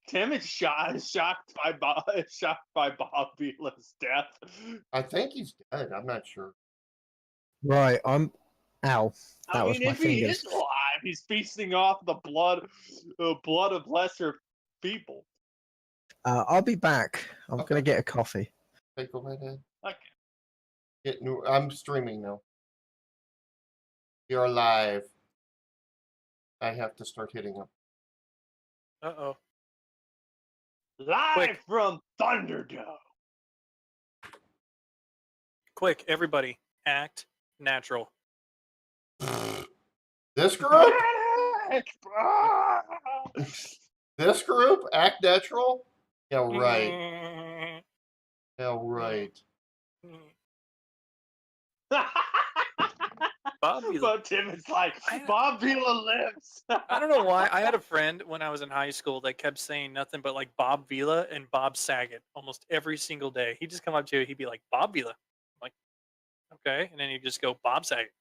Tim is shocked by Bob Vila's death. I think he's dead. I'm not sure. Right, I'm. Ow. I That was mean, my if he fingers. is alive, he's feasting off the blood of lesser people. I'll be back. I'm Okay. gonna get a coffee. Okay, go right ahead. Okay. I'm streaming now. You're live. I have to start hitting them. Uh-oh. Live Quick. from Thunderdome. Quick, everybody, act natural. This group? Ah! This group? Act natural? Yeah, Mm-hmm. right. Yeah, right. Bob Vila. But Tim is like, Bob Vila lives. I don't know why. I had a friend when I was in high school that kept saying nothing but like Bob Vila and Bob Saget almost every single day. He'd just come up to you, he'd be like, Bob Vila. I'm like, okay. And then he'd just go, Bob Saget.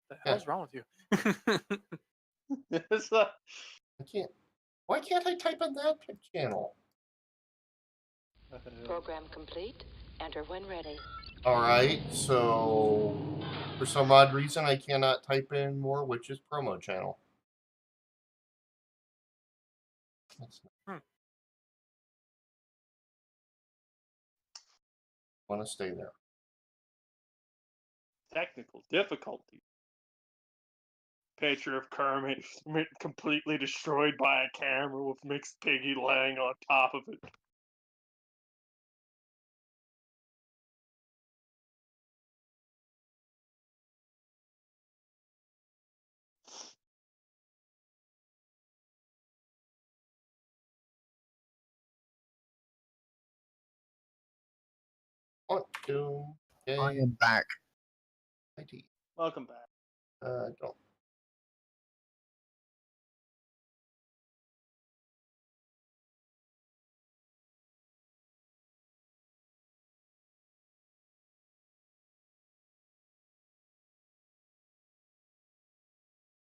What the hell's wrong with you? It's like, I can't. Why can't I type in that channel? Program complete. Enter when ready. Alright, so for some odd reason I cannot type in more, which is promo channel. That's not... Want to stay there. technical difficulty. Picture of Kermit completely destroyed by a camera with Mixed Piggy laying on top of it. Okay. I am back. ID. Welcome back. Don't.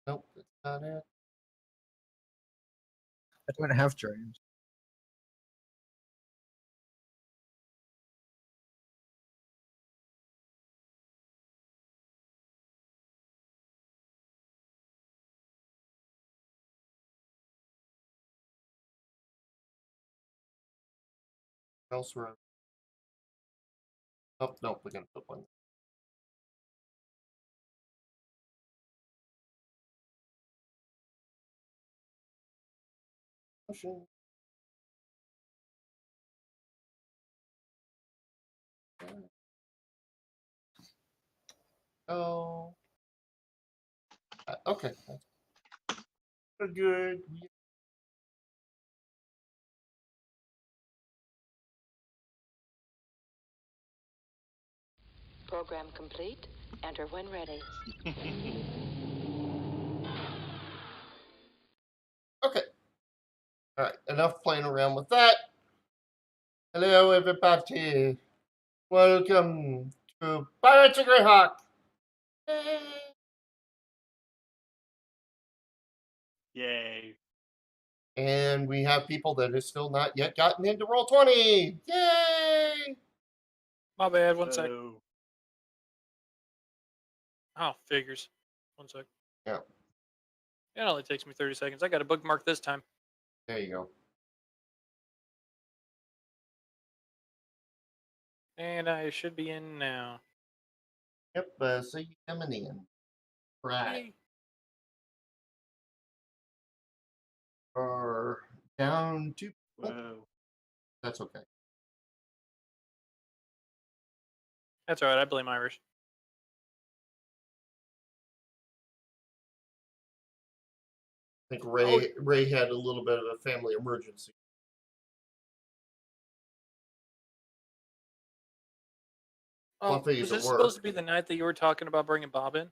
Nope, that's not it. I don't have dreams. Elsewhere. Oh, no, we're gonna put one. Motion. Oh. Okay. That's good. Program complete. Enter when ready. Okay. Alright, enough playing around with that. Hello, everybody. Welcome to Pirates of Greyhawk. Yay. And we have people that have still not yet gotten into Roll20. Yay! My bad, one sec. Oh. Oh, figures. One sec. Yeah. It only takes me 30 seconds. I got a bookmark this time. There you go. And I should be in now. Yep, see you coming in. Right. Yay. Are down to... Whoa. That's okay. That's all right. I blame Irish. I think Ray had a little bit of a family emergency. Oh, Fluffy is is at this work. supposed to be the night that you were talking about bringing Bob in?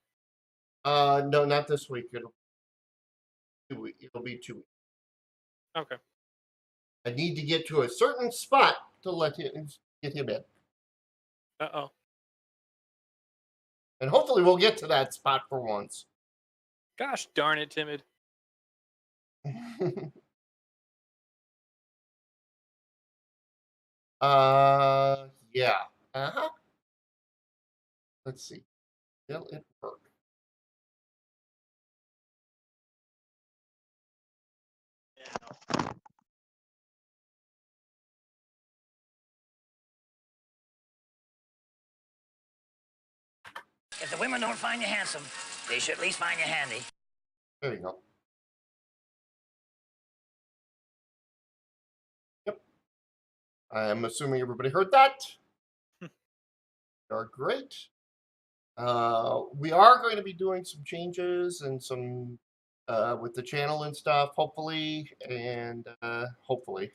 No, not this week. It'll be 2 weeks. Okay. I need to get to a certain spot to let him get him in. Uh-oh. And hopefully we'll get to that spot for once. Gosh darn it, Timid. Yeah. Uh-huh. Let's see. Will it work? If the women don't find you handsome, they should at least find you handy. There you go. Yep. I'm assuming everybody heard that. Are great. We are going to be doing some changes and some with the channel and stuff, hopefully, and hopefully.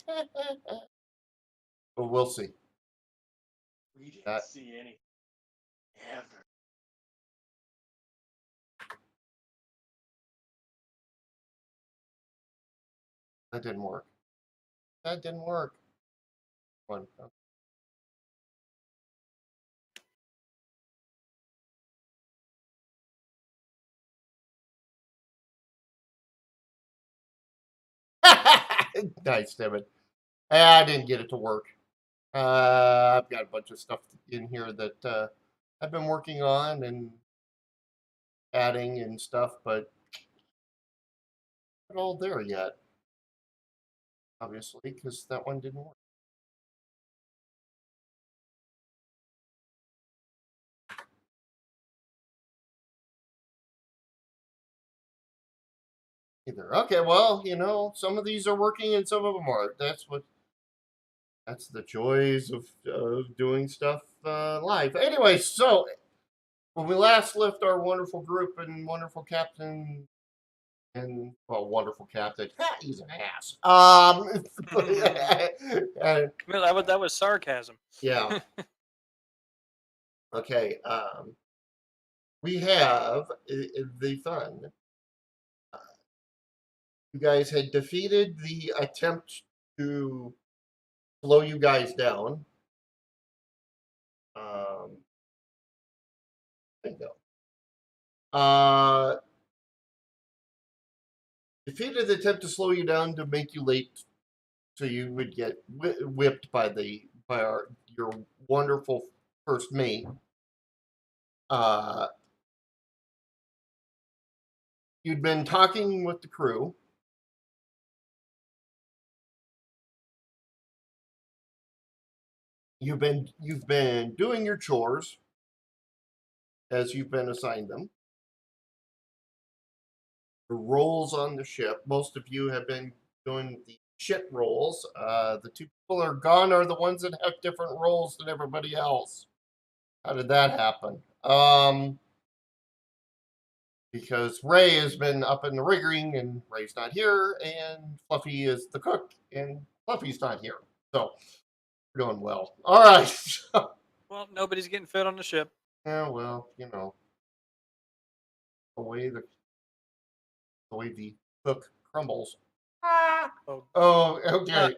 But we'll see. We didn't That- see any ever. That didn't work. That didn't work. One. Nice, David. I didn't get it to work. I've got a bunch of stuff in here that I've been working on and adding and stuff, but not all there yet. Obviously, because that one didn't work. Either. Okay, well, some of these are working and some of them aren't. That's the joys of doing stuff live. Anyway, so when we last left our wonderful group and wonderful captain wonderful captain, he's an ass. No, that was sarcasm. Yeah. Okay. We have the fun. You guys had defeated the attempt to slow you guys down. There you go. Defeated the attempt to slow you down to make you late, so you would get whipped by your wonderful first mate. You'd been talking with the crew. You've been doing your chores as you've been assigned them. The roles on the ship. Most of you have been doing the shit roles. The two people are gone are the ones that have different roles than everybody else. How did that happen? Because Ray has been up in the rigging and Ray's not here, and Fluffy is the cook and Fluffy's not here. So we're doing well. All right. Well, nobody's getting fed on the ship. Yeah, well, the way the cook crumbles. Oh, Oh, okay.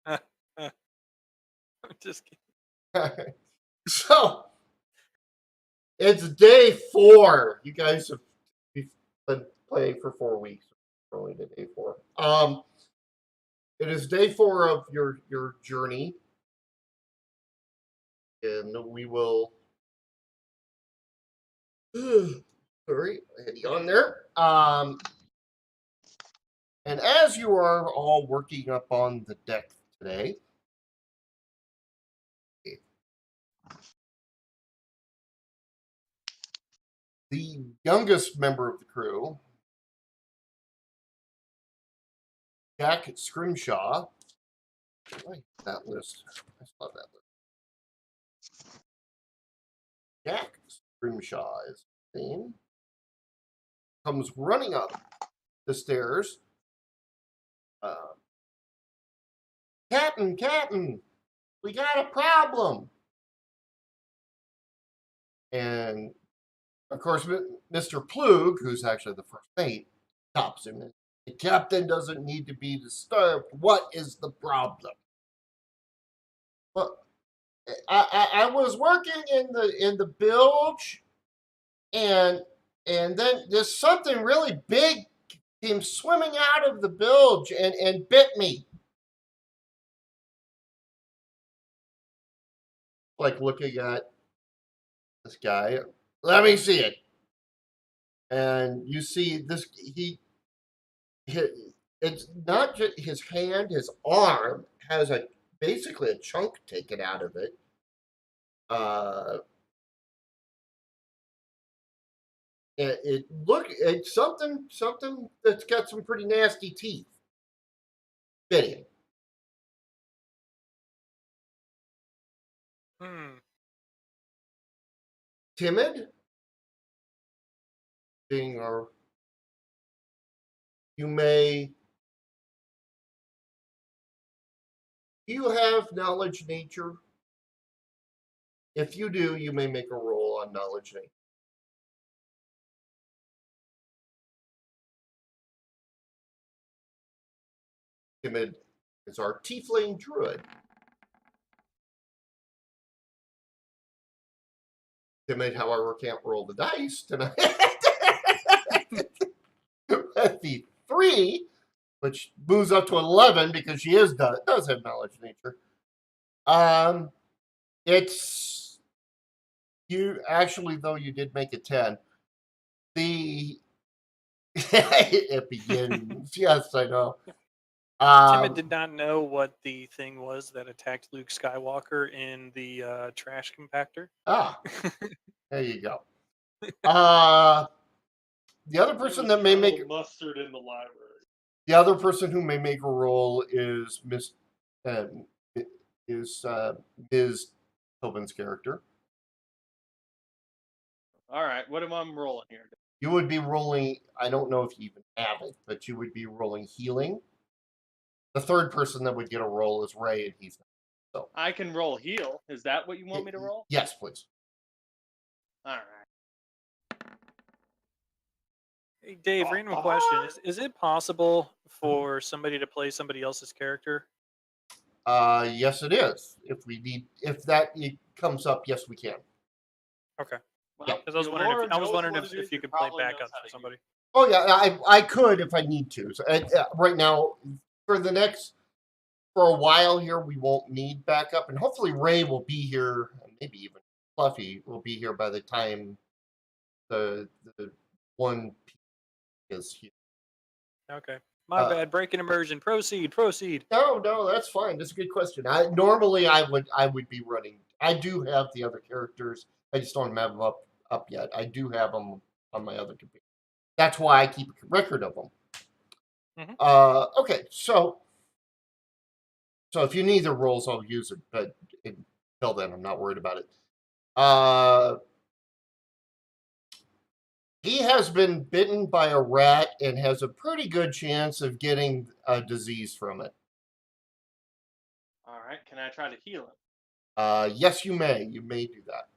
I'm just kidding. So it's day 4. You guys have been playing for 4 weeks. We're only to day 4. It is day 4 of your journey, and we will. Sorry, on there. And as you are all working up on the deck today, the youngest member of the crew, Jack Scrimshaw. I like that list. I saw that list. Jack Scrimshaw is his name. Comes running up the stairs. Captain, we got a problem. And of course, Mr. Plug, who's actually the first mate, stops him. The captain doesn't need to be disturbed. What is the problem? Well, I was working in the bilge, and then there's something really big came swimming out of the bilge and bit me. like looking at this guy. Let me see it. And you see this. It's not just his hand. His arm has basically a chunk taken out of it. It's something that's got some pretty nasty teeth. Fitting. Timid, or you may. Do you have knowledge nature? If you do, you may make a roll on knowledge nature. Timid is our tiefling druid. Timid, however, can't roll the dice tonight. At the 3, which moves up to 11 because she does have knowledge nature. It's you actually, though you did make a 10. It begins. Yes, I know. Timid did not know what the thing was that attacked Luke Skywalker in the trash compactor. There you go. The other person that may make mustard in the library. The other person who may make a roll is Ms. Tobin's character. All right, what am I rolling here? You would be rolling. I don't know if you even have it, but you would be rolling healing. The third person that would get a roll is Ray, and he's not. So I can roll heal. Is that what you want me to roll? Yes, please. All right. Hey, Dave, random question: is it possible for somebody to play somebody else's character? Yes, it is. If that comes up, yes, we can. Okay. Well, Because I was wondering if you could play backups for somebody. Oh yeah, I could if I need to. So, right now, for a while here, we won't need backup, and hopefully Ray will be here, maybe even Fluffy will be here by the time the one is here. Okay. My bad. Breaking immersion. Proceed. No, that's fine. That's a good question. Normally I would be running. I do have the other characters. I just don't have them up yet. I do have them on my other computer. That's why I keep a record of them. Mm-hmm. Okay, so if you need the rolls, I'll use it. But until then, I'm not worried about it. He has been bitten by a rat and has a pretty good chance of getting a disease from it. All right, can I try to heal him? Yes, you may. You may do that.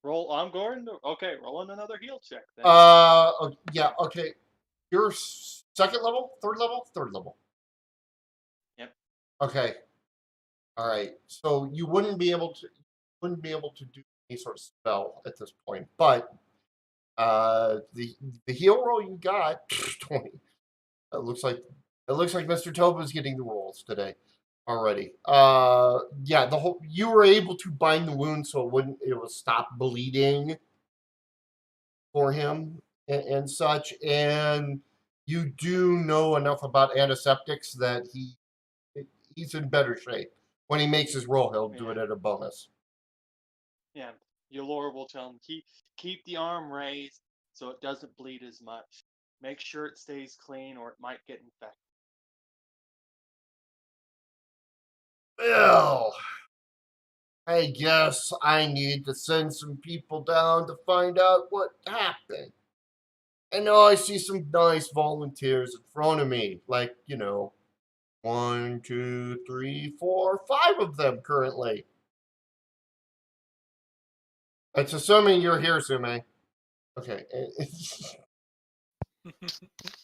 Roll. I'm going to. Okay, rolling another heal check. Then. Yeah. Okay. You're second level, third level. Yep. Okay. All right. So you wouldn't be able to do any sort of spell at this point, but the heal roll you got 20. It looks like Mr. Toba's getting the rolls today already. Yeah, you were able to bind the wound so it would stop bleeding for him and such, and you do know enough about antiseptics that he's in better shape. When he makes his roll, he'll do it at a bonus. Yeah, your lore will tell him keep the arm raised so it doesn't bleed as much. Make sure it stays clean or it might get infected. Well, I guess I need to send some people down to find out what happened. I know I see some nice volunteers in front of me, like, 1, 2, 3, 4, 5 of them currently. It's assuming you're here, Sume. Okay.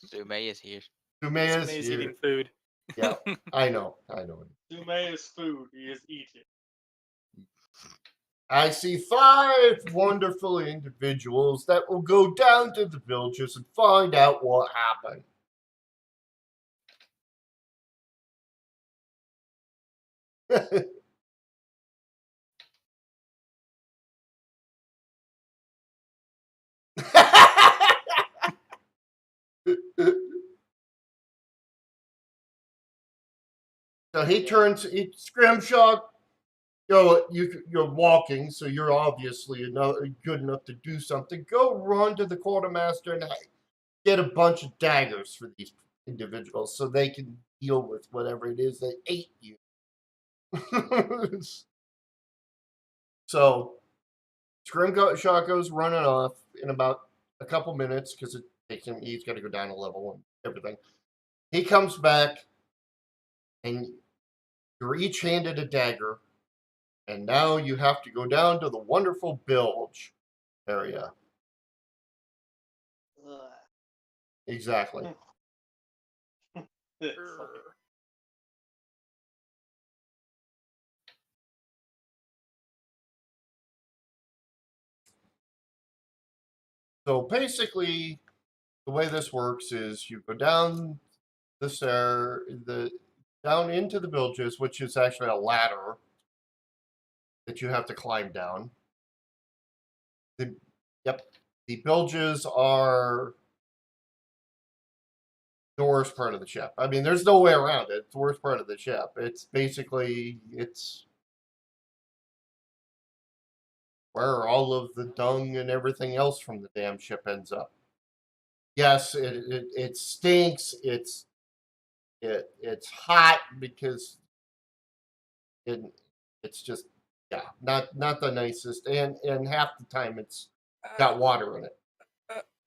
Sume is here. Sume is here. eating food. Yeah, I know. Sume is food. He is eating. I see 5 wonderful individuals that will go down to the villages and find out what happened. So he turns, Scrimshaw, you're walking, so you're obviously good enough to do something. Go run to the quartermaster and get a bunch of daggers for these individuals so they can deal with whatever it is that ate you. So Scrimshaw goes running off in about a couple minutes because it takes him, he's got to go down a level and everything. He comes back and you're each handed a dagger, and now you have to go down to the wonderful bilge area. Ugh. Exactly. It's funny. So basically, the way this works is you go down down into the bilges, which is actually a ladder that you have to climb down. The bilges are the worst part of the ship. I mean, there's no way around it. It's the worst part of the ship. It's basically where all of the dung and everything else from the damn ship ends up. Yes, it stinks. It's hot because it's just not the nicest, and half the time it's got water in it.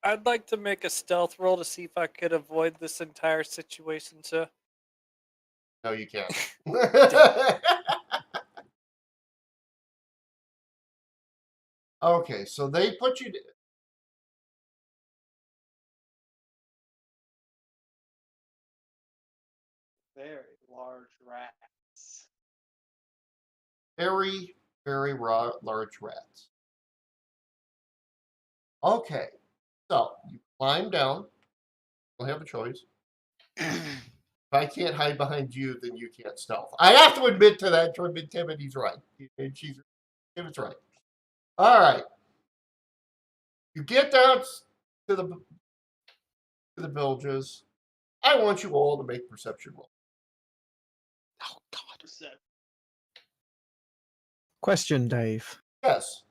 I'd like to make a stealth roll to see if I could avoid this entire situation, sir. No, you can't. Okay, so they put you. Very large rats. Very, very large rats. Okay, so you climb down. You don't have a choice. If I can't hide behind you, then you can't stealth. I have to admit to that. Timity's right. Timmy's right. All right. You get down to the bilges. I want you all to make perception rolls. Oh God. Question, Dave. Yes,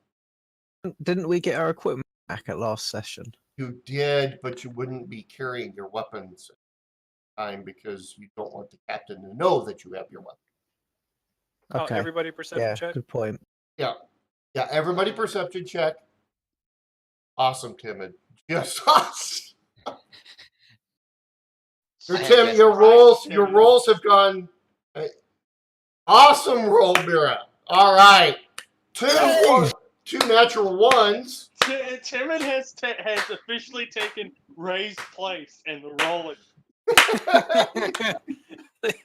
Didn't we get our equipment back at last session? you did, but you wouldn't be carrying your weapons at the time because you don't want the captain to know that you have your weapon. Okay. Oh, everybody perception Yeah, check. good point. Yeah, everybody perception check. Awesome, Timid. Just awesome. Tim, Your rolls have gone. Awesome roll, Mira. All right, two natural ones. Timid has officially taken Ray's place in the rolling.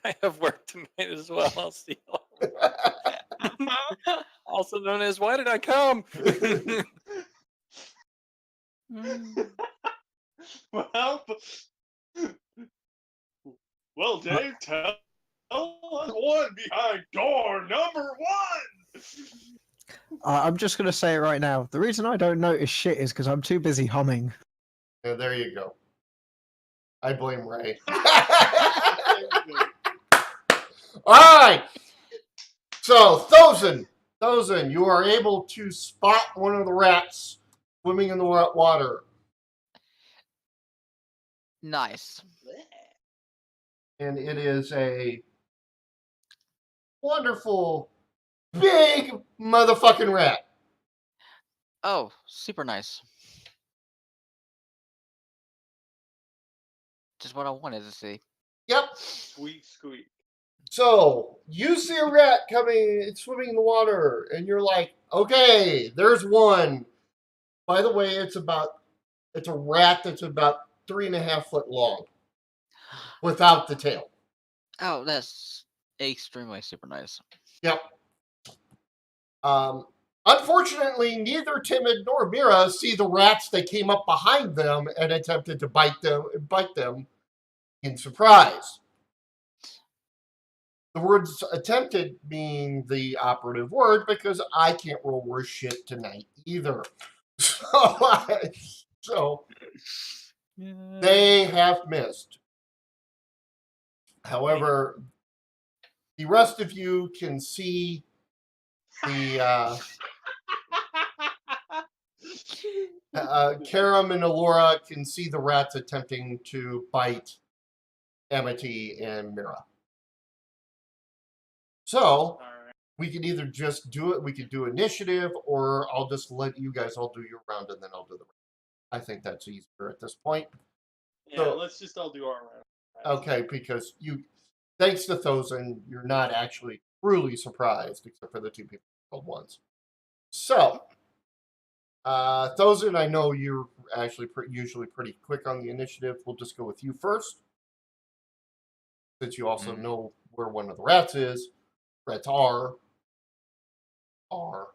I have work tonight as well. I'll see you. Also known as "Why did I come?" Well, Dave, tell us one behind door number one. I'm just going to say it right now. The reason I don't notice shit is because I'm too busy humming. Yeah, there you go. I blame Ray. All right. So, Thozen, you are able to spot one of the rats swimming in the water. Nice. And it is a wonderful, big motherfucking rat. Oh, super nice. Just what I wanted to see. Yep. Sweet squeak. So, you see a rat swimming in the water, and you're like, okay, there's one. By the way, it's a rat that's about 3.5 foot long without the tail. Oh, that's extremely super nice. Yep. Unfortunately, neither Timid nor Mira see the rats that came up behind them and attempted to bite them in surprise. The words attempted being the operative word because I can't roll worse shit tonight either. So they have missed. However, The rest of you can see the Karam and Alora can see the rats attempting to bite Amity and Mira. So All right. we could either just do it. We could do initiative, or I'll just let you guys all do your round, and then I'll do the rest. I think that's easier at this point. Yeah, So- let's just all do our round. Okay, because thanks to Thozen, you're not actually truly surprised, except for the two people killed once. So, Thozen, I know you're actually usually pretty quick on the initiative. We'll just go with you first, since you also know where one of the rats is. Rats are. I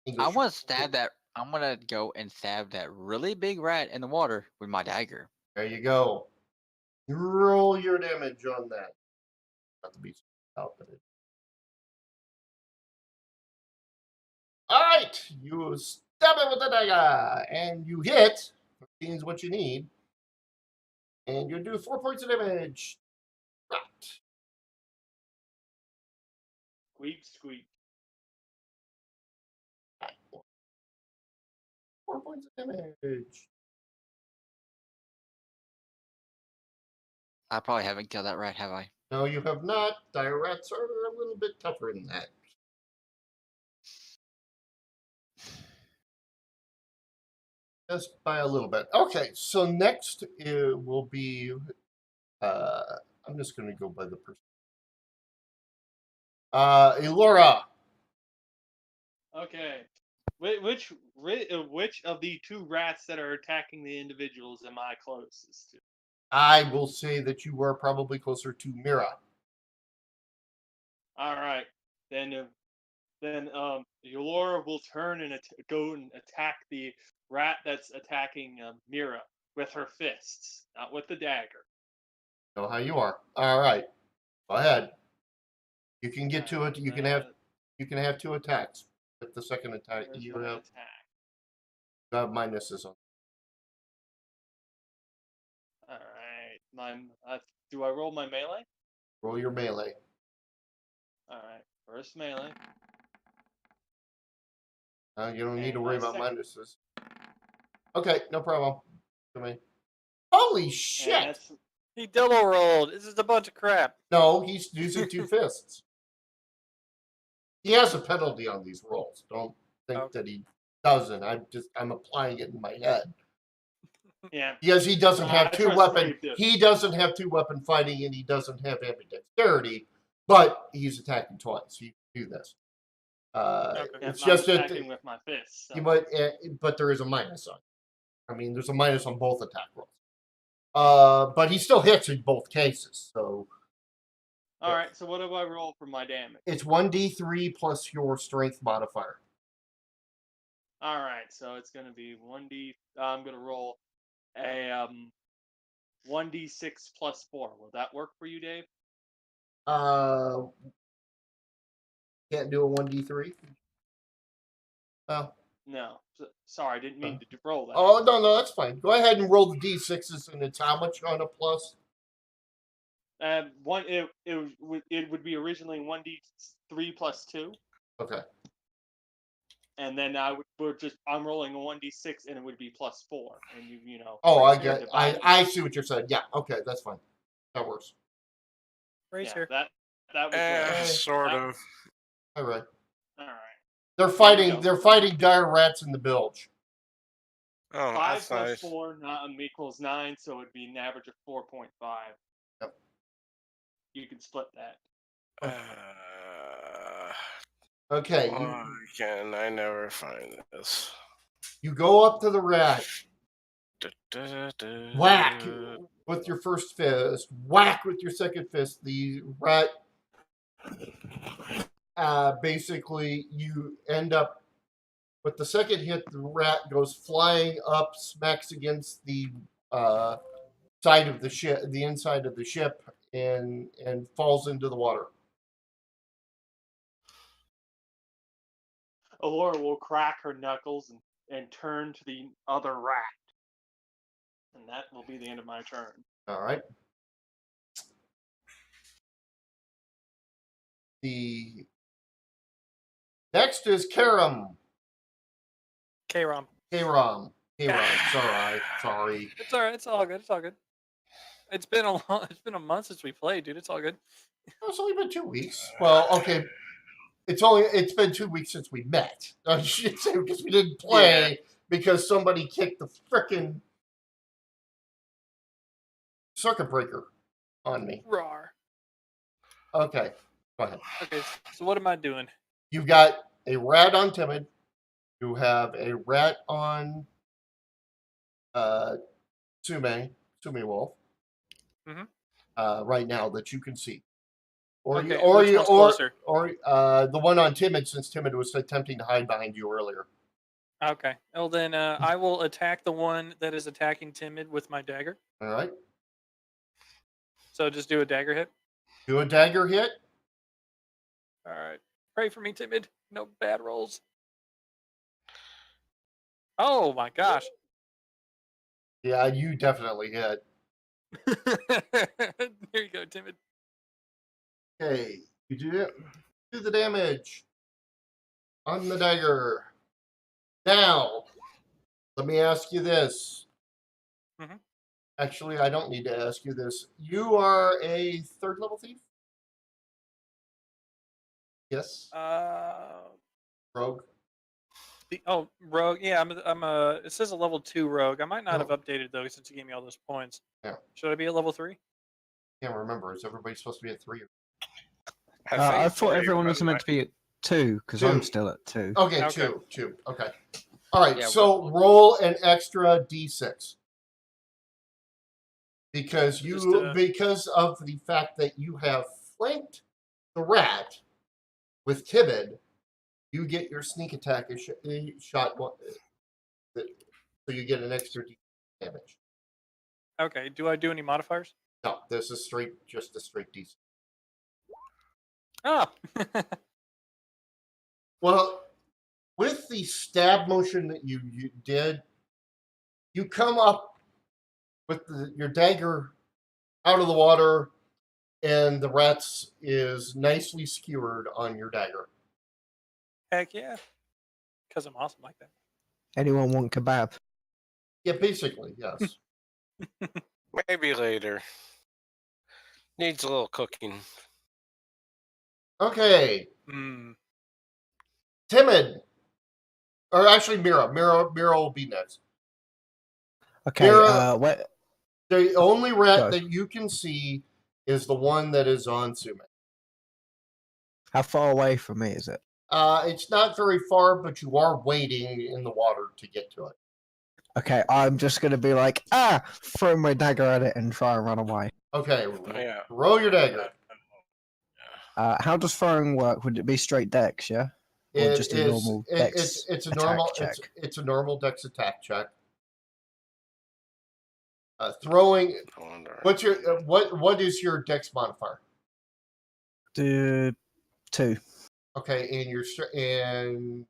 want to stab that. I'm gonna go and stab that really big rat in the water with my dagger. There you go. Roll your damage on that. Not to be out, but it. Alright! You stab it with the dagger! And you hit. 15 is what you need. And you do 4 points of damage. Right. Squeak, squeak. 4 points of damage. I probably haven't killed that rat, have I? No, you have not. Dire rats are a little bit tougher than that. Just by a little bit. Okay, so next it will be. I'm just going to go by the person. Elora. Okay. Which of the two rats that are attacking the individuals am I closest to? I will say that you are probably closer to Mira. All right. Then Elora will turn and go and attack the rat that's attacking Mira with her fists, not with the dagger. Know how you are. All right. Go ahead. You can get to it. You can have 2 attacks. With the second attack, Where's you my have minuses on. All right. Do I roll my melee? Roll your melee. All right. First melee. You don't need And to worry my about second. minuses. Okay, no problem. Come in. Holy And shit! that's He double rolled. This is a bunch of crap. No, he's using 2 fists. He has a penalty on these rolls. Don't think Okay. that he doesn't. I'm applying it in my head. yeah. Because he doesn't have I 2 trust weapon. Dave too. He doesn't have 2 weapon fighting, and he doesn't have ambidexterity. But he's attacking twice. He can do this. Okay. It's I'm just that attacking with my fists. So. you might, but there is a minus on it. I mean, there's a minus on both attack rolls. But he still hits in both cases. So All right. So what do I roll for my damage? it's 1d3 plus your strength modifier. All right. So it's gonna be 1d. I'm gonna roll a 1d6 plus 4. Will that work for you, Dave? Can't do a 1d3. Oh. No. Sorry, I didn't mean to roll that. Oh, no, that's fine. Go ahead and roll the d6s, and it's how much on a plus? It would be originally 1d3 plus 2, Okay. and then I'm rolling a 1d6, and it would be plus 4, and you know. Oh, I you're get. dividing. I see what you're saying. Yeah. Okay, that's fine. That works. Racer. That would work. Sort of. All right. All right. They're go. fighting. They're fighting dire rats in the bilge. Oh, 5 that's plus nice. 4 equals 9, so it'd be an average of 4.5. Yep. You can split that. Okay. Why can I never find this? You go up to the rat. Whack with your first fist. Whack with your second fist. The rat. Basically, you end up with the second hit. The rat goes flying up, smacks against the side of the ship, the inside of the ship, and falls into the water. Alora will crack her knuckles and turn to the other rat. And that will be the end of my turn. All right. The next is Karam. K-Rom. K-Rom. Sorry. It's all right. It's all good. It's all good. It's been a month since we played, dude. It's all good. It's only been 2 weeks. Well, okay. It's been 2 weeks since we met. I should say, because we didn't play because somebody kicked the frickin' circuit breaker on me. Rawr. Okay, go ahead. Okay, so what am I doing? You've got a rat on Timid. You have a rat on Sume Wolf. Mm-hmm. Right now that you can see. Or Okay, or which one's closer? the one on Timid, since Timid was attempting to hide behind you earlier. Okay. Well, then I will attack the one that is attacking Timid with my dagger. All right. So just do a dagger hit. Do a dagger hit. All right. Pray for me, Timid. No bad rolls. Oh my gosh. Yeah, you definitely hit. There you go, Timid. Okay, you do the damage on the dagger. Now, let me ask you this. Mhm. Actually, I don't need to ask you this. You are a 3rd level thief? Yes. Rogue. Rogue. Yeah, I'm a. It says a level 2 rogue. I might not have updated though since you gave me all those points. Yeah. Should I be at level 3? Can't remember. Is everybody supposed to be at 3? I thought everyone was meant to be at 2 because I'm still at 2. Okay, Okay. 2. Okay. All right. Yeah, so roll an extra d6 because because of the fact that you have flanked the rat with Timid, you get your sneak attack shot. So you get an extra d damage. Okay. Do I do any modifiers? No, this is just a straight d6. Oh. Well, with the stab motion that you did, you come up with your dagger out of the water, and the rat's is nicely skewered on your dagger. Heck yeah. Because I'm awesome like that. Anyone want kebab? Yeah, basically, yes. Maybe later. Needs a little cooking. Okay, Mm. Timid. Or actually, Mira. Mira will be next. Okay, Mira, what? the only rat Go. that you can see is the one that is on Sume. How far away from me is it? It's not very far, but you are wading in the water to get to it. Okay, I'm just gonna be like, throw my dagger at it and try and run away. Okay, Yeah. roll your dagger. How does throwing work? Would it be straight dex, yeah? Or just a normal dex it's a attack normal check? it's a normal dex attack check. Throwing. What's your what is your dex modifier? 2. Okay, and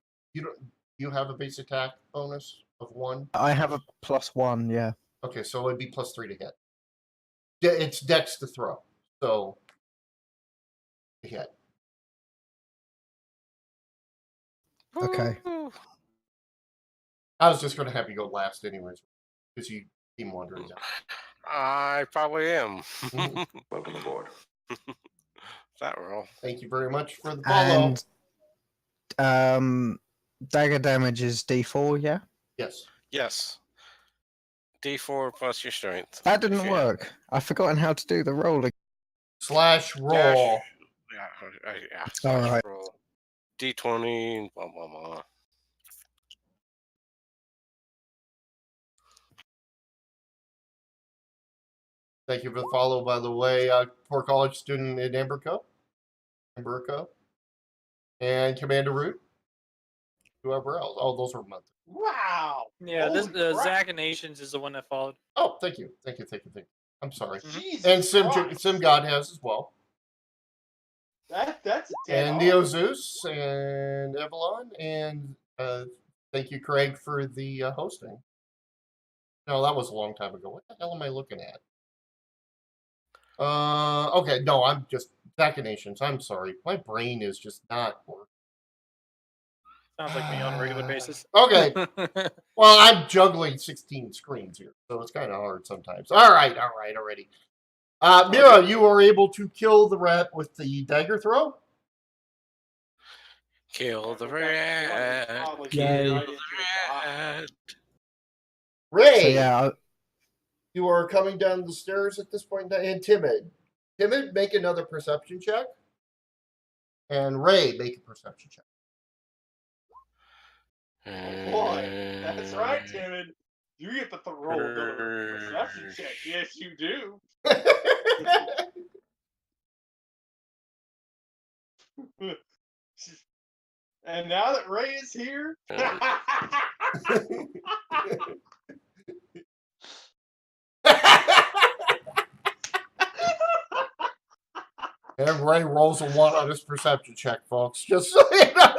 you have a base attack bonus of 1. I have a +1, yeah. Okay, so it'd be +3 to hit. It's dex to throw, so to hit. Okay. I was just going to have you go last anyways, because you team wandering down. I probably am. Welcome aboard. That roll. Thank you very much for the follow. And dagger damage is D4, yeah? Yes. Yes. D4 plus your strength. That didn't work. I've forgotten how to do the rolling. /roll. Yeah. All right. Roll. D20. Blah blah blah. Thank you for the follow, by the way. Poor college student in Amberco. And Commander Root. Whoever else. Oh, those were months. Wow. Yeah, this Zach and Nations is the one that followed. Oh, thank you. I'm sorry. Jesus And Christ. Sim God has as well. That's a And 10. Neo Zeus and Evelyn. And thank you, Craig, for the hosting. No, that was a long time ago. What the hell am I looking at? Okay, no, I'm just Machinations. I'm sorry. My brain is just not working. Sounds like me on a regular basis. Okay. Well, I'm juggling 16 screens here, so it's kind of hard sometimes. All right, already. Mira, you are able to kill the rat with the dagger throw? Kill the rat. Yay. Kill the rat. Ray, So yeah, you are coming down the stairs at this point in time. And Timid. Timid, make another perception check. And Ray, make a perception check. Boy, that's right, Timid. You get the roll the perception check. Yes, you do. And now that Ray is here, and Ray rolls a 1 on his perception check, folks. Just so you know.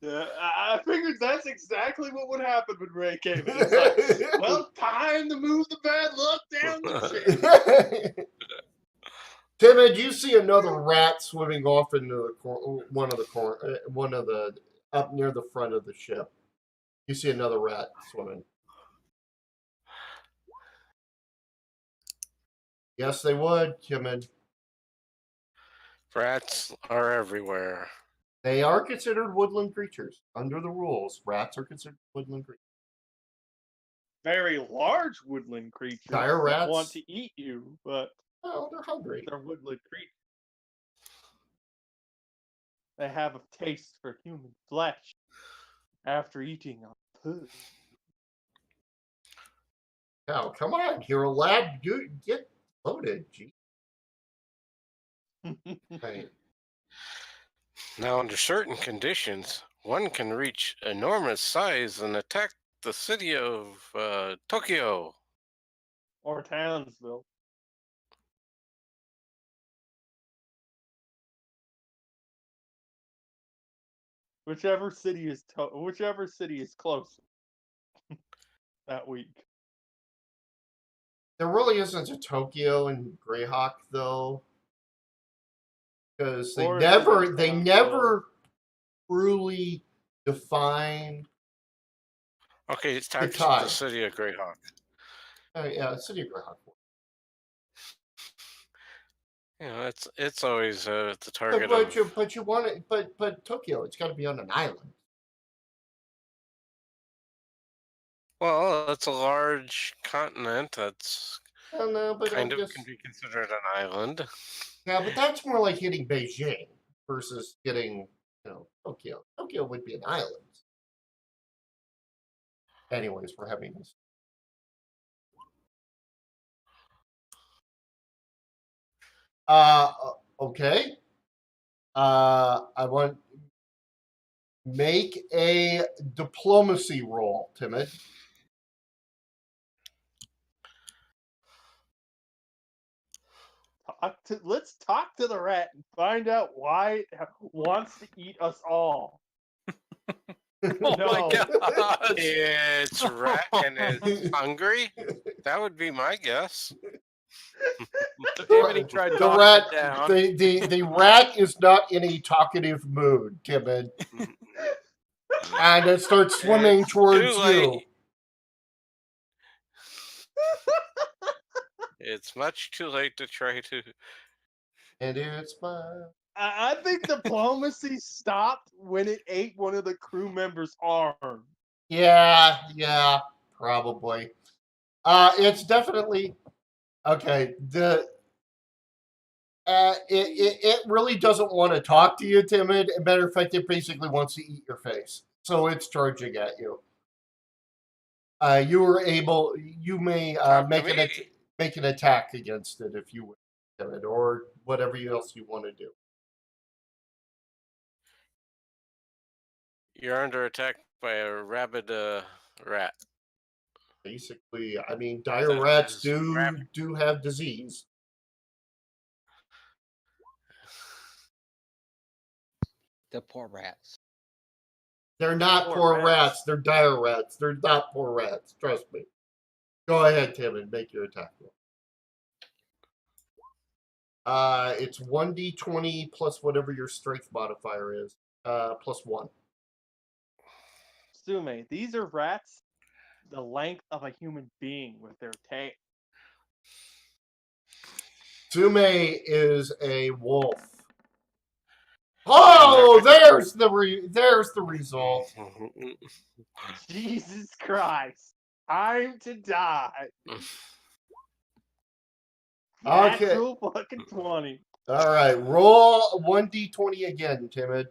Yeah, I figured that's exactly what would happen when Ray came in. It's like, well, time to move the bad luck down the chain. Timid, you see another rat swimming off into the one of the up near the front of the ship. You see another rat swimming. Yes, they would, Timid. Rats are everywhere. They are considered woodland creatures. Under the rules, rats are considered woodland creatures. Very large woodland creatures Dire rats want to eat you, but they're hungry. They're woodland creatures. They have a taste for human flesh after eating a poo. Now, come on, you're a lad. Get loaded, gee. Right. Now, under certain conditions, one can reach enormous size and attack the city of Tokyo. Or Townsville. Whichever city is closer that week. There really isn't a Tokyo in Greyhawk though, because they never truly define. Okay, it's time to the city of Greyhawk. Yeah, city of Greyhawk. Yeah, it's always the target. But you want it, but Tokyo, it's got to be on an island. Well, it's a large continent that's can be considered an island. Yeah, but that's more like hitting Beijing versus getting, Tokyo. Tokyo would be an island. Anyways, we're having this. Okay. I want make a diplomacy roll, Timid. Let's talk to the rat and find out why it wants to eat us all. Oh my gosh. It's rat and it's hungry. That would be my guess. The rat is not in a talkative mood, Timid. And it starts swimming towards you. It's much too late to try to. And it's fine. I think diplomacy stopped when it ate one of the crew members' arm. Yeah, probably. It's definitely okay. It really doesn't want to talk to you, Timid. As a matter of fact, it basically wants to eat your face. So it's charging at you. You may make an attack against it if you would, or whatever else you want to do. You're under attack by a rabid rat. Basically, I mean, dire rats do have disease. The poor rats. They're not poor rats. They're dire rats. They're not poor rats. Trust me. Go ahead, Tim, and make your attack roll. It's 1d20 plus whatever your strength modifier is. Plus 1. Sume, these are rats the length of a human being with their tail. Sume is a wolf. Oh, there's the result. Jesus Christ. Time to die. Okay. Natural fucking 20. All right. Roll 1d20 again, Timid.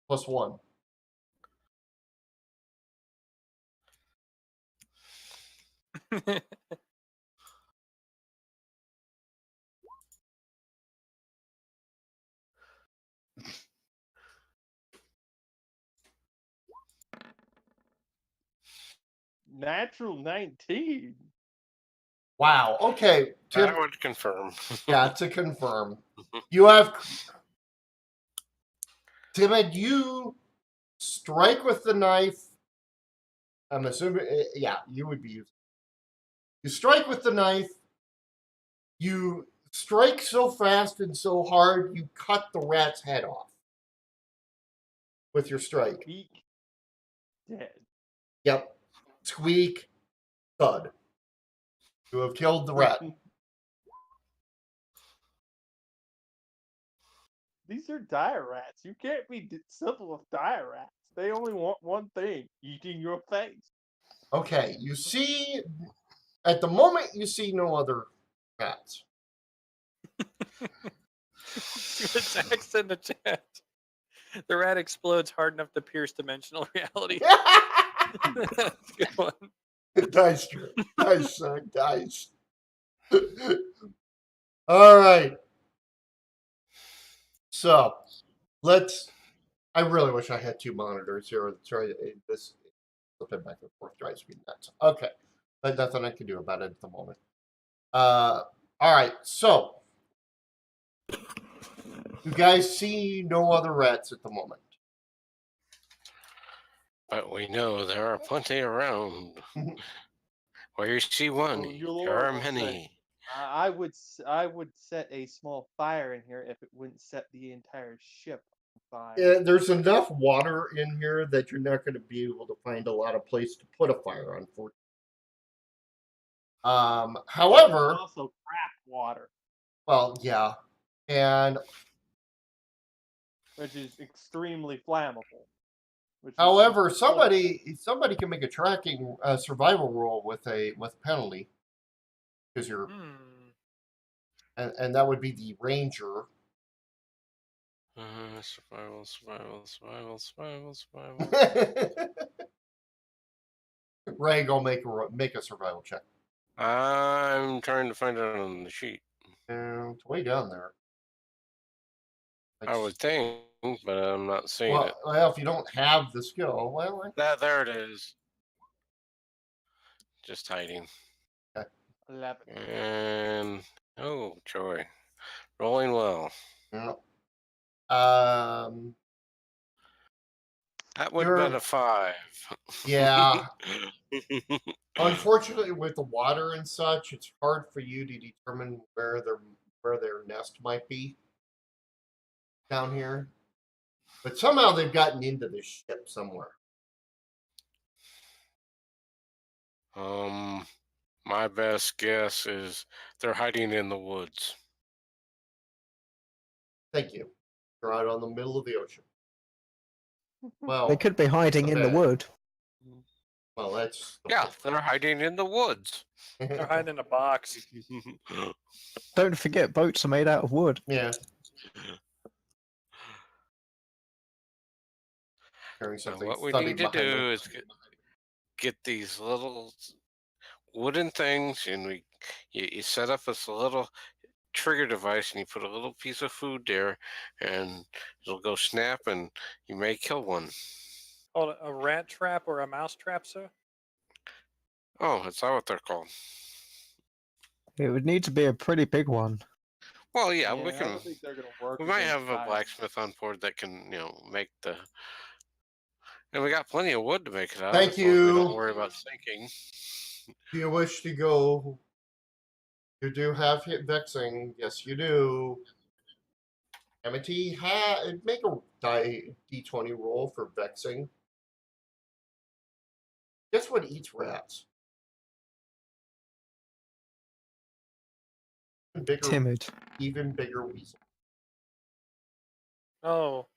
Plus 1. Natural 19. Wow. Okay. I would confirm. Yeah, to confirm. You have Timid, you strike with the knife. I'm assuming, yeah, you would be using. You strike with the knife. You strike so fast and so hard, you cut the rat's head off with your strike. Beak. Dead. Yep. Squeak. Thud. You have killed the rat. These are dire rats. You can't be simple with dire rats. They only want one thing: eating your face. Okay, you see, at the moment, you see no other rats. Text in the chat. The rat explodes hard enough to pierce dimensional reality. That's a good one. Nice, nice, son, nice. All right. So, I really wish I had 2 monitors here. This flipping back and forth drives me nuts. Okay, but nothing I can do about it at the moment. All right. So, you guys see no other rats at the moment. But we know there are plenty around. Where you see one, there are many. I would set a small fire in here if it wouldn't set the entire ship on fire. Yeah, there's enough water in here that you're not going to be able to find a lot of place to put a fire, unfortunately. However, there's also crap water. Well, yeah, and which is extremely flammable. However, somebody can make a survival roll with penalty, because you're, and that would be the ranger. Survival. Ray, go make a survival check. I'm trying to find it on the sheet. It's way down there. I would think, but I'm not seeing it. Well, if you don't have the skill, there it is. Just hiding. Okay. 11. And oh joy, rolling well. Yeah. That would have been a 5. Yeah. Unfortunately, with the water and such, it's hard for you to determine where their nest might be down here. But somehow they've gotten into this ship somewhere. My best guess is they're hiding in the woods. Thank you. They're out on the middle of the ocean. Well, they could be hiding in the wood. Well, that's they're hiding in the woods. They're hiding in a box. Don't forget, boats are made out of wood. Yeah. What we need to do is get these little wooden things, and you set up this little trigger device, and you put a little piece of food there, and it'll go snap, and you may kill one. Called a rat trap or a mouse trap, sir? Oh, that's not what they're called. It would need to be a pretty big one. Well, yeah, I we can. don't think they're gonna work. We might have a blacksmith on board that can, make the. And we got plenty of wood to make it out. Thank you. So we don't worry about sinking. Do you wish to go? You do have hit vexing. Yes, you do. Amity, make a D20 roll for vexing. Guess what eats rats? Timid. Even bigger weasel. Oh.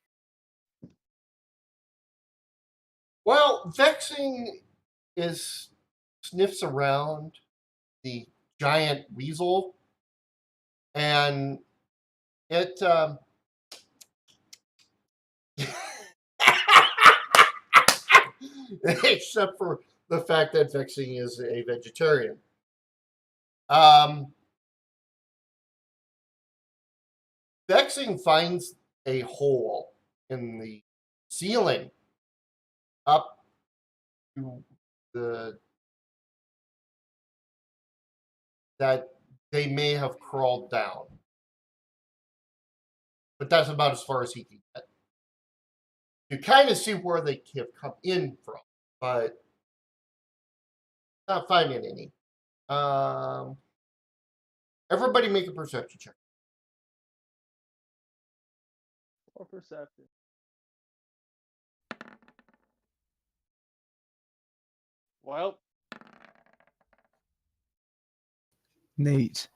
Well, vexing sniffs around the giant weasel, and it except for the fact that vexing is a vegetarian. Vexing finds a hole in the ceiling up to that they may have crawled down. But that's about as far as he can get. You kind of see where they have come in from, but not finding any. Everybody make a perception check. Or perception. Well. Neat.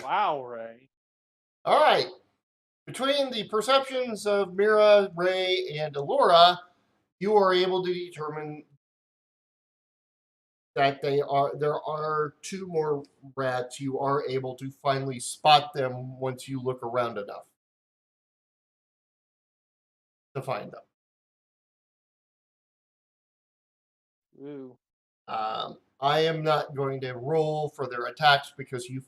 Wow, Ray. All right. Between the perceptions of Mira, Ray, and Alora, you are able to determine that there are two more rats. You are able to finally spot them once you look around enough to find them. Ooh. I am not going to roll for their attacks because you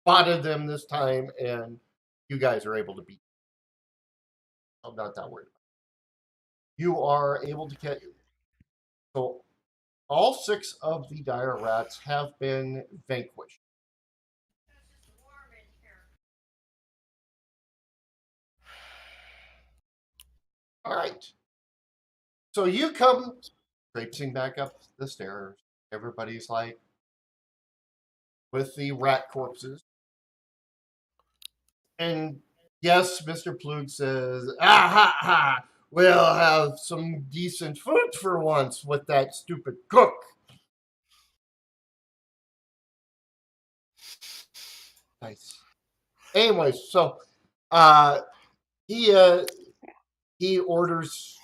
spotted them this time and you guys are able to beat them. I'm not that worried about it. You are able to get... So all 6 of the dire rats have been vanquished. All right. So you come traipsing back up the stairs. Everybody's like, with the rat corpses. And yes, Mr. Plug says, ah ha ha, we'll have some decent food for once with that stupid cook. Nice. Anyway, so he orders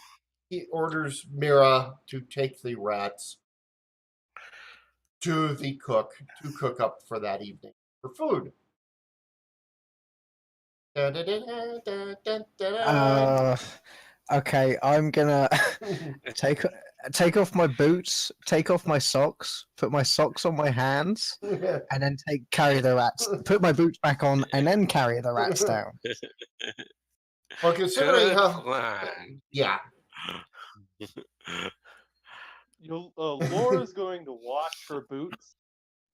Mira to take the rats to the cook to cook up for that evening for food. Okay, I'm gonna take off my boots, take off my socks, put my socks on my hands, and then carry the rats. Put my boots back on, and then carry the rats down. Well, considering Good how, plan. yeah, Laura's going to wash her boots,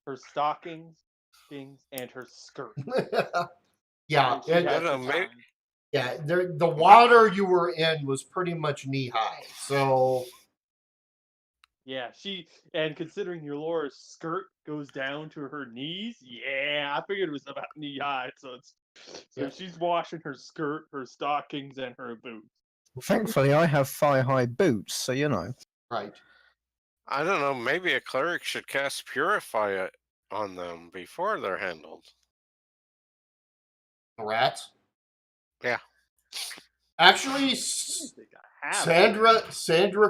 her stockings, and her skirt. yeah, And she has the time. yeah. The water you were in was pretty much knee high, so. Yeah, and considering your Laura's skirt goes down to her knees, yeah, I figured it was about knee high. So she's washing her skirt, her stockings, and her boots. Thankfully, I have thigh-high boots, so you know. Right. I don't know. Maybe a cleric should cast Purify on them before they're handled. The rats? Yeah. Actually, Sandra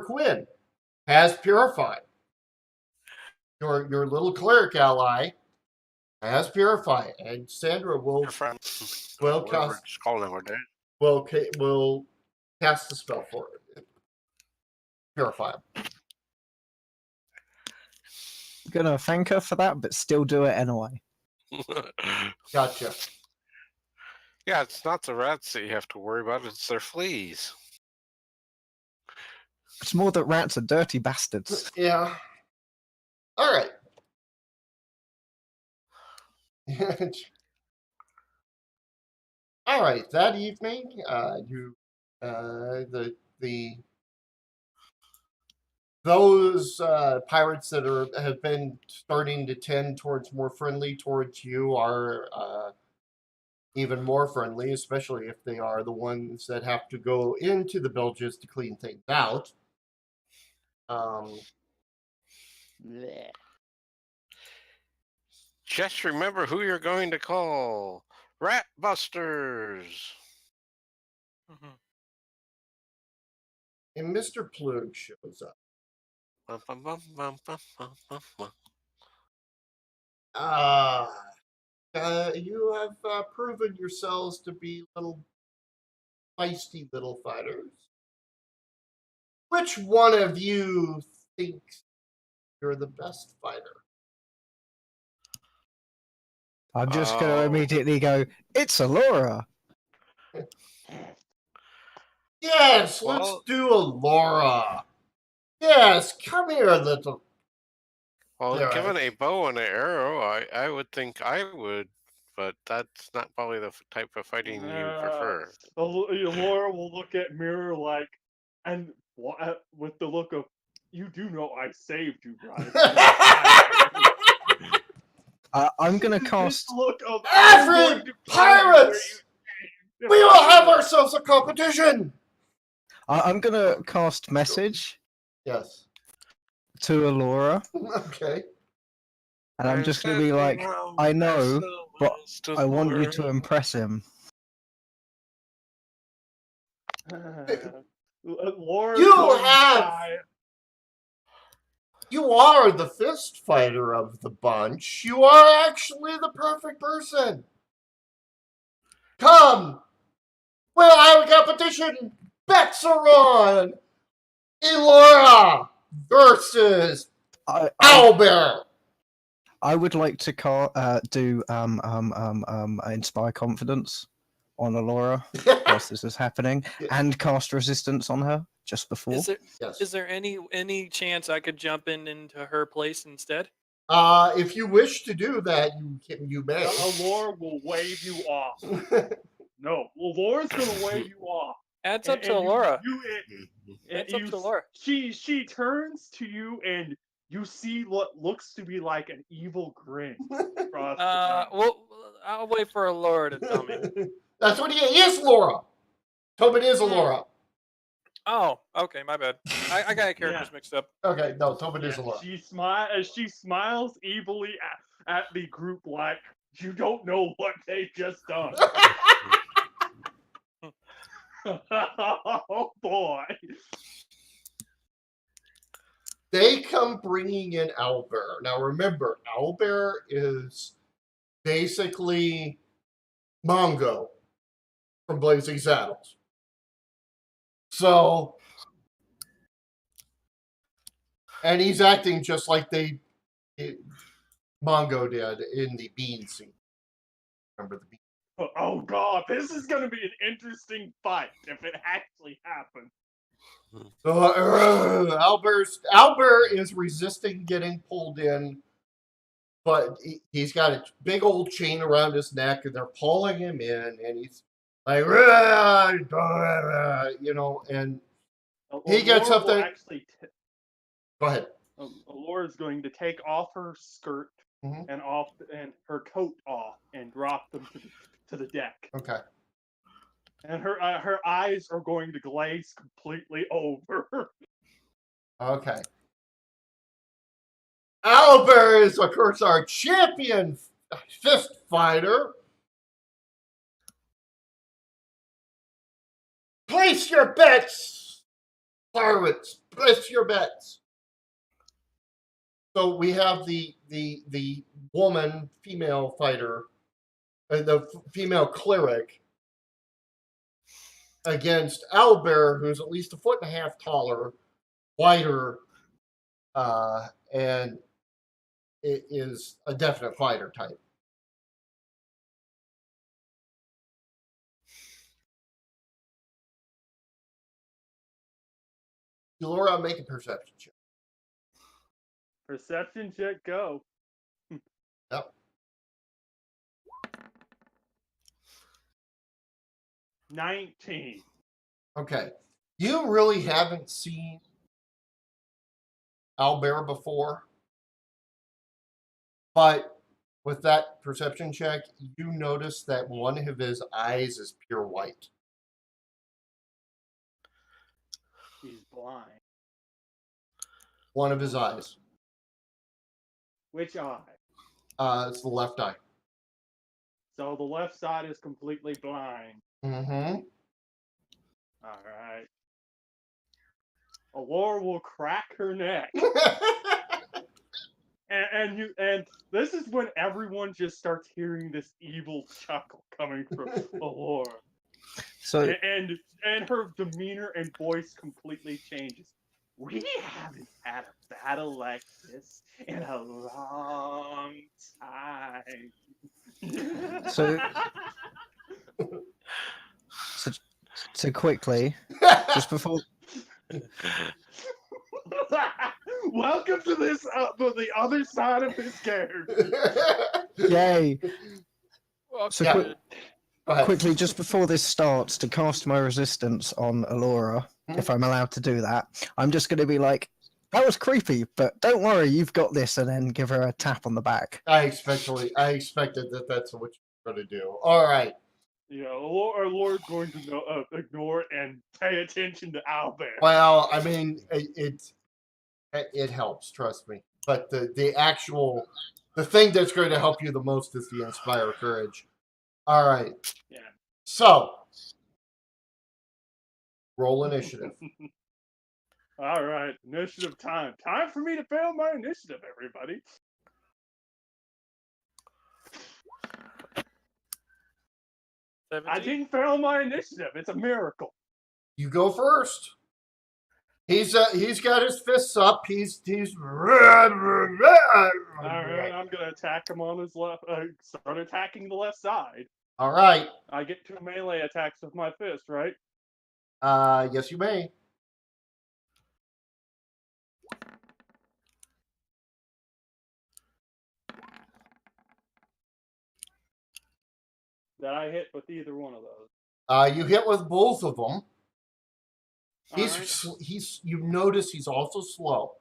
Quinn has Purify. Your little cleric ally has Purify, and Sandra will cast will cast the spell for it. Purify. Gonna thank her for that, but still do it anyway. Gotcha. Yeah, it's not the rats that you have to worry about, it's their fleas. It's more that rats are dirty bastards. Yeah. All right. All right. That evening, the those pirates that have been starting to tend towards more friendly towards you are even more friendly, especially if they are the ones that have to go into the bilges to clean things out. Just remember who you're going to call. Rat Busters. Mhm. And Mr. Plug shows up. You have proven yourselves to be little feisty little fighters. Which one of you thinks you're the best fighter? I'm just going to immediately go, it's Alora. Yes, let's do Alora. Yes, come here, little. Well, There, given a bow and an arrow, I would think I would, but that's not probably the type of fighting you prefer. Laura will look at Mirror like, and with the look of, you do know I saved you, right? I'm going to cast... Look of, Every pirates! We will have ourselves a competition! I'm going to cast message. Yes. To Alora. Okay. And I'm just going to be like, I know, but I want you to impress him. Laura, you are the fist fighter of the bunch. You are actually the perfect person. Come! We'll have a competition. Bets are on. Elora versus Owlbear. I would like to do inspire confidence on Alora whilst this is happening, and cast resistance on her just before. Is there any chance I could jump into her place instead? If you wish to do that, you may. Alora will wave you off. No, Alora's gonna wave you off. That's up to Alora. That's up to Alora. She turns to you and you see what looks to be like an evil grin. Well, I'll wait for Alora to tell me. That's what he is, Laura. Tobin is Alora. Oh, okay, my bad. I got characters mixed up. Okay, no, Tobin is Alora. She smiles evilly at the group like you don't know what they just done. Oh boy. They come bringing in Owlbear. Now remember, Owlbear is basically Mongo from Blazing Saddles. So, and he's acting just like Mongo did in the Bean scene. Remember the Bean? Oh god, this is gonna be an interesting fight if it actually happens. Owlbear is resisting getting pulled in, but he's got a big old chain around his neck, and they're pulling him in, and he's like, you know, and he gets up there. Go ahead. Alora's going to take off her skirt and her coat off and drop them to the deck. Okay. And her eyes are going to glaze completely over. Okay. Owlbear is, of course, our champion fist fighter. Place your bets, pirates. Place your bets. So we have the woman, female fighter, the female cleric against Owlbear, who's at least 1.5 feet taller, wider, and it is a definite fighter type. Laura, make a perception check. Perception check, go. Yep. 19. Okay. You really haven't seen owlbear before, but with that perception check, you notice that one of his eyes is pure white. He's blind. One of his eyes. Which eye? It's the left eye. So the left side is completely blind. Mm-hmm. All right. Allura will crack her neck. And this is when everyone just starts hearing this evil chuckle coming from Allura. So And her demeanor and voice completely changes. We haven't had a battle like this in a long time. So quickly, just before. Welcome to this, the other side of this game. Yay! So Yeah. quickly, just before this starts, to cast my resistance on Allura, if I'm allowed to do that, I'm just going to be like, "That was creepy, but don't worry, you've got this," and then give her a tap on the back. I expected that's what you're going to do. All right. Yeah, Allura's going to ignore it and pay attention to Owlbear. Well, I mean, it helps, trust me. But the thing that's going to help you the most is the Inspire Courage. All right. Yeah. So, roll initiative. All right, initiative time. Time for me to fail my initiative, everybody. I didn't fail my initiative. It's a miracle. You go first. He's got his fists up. He's. All right, I'm gonna attack him on his left. Start attacking the left side. All right. I get 2 melee attacks with my fist, right? Yes, you may. That I hit with either one of those. You hit with both of them. Right. You notice he's also slow.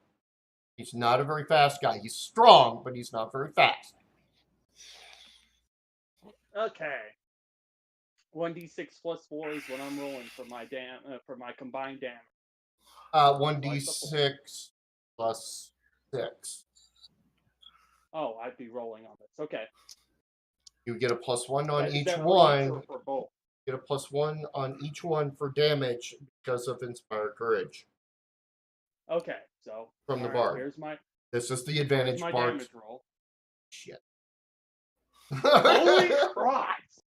He's not a very fast guy. He's strong, but he's not very fast. Okay. 1d6 plus 4 is what I'm rolling for my for my combined damage. 1d6 plus 6. Oh, I'd be rolling on this. Okay. You get a +1 on each one. For both. Get a +1 on each one for damage because of Inspire Courage. Okay, so from the bard. Here's my. This is the advantage my bard. Damage roll. Shit. Holy Christ!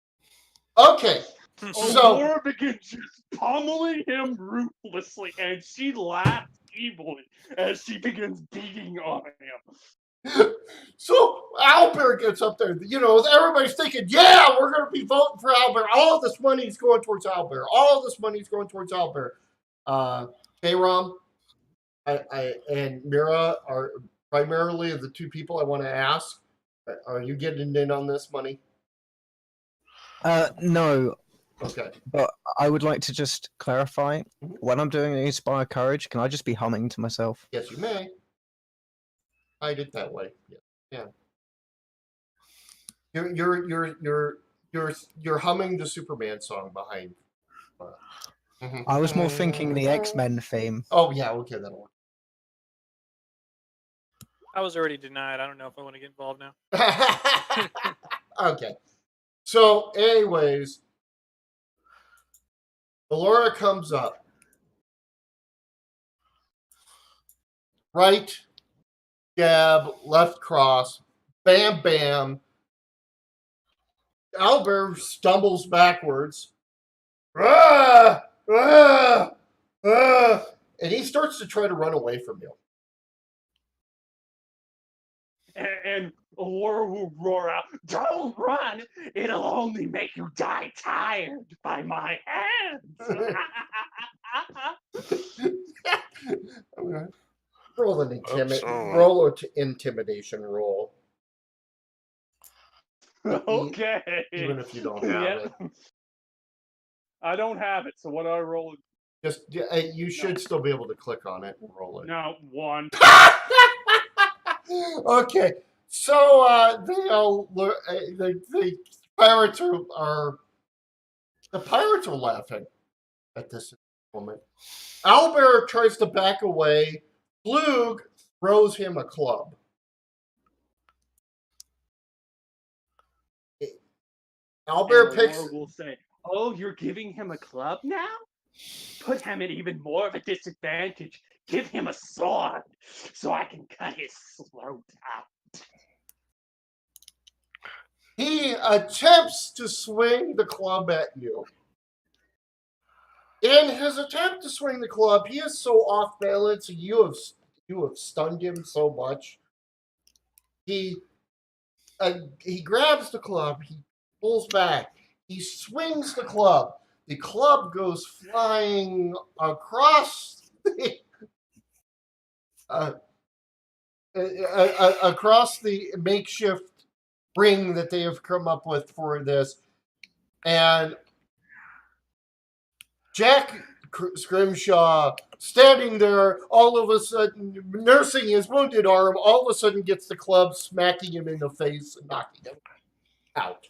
Okay. So Laura begins just pummeling him ruthlessly, and she laughs evilly as she begins beating on him. So Owlbear gets up there. You know, everybody's thinking, "Yeah, we're going to be voting for Owlbear. All this money is going towards Owlbear. All this money is going towards Owlbear." Bayram, I and Mira are primarily the two people I want to ask. Are you getting in on this money? No. Okay. But I would like to just clarify, when I'm doing the Inspire Courage, can I just be humming to myself? Yes, you may. I did that way. Yeah. You're humming the Superman song behind. I was more thinking the X-Men theme. Oh yeah, okay, that'll work. I was already denied. I don't know if I want to get involved now. Okay. So, anyways, Allura comes up. Right, jab, left cross, bam, bam. Owlbear stumbles backwards. Ah, ah, ah, and he starts to try to run away from you. And Allura will roar out, "Don't run! It'll only make you die tired by my hands!" Roll an intimidation roll. Okay. Even if you don't have it. I don't have it, so what do I roll? Just you should still be able to click on it and roll it. No, 1. Okay, so the pirates are laughing at this moment. Albert tries to back away. Flug throws him a club. Albert picks. Laura will say, "Oh, you're giving him a club now? Put him at even more of a disadvantage. Give him a sword so I can cut his throat out." He attempts to swing the club at you. In his attempt to swing the club, he is so off balance. You have stunned him so much. He grabs the club. He pulls back. He swings the club. The club goes flying across across the makeshift ring that they have come up with for this, and Jack Scrimshaw, standing there, all of a sudden nursing his wounded arm, all of a sudden gets the club, smacking him in the face and knocking him out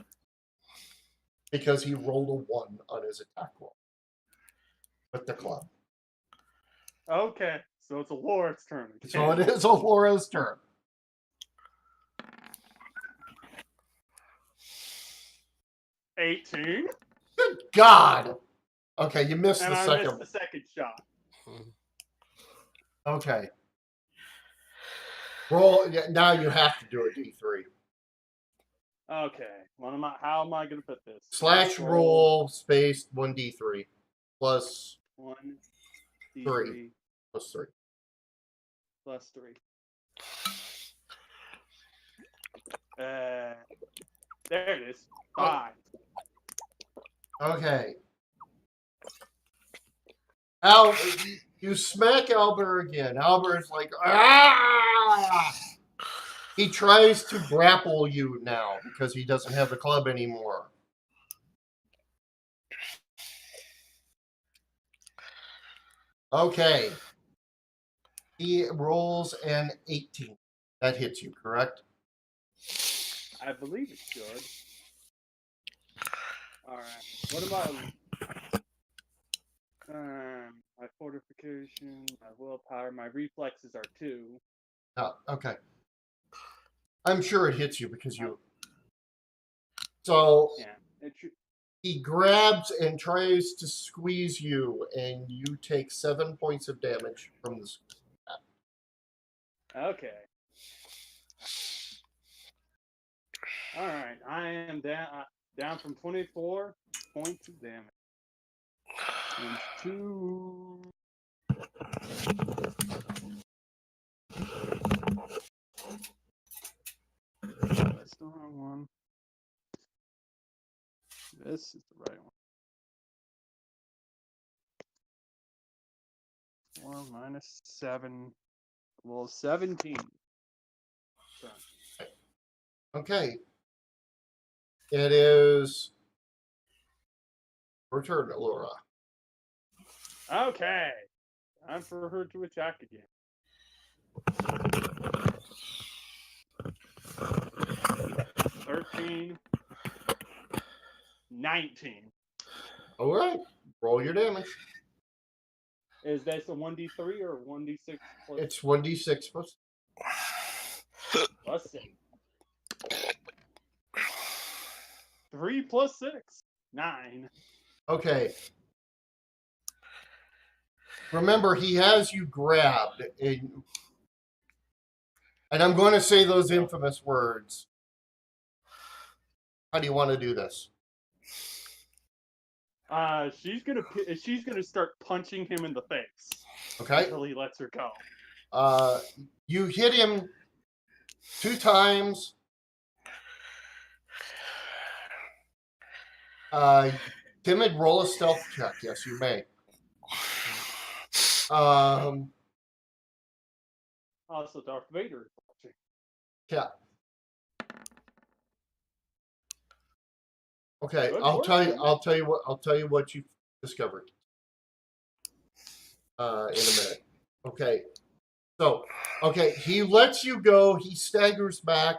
because he rolled a 1 on his attack roll with the club. Okay, so it's Laura's turn. So it is Laura's turn. $18. Good God! Okay, you missed And the I second. missed the second shot. Okay. Roll. Now you have to do a D3. Okay, how am I going to put this? Slash roll space 1D3 plus 1 D3 3 plus 3. plus 3. There it is. 5. Okay. Al, you smack Albert again. Albert's like, ah! He tries to grapple you now because he doesn't have the club anymore. Okay. He rolls an 18. That hits you, correct? I believe it should. Alright. What about my fortification, my willpower, my reflexes are 2. Oh, okay. I'm sure it hits you because you. So Yeah. he grabs and tries to squeeze you, and you take 7 points of damage from this. Okay. Alright, I am down from 24 points of damage. And 2. That's the wrong one. This is the right one. 4 minus 7. Well, 17. So. Okay. It is your turn, Laura. Okay. Time for her to attack again. 13. 19. All right. Roll your damage. Is that a 1d3 or 1d6? It's 1d6 plus. Plus 6. 3 plus 6. 9. Okay. Remember, he has you grabbed, and I'm going to say those infamous words. How do you want to do this? She's gonna start punching him in the face. Okay. Until he lets her go. You hit him 2 times. Timid, roll a stealth check. Yes, you may. Also, Darth Vader. Yeah. Okay, Good I'll work, tell you. man. I'll tell you what you discovered. in a minute. Okay. So, he lets you go. He staggers back.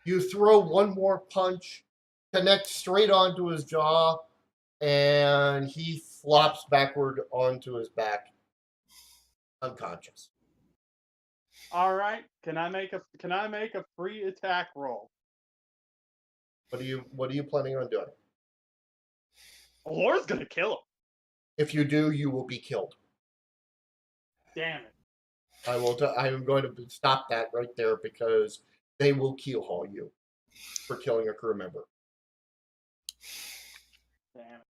You throw one more punch, connect straight onto his jaw, and he flops backward onto his back, unconscious. All right. Can I make a free attack roll? What are you planning on doing? Laura's gonna kill him. If you do, you will be killed. Damn it. I'm going to stop that right there because they will keelhaul you for killing a crew member. Damn it.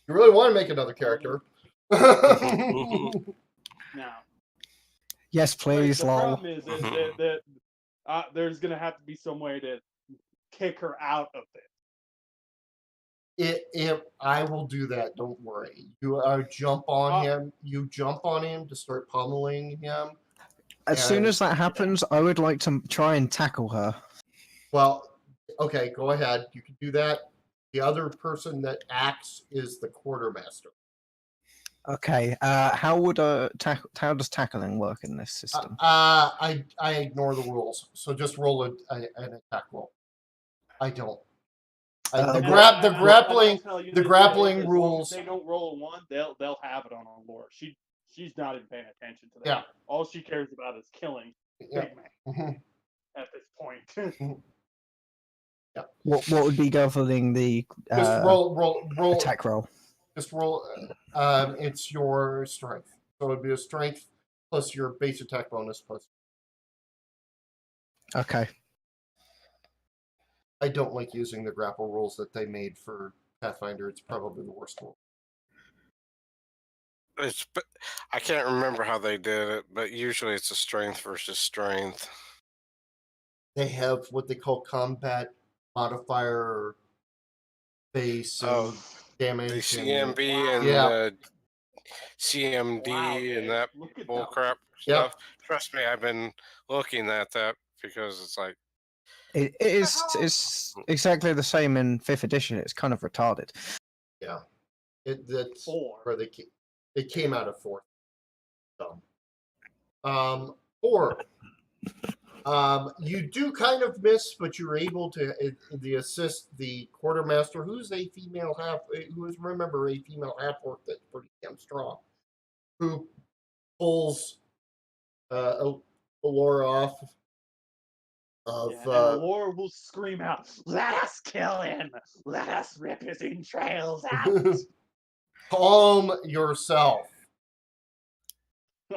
You really want to make another character? No. Yes, please, The lol. problem is that there's gonna have to be some way to kick her out of this. I will do that. Don't worry. You jump on him. You jump on him to start pummeling him. As soon as that happens, I would like to try and tackle her. Well, okay, go ahead. You can do that. The other person that acts is the quartermaster. Okay. How does tackling work in this system? I ignore the rules, so just roll an attack roll. I don't. The grappling rules. If they don't roll a 1, they'll have it on Laura. She's not even paying attention to that. Yeah. All she cares about is killing Big Man at this point. Yeah. What would be governing the just roll attack roll? Just roll. It's your strength, so it'd be a strength plus your base attack bonus plus. Okay. I don't like using the grapple rules that they made for Pathfinder. It's probably the worst rule. I can't remember how they did it, but usually it's a strength versus strength. They have what they call combat modifier base and damage. The CMB and the CMD and that bullcrap stuff. Trust me, I've been looking at that because it's like it's exactly the same in 5th edition. It's kind of retarded. Yeah, that's where they came out of 4th. So, 4. You do kind of miss, but you're able to assist the quartermaster, who's a female remember a female half orc that's pretty damn strong, who pulls Laura off of. And Laura will scream out, "Let us kill him! Let us rip his entrails out!" Calm yourself.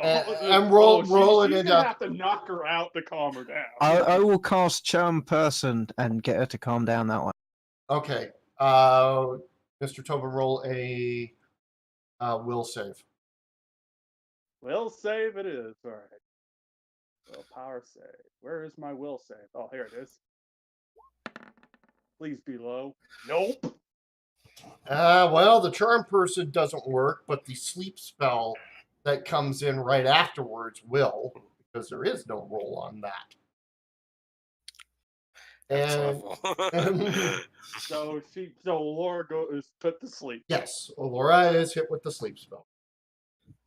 And roll it into. She's gonna have to knock her out to calm her down. I will cast Charm Person and get her to calm down that way. Okay. Mr. Tobin, roll a will save. Will save it is. All right. Will power save. Where is my will save? Oh, here it is. Please be low. Nope. Well, the Charm Person doesn't work, but the sleep spell that comes in right afterwards will, because there is no roll on that. And so Laura is put to sleep. Yes, Laura is hit with the sleep spell.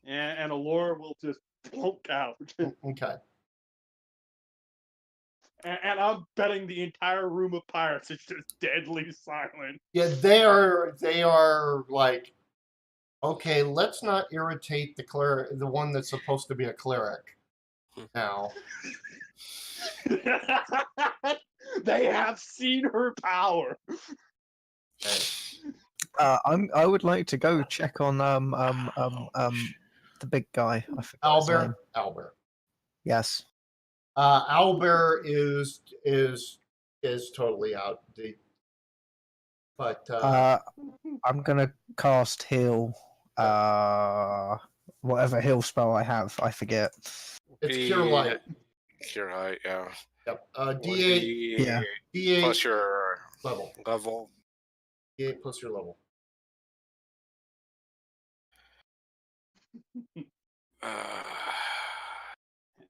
And Laura will just plunk out. Okay. And I'm betting the entire room of pirates is just deadly silent. Yeah, they are like, okay, let's not irritate the one that's supposed to be a cleric now. They have seen her power. I would like to go check on the big guy. I forgot his name. Albert. Yes. Albert is totally out. But I'm gonna cast heal. Whatever heal spell I have, I forget. It's Cure Light. Cure Light, yeah. Yep. D8. Yeah. D8 plus your level. D8 plus your level.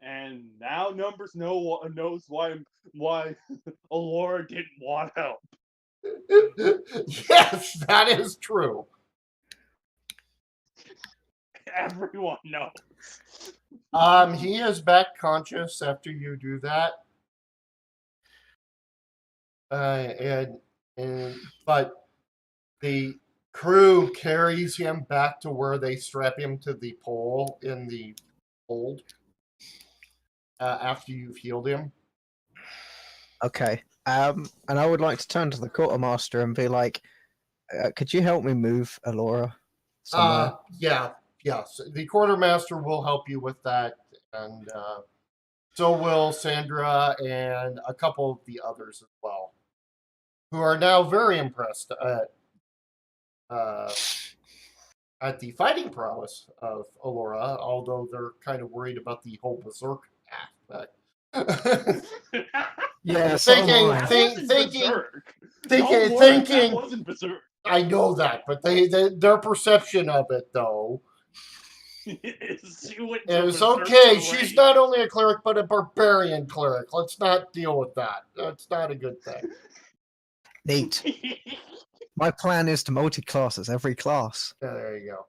And now Numbers knows why Allura didn't want help. Yes, that is true. Everyone knows. He is back conscious after you do that. But the crew carries him back to where they strap him to the pole in the hold after you've healed him. Okay. And I would like to turn to the quartermaster and be like, could you help me move Alora somewhere? Yes. The quartermaster will help you with that, and so will Sandra and a couple of the others as well, who are now very impressed at the fighting prowess of Alora, although they're kind of worried about the whole berserk aspect. Yeah, so am I. Thinking. That wasn't berserk. I know that, but their perception of it, though, is okay. She's not only a cleric, but a barbarian cleric. Let's not deal with that. That's not a good thing. Neat. My plan is to multi-classes every class. Yeah, there you go.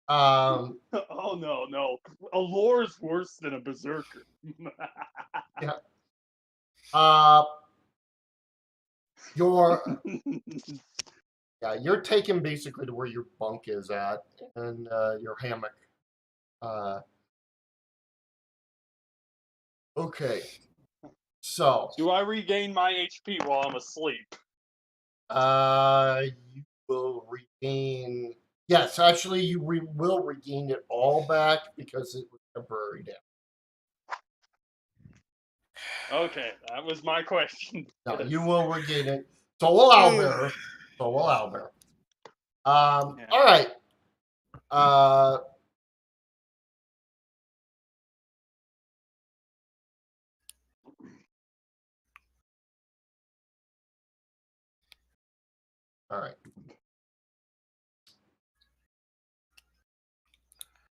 Oh no. Alora's worse than a berserker. Yeah. You're taken basically to where your bunk is at, and your hammock. Okay. So. Do I regain my HP while I'm asleep? You will regain. Yes, actually, you will regain it all back because it was temporary damage. Okay, that was my question. No, you will regain it. So will Albert. All right. All right.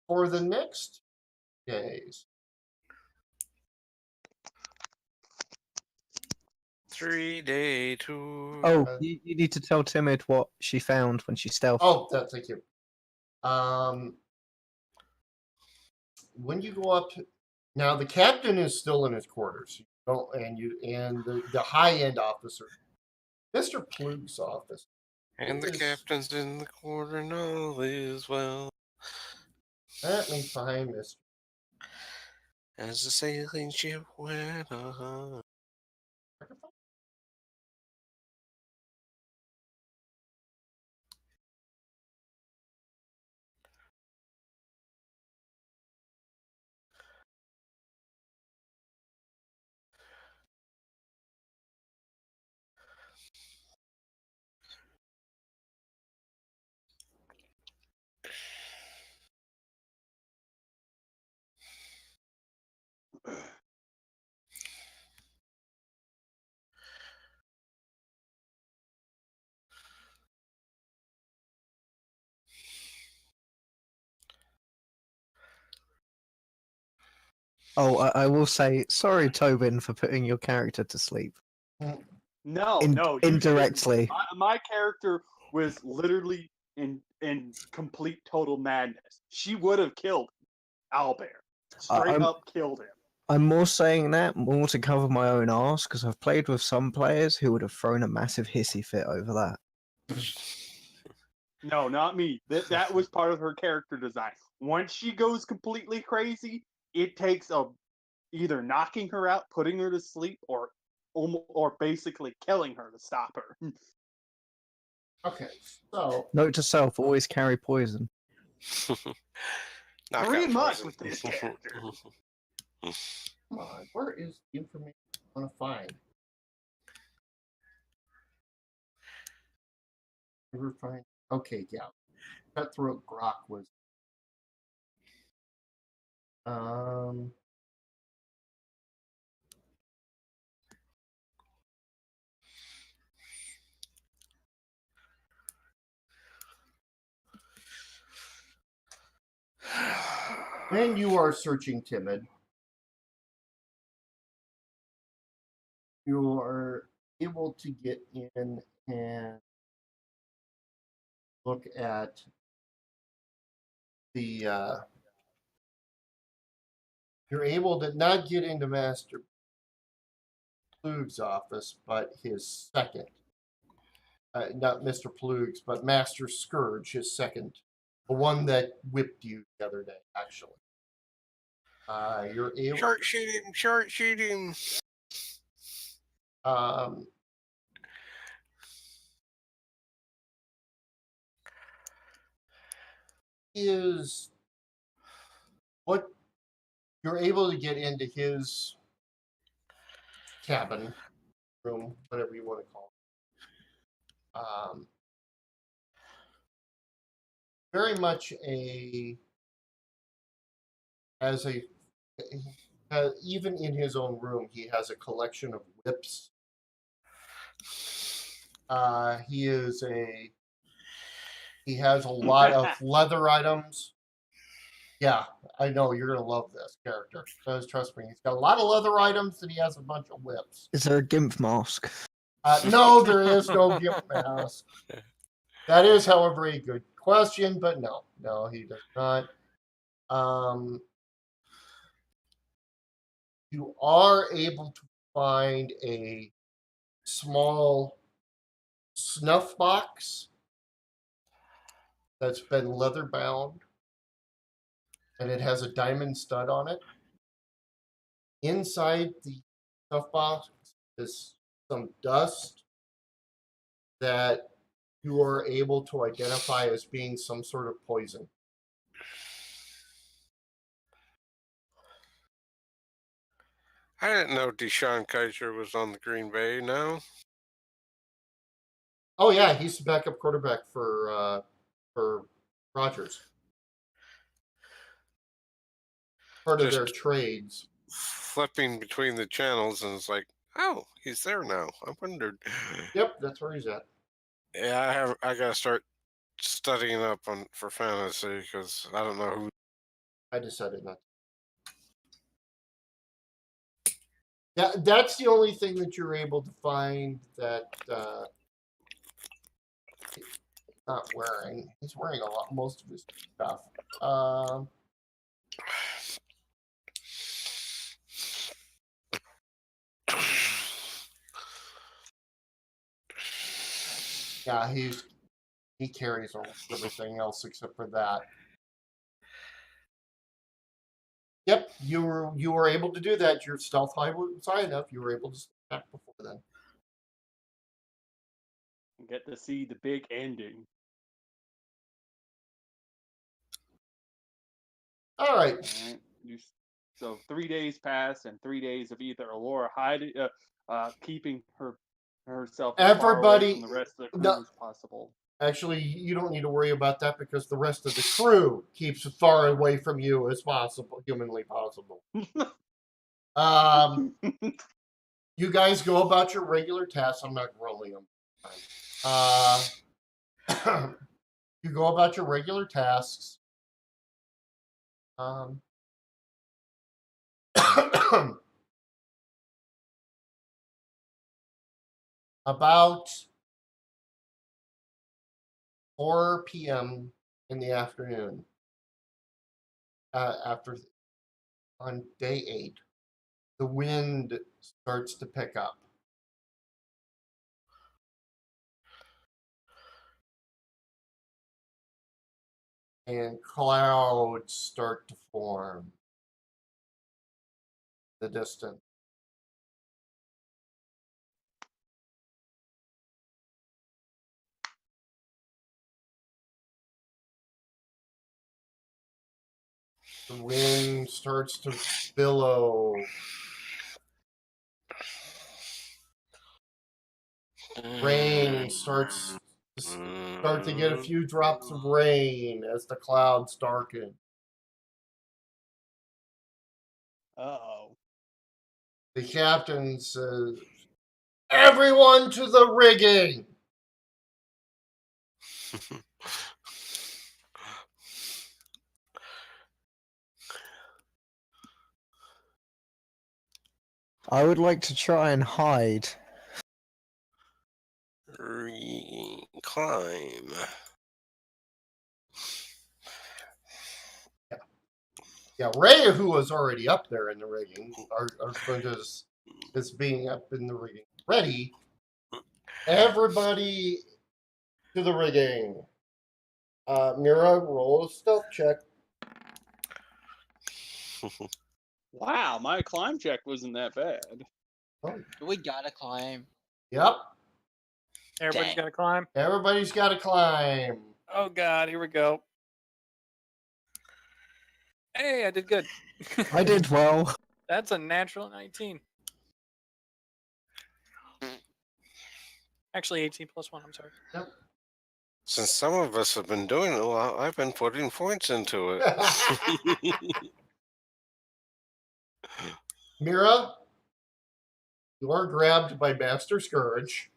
For the next days. 3-day tour. Oh, you need to tell Timid what she found when she stealthed. Oh, thank you. When you go up, now the captain is still in his quarters. And the high end officer, Mr. Plug's office. And the captain's in the corner, and all is well. Let me find Mr. As the sailing ship went on. Oh, I will say sorry, Tobin, for putting your character to sleep. No, indirectly. My character was literally in complete total madness. She would have killed Albert. Straight up killed him. I'm more saying that more to cover my own arse because I've played with some players who would have thrown a massive hissy fit over that. No, not me. That was part of her character design. Once she goes completely crazy, it takes either knocking her out, putting her to sleep, or basically killing her to stop her. Okay, so note to self: always carry poison. Pretty much with this character. Come on, where is the information I want to find? Never find. Okay, yeah. Cutthroat Grok was. When you are searching Timid, you are able to get in and look at you're able to not get into Master Plug's office, but his second. Not Mr. Plug's, but Master Scourge, his second. The one that whipped you the other day, actually. You're able. Short shoot him. Is what you're able to get into his cabin room, whatever you want to call it. Very much even in his own room, he has a collection of whips. He has a lot of leather items. Yeah, I know you're gonna love this character. Trust me, he's got a lot of leather items and he has a bunch of whips. Is there a gimp mask? No, there is no gimp mask. That is, however, a good question, but no, he does not. You are able to find a small snuff box that's been leather bound, and it has a diamond stud on it. Inside the snuff box is some dust that you are able to identify as being some sort of poison. I didn't know Deshaun Kaiser was on the Green Bay now. Oh yeah, he's the backup quarterback for Rodgers. Part of their trades. Flipping between the channels, and it's like, oh, he's there now. I wondered. Yep, that's where he's at. Yeah, I gotta start studying up for fantasy because I don't know who. I decided not. Yeah, that's the only thing that you're able to find that he's not wearing. He's wearing most of his stuff. Yeah, he carries everything else except for that. Yep, you were able to do that. Your stealth high was high enough. You were able to attack before then. Get to see the big ending. All right. So 3 days pass, and 3 days of either Allura keeping herself as far away from the rest of the crew as possible. Actually, you don't need to worry about that because the rest of the crew keeps as far away from you as possible, humanly possible. You guys go about your regular tasks. I'm not rolling them. You go about your regular tasks. About 4 p.m. in the afternoon, on day 8, the wind starts to pick up. And clouds start to form in the distance. The wind starts to billow. Rain starts to get a few drops of rain as the clouds darken. Uh-oh. The captain says, "Everyone to the rigging!" I would like to try and hide. Climb. Yeah, Ray, who was already up there in the rigging, our friend is being up in the rigging. Ready. Everybody to the rigging. Mira, roll a stealth check. Wow, my climb check wasn't that bad. Oh, We gotta climb. yep. Everybody's Dang. got to climb. Everybody's got to climb. Oh God, here we go. Hey, I did good. I did well. That's a natural 19. Actually, 18 plus 1. I'm sorry. Yep. Since some of us have been doing it a lot, I've been putting points into it. Mira, you are grabbed by Master Scourge.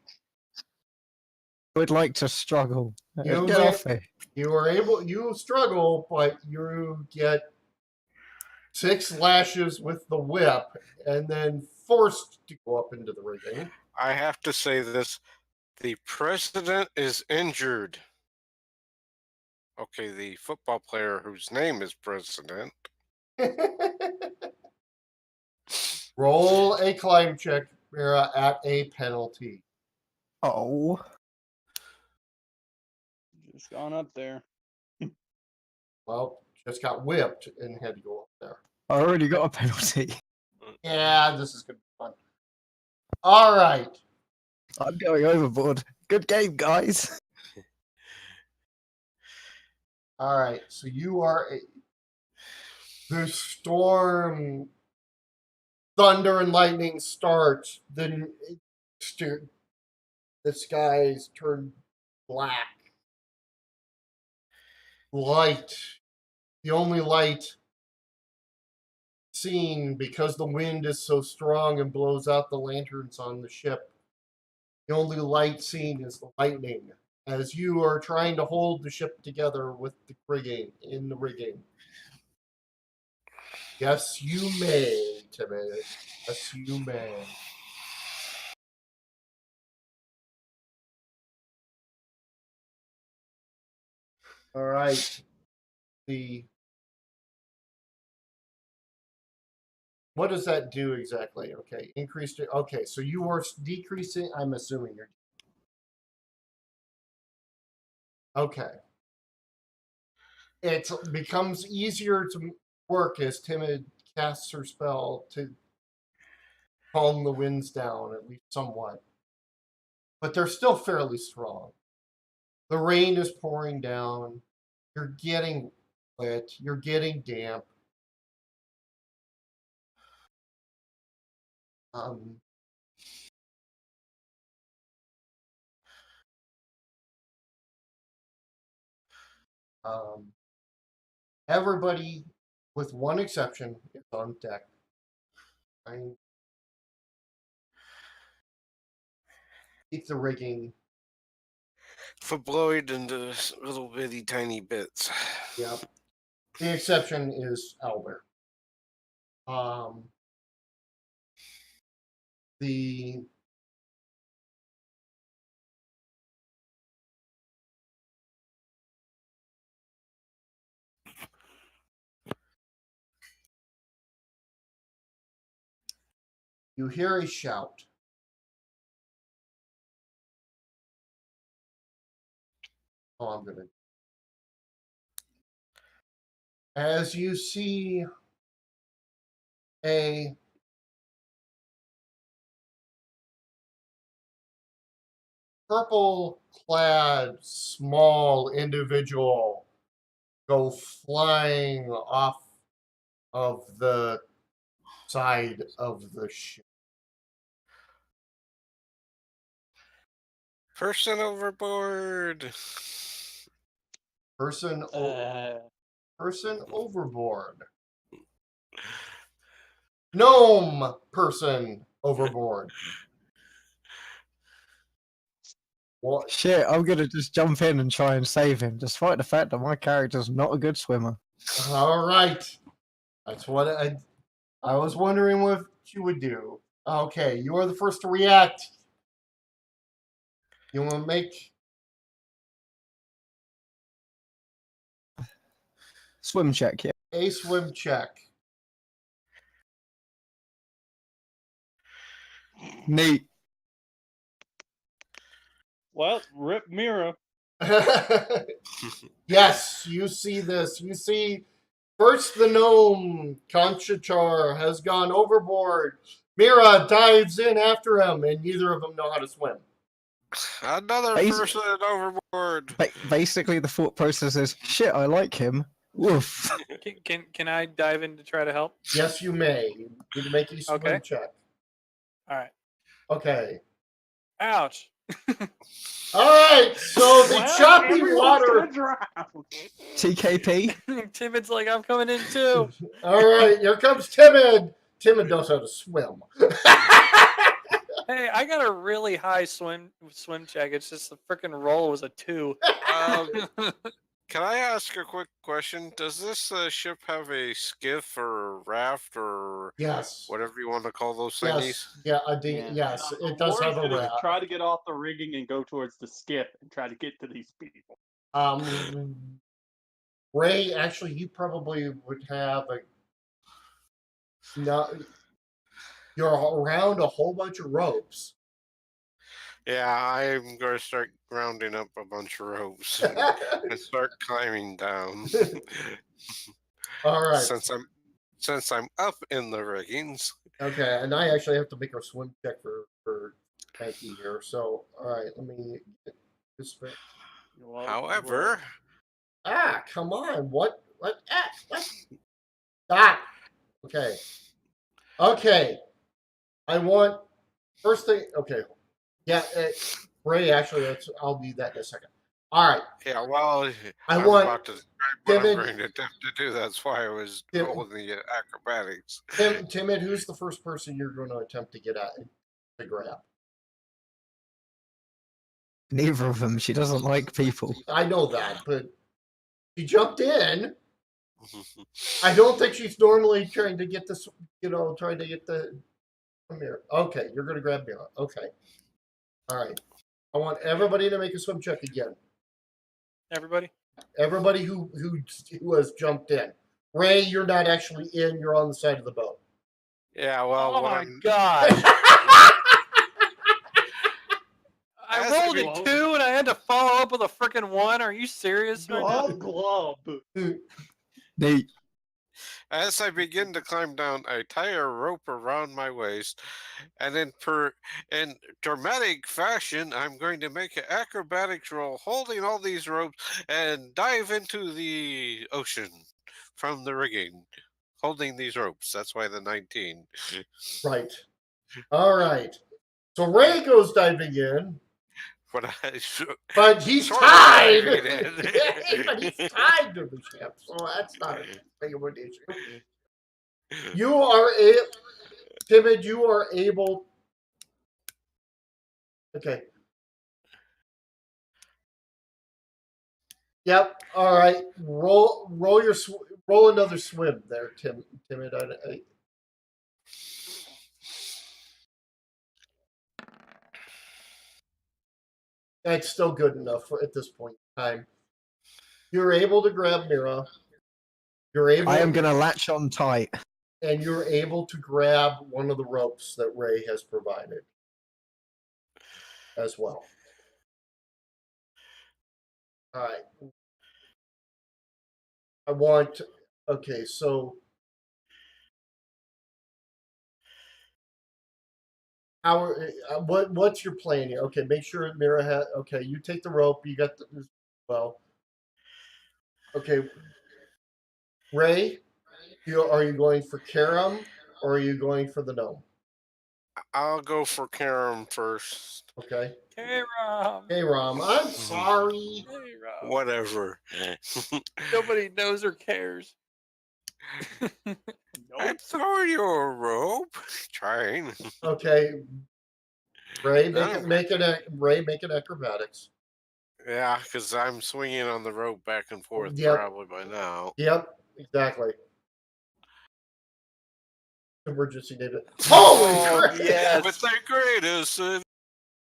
I would like to struggle. You Get off me. You struggle, but you get 6 lashes with the whip and then forced to go up into the rigging. I have to say this. The president is injured. Okay, the football player whose name is President. Roll a climb check, Mira, at a penalty. Oh. Just gone up there. Well, just got whipped and had to go up there. I already got a penalty. Yeah, this is going to be fun. All right. I'm going overboard. Good game, guys. All right. So you are the storm, thunder and lightning starts. Then the skies turn black. Light. The only light seen, because the wind is so strong and blows out the lanterns on the ship. The only light seen is the lightning as you are trying to hold the ship together with the rigging, in the rigging. Yes, you may, Timmy. Yes, you may. All right. What does that do exactly? Okay, increased it. Okay, so you are decreasing. I'm assuming you're. Okay. It becomes easier to work as Timid casts her spell to calm the winds down, at least somewhat. But they're still fairly strong. The rain is pouring down. You're getting wet. You're getting damp. Everybody, with one exception, is on deck. Keep the rigging. Fabloid into little bitty tiny bits. Yep. The exception is Albert. The You hear a shout. Oh, I'm gonna. As you see a purple-clad small individual go flying off of the side of the ship. Person overboard. Person overboard. Gnome person overboard. What? Shit, I'm gonna just jump in and try and save him, despite the fact that my character's not a good swimmer. All right. That's what I was wondering what you would do. Okay, you are the first to react. You want to make Swim check, yeah. a swim check. Neat. Well, rip Mira. Yes, you see this. You see, first the gnome, Conchachar, has gone overboard. Mira dives in after him, and neither of them know how to swim. Another person overboard. Basically, the thought process is, shit, I like him. Woof. Can I dive in to try to help? Yes, you may. You need to make a swim check. All right. Okay. Ouch. All right, so the choppy water. TKP. Timid's like, I'm coming in too. All right, here comes Timid. Timid knows how to swim. Hey, I got a really high swim check. It's just the freaking roll was a 2. Can I ask a quick question? Does this ship have a skiff or raft or yes, whatever you want to call those thingies? Yes, yes, it does have a raft. Try to get off the rigging and go towards the skiff and try to get to these people. Ray, actually, you probably would have you're around a whole bunch of ropes. Yeah, I'm going to start rounding up a bunch of ropes and start climbing down. All right. Since I'm up in the riggings. Okay, and I actually have to make a swim check for Frankie here. So, all right, let me get this. However, come on, what? Ah, okay, I want first thing. Okay. Yeah, Ray, actually, I'll need that in a second. All right. Yeah, well, I'm about to describe what I'm going to attempt to do. That's why I was rolling the acrobatics. Timid, who's the first person you're going to attempt to get at to grab? Neither of them. She doesn't like people. I know that, but she jumped in. I don't think she's normally trying to get this, trying to get the mirror. Okay, you're going to grab Mira. Okay. All right. I want everybody to make a swim check again. Everybody? Everybody who has jumped in. Ray, you're not actually in. You're on the side of the boat. Yeah, well. Oh, my God. I rolled a 2 and I had to follow up with a freaking 1. Are you serious? Glub. Neat. As I begin to climb down, I tie a rope around my waist, and in dramatic fashion, I'm going to make an acrobatics roll, holding all these ropes, and dive into the ocean from the rigging, holding these ropes. That's why the 19. Right. All right. So Ray goes diving in. But he's tied. But he's tied to the ship, so that's not a big of an issue. You are Timid. You are able. Okay. Yep. All right. Roll another swim there, Timid. That's still good enough at this point in time. You're able to grab Mira. I am going to latch on tight. And you're able to grab one of the ropes that Ray has provided as well. All right. Okay, so what's your plan here? Okay, make sure Mira has. Okay, you take the rope. You got well. Okay, Ray, are you going for Karam or are you going for the gnome? I'll go for Karam first. Okay. Karam. I'm sorry. K-Rom. Whatever. Nobody knows or cares. I'm throwing you a rope. Trying. Okay. Ray, make an acrobatics. Yeah, because I'm swinging on the rope back and forth probably by now. Yep, exactly. Emergency data. Holy crap! Yes. With the greatest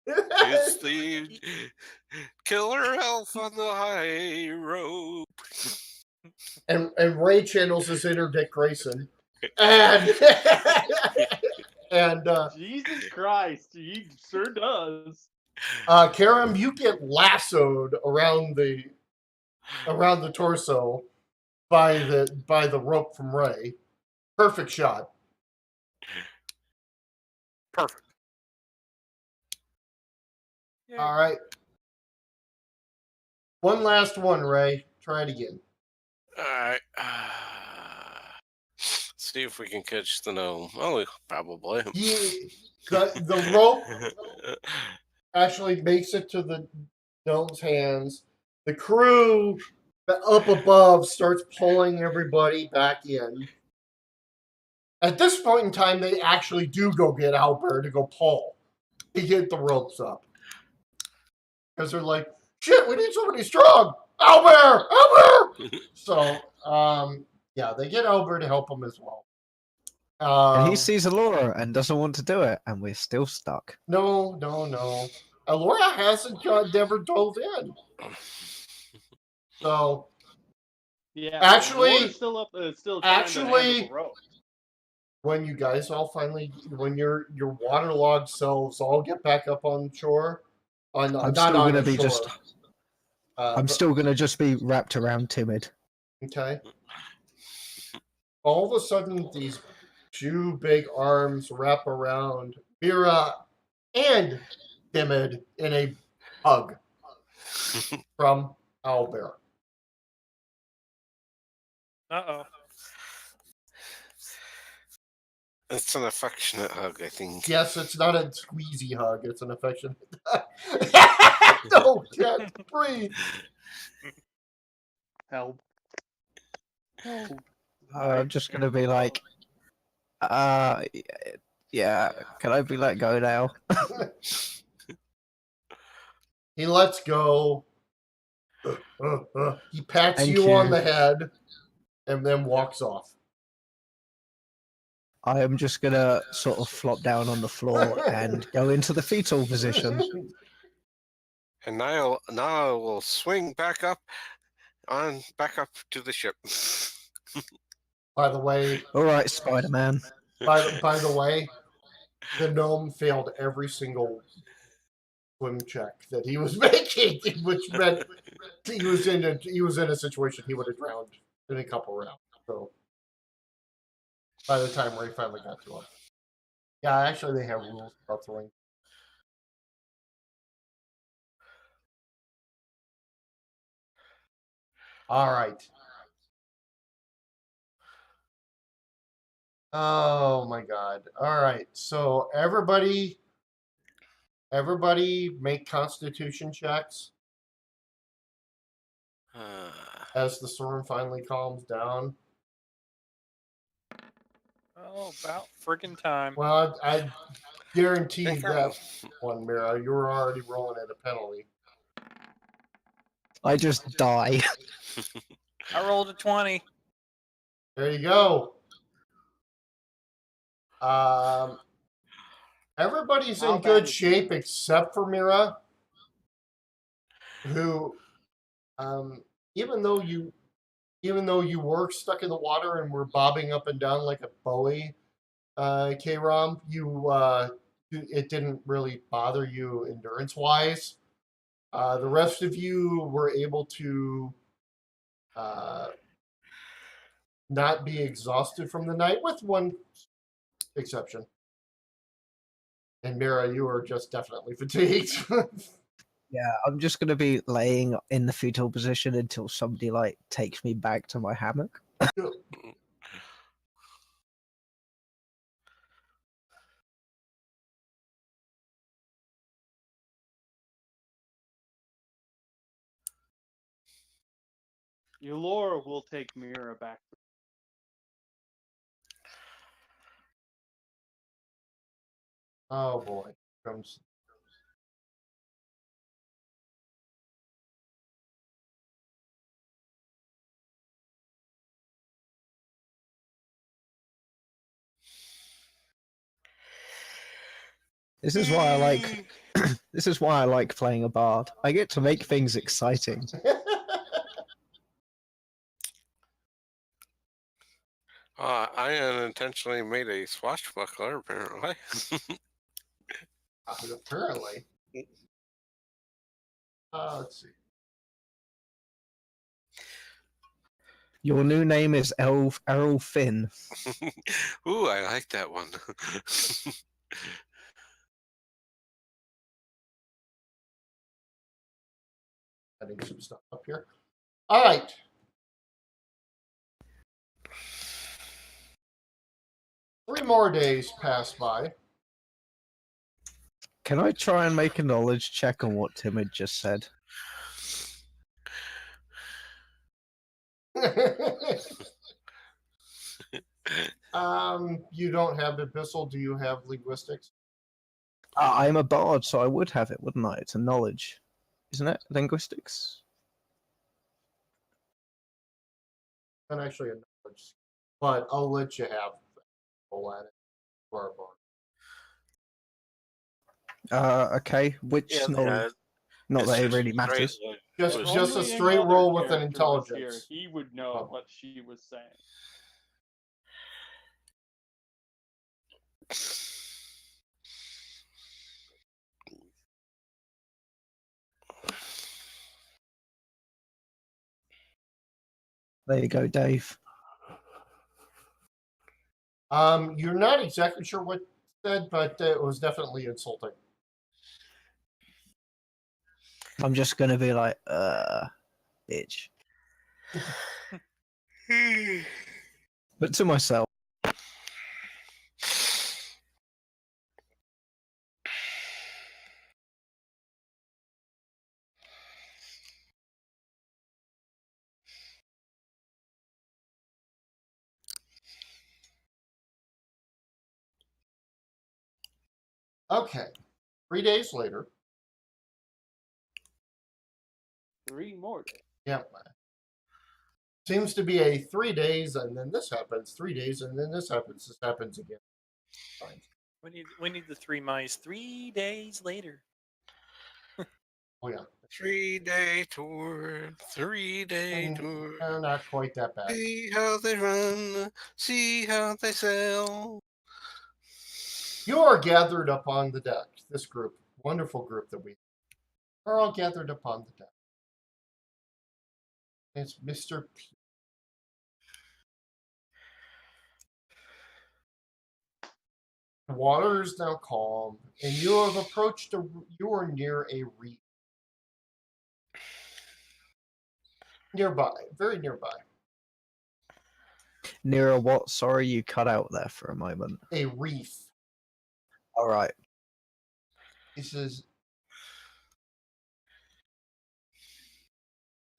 it's the killer elf on the high rope. and Ray channels his inner Dick Grayson, and and Jesus Christ, he sure does. Karam, you get lassoed around the torso by the rope from Ray. Perfect shot. Perfect. Yay. All right. One last one, Ray. Try it again. All right. See if we can catch the gnome. Oh, probably. The rope actually makes it to the gnome's hands. The crew up above starts pulling everybody back in. At this point in time, they actually do go get Albert to go pull. He get the ropes up. Because they're like, shit, we need somebody strong. Albert! Albert! So, yeah, they get Albert to help him as well. And he sees Alora and doesn't want to do it, and we're still stuck. No. Alora hasn't never dove in. So, yeah, actually, still up. Still actually, when you guys all finally, when your waterlogged selves all get back up on shore, I'm still gonna just be wrapped around Timid. Okay. All of a sudden, these two big arms wrap around Mira and Timid in a hug from Albert. Uh-oh. It's an affectionate hug, I think. Yes, it's not a squeezy hug. It's an affectionate No, can't breathe. Help. I'm just gonna be like, yeah, can I be let go now? He lets go. He pats Thank you you on the head and then walks off. I am just gonna sort of flop down on the floor and go into the fetal position. And now I will swing back up to the ship. By the way, all right, Spider-Man. By the way, the gnome failed every single swim check that he was making, which meant he was in a situation he would have drowned in a couple rounds. So by the time Ray finally got to him, yeah, actually they have rules about throwing. All right. Oh my God! All right, so everybody make Constitution checks as the storm finally calms down. Oh, about freaking time. Well, I guarantee that one, Mira. You were already rolling at a penalty. I just die. I rolled a 20. There you go. Everybody's in good shape except for Mira, who, even though you were stuck in the water and were bobbing up and down like a buoy, K-Rom, it didn't really bother you endurance-wise. The rest of you were able to not be exhausted from the night, with one exception. And Mira, you are just definitely fatigued. Yeah, I'm just gonna be laying in the fetal position until somebody takes me back to my hammock. Laura will take Mira back. Oh boy, comes. This is why I like. This is why I like playing a bard. I get to make things exciting. I unintentionally made a swashbuckler, apparently. Apparently. Let's see. Your new name is Errol Finn. Ooh, I like that one. Adding some stuff up here. All right. Three more days pass by. Can I try and make a knowledge check on what Tim had just said? You don't have Abyssal. Do you have linguistics? I'm a bard, so I would have it, wouldn't I? It's a knowledge, isn't it? Linguistics. And actually a knowledge, but I'll let you have roll at it for a bard. Okay. Which knowledge? Not that it really matters. Just a straight roll with an intelligence. He would know what she was saying. There you go, Dave. You're not exactly sure what it said, but it was definitely insulting. I'm just gonna be like, bitch. But to myself. Okay. 3 days later. 3 more days. Yep. Seems to be a 3 days, and then this happens. 3 days, and then this happens. This happens again. Fine. We need the 3 mice 3 days later. Oh yeah. 3-day tour. 3-day tour. Not quite that bad. See how they run. See how they sail. You are gathered up on the deck. This group, wonderful group that we are all gathered upon the deck. It's Mr. P. The water is now calm, and you have approached you are near a reef. Nearby, very nearby. Near a what? Sorry, you cut out there for a moment. A reef. All right. He says,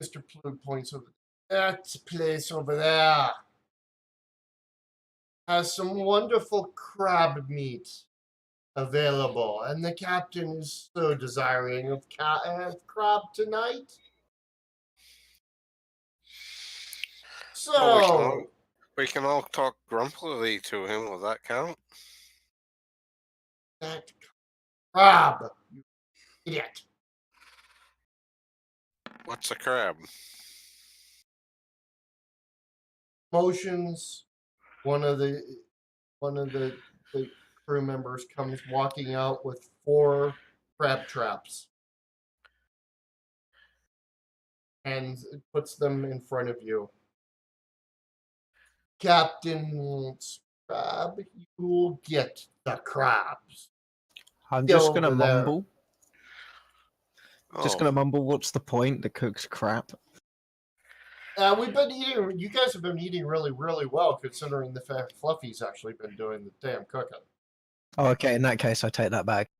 Mr. Plug points over. That place over there has some wonderful crab meat available, and the captain is so desiring of crab tonight. So we can all talk grumpily to him. Will that count? That crab, you idiot! What's a crab? Motions. One of the crew members comes walking out with 4 crab traps and puts them in front of you. Captain wants crab. You'll get the crabs. I'm just gonna over there. mumble. Just gonna mumble. What's the point? The cook's crap. We've been eating. You guys have been eating really, really well, considering the fact Fluffy's actually been doing the damn cooking. Oh, okay. In that case, I take that back.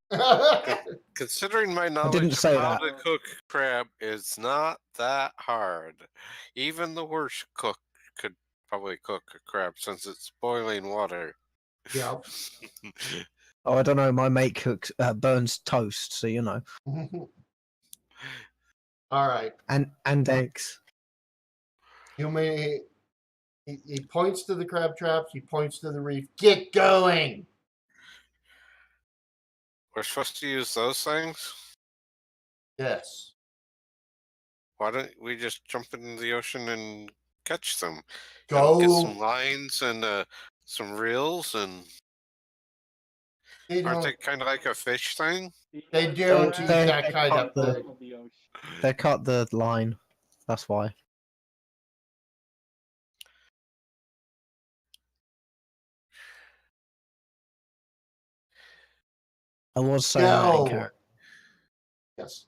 Considering my didn't knowledge say of how that. to cook crab is not that hard. Even the worst cook could probably cook a crab since it's boiling water. Yeah. Oh, I don't know. My mate cooks burns toast, so you know. All right. And eggs. You may. He points to the crab traps. He points to the reef. Get going. We're supposed to use those things? Yes. Why don't we just jump into the ocean and catch them? Go. Get some lines and some reels and aren't they kind of like a fish thing? They do to that kind of thing. They cut the line. That's why. I was saying that in character. Yes.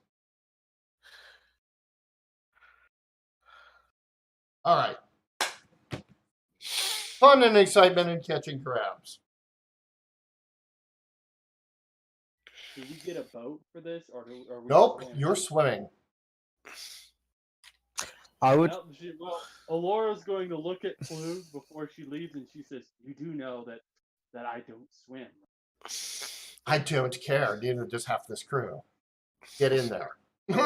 All right. Fun and excitement in catching crabs. Do we get a boat for this, or are we? Nope, you're swimming. I would. Well, Alora's going to look at Flug before she leaves, and she says, "You do know that I don't swim." I don't care. Neither does half this crew. Get in there. And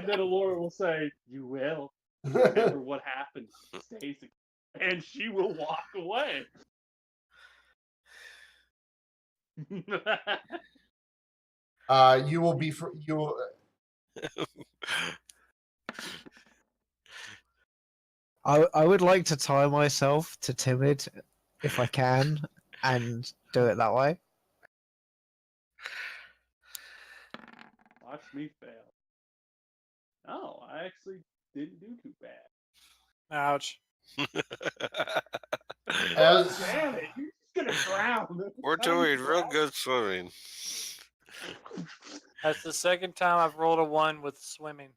then Alora will say, "You will. Remember what happened, Stacy," and she will walk away. You will be you will. I would like to tie myself to Timid if I can and do it that way. Watch me fail. No, I actually didn't do too bad. Ouch. Damn it, you're just gonna drown. We're doing real good swimming. That's the second time I've rolled a 1 with swimming.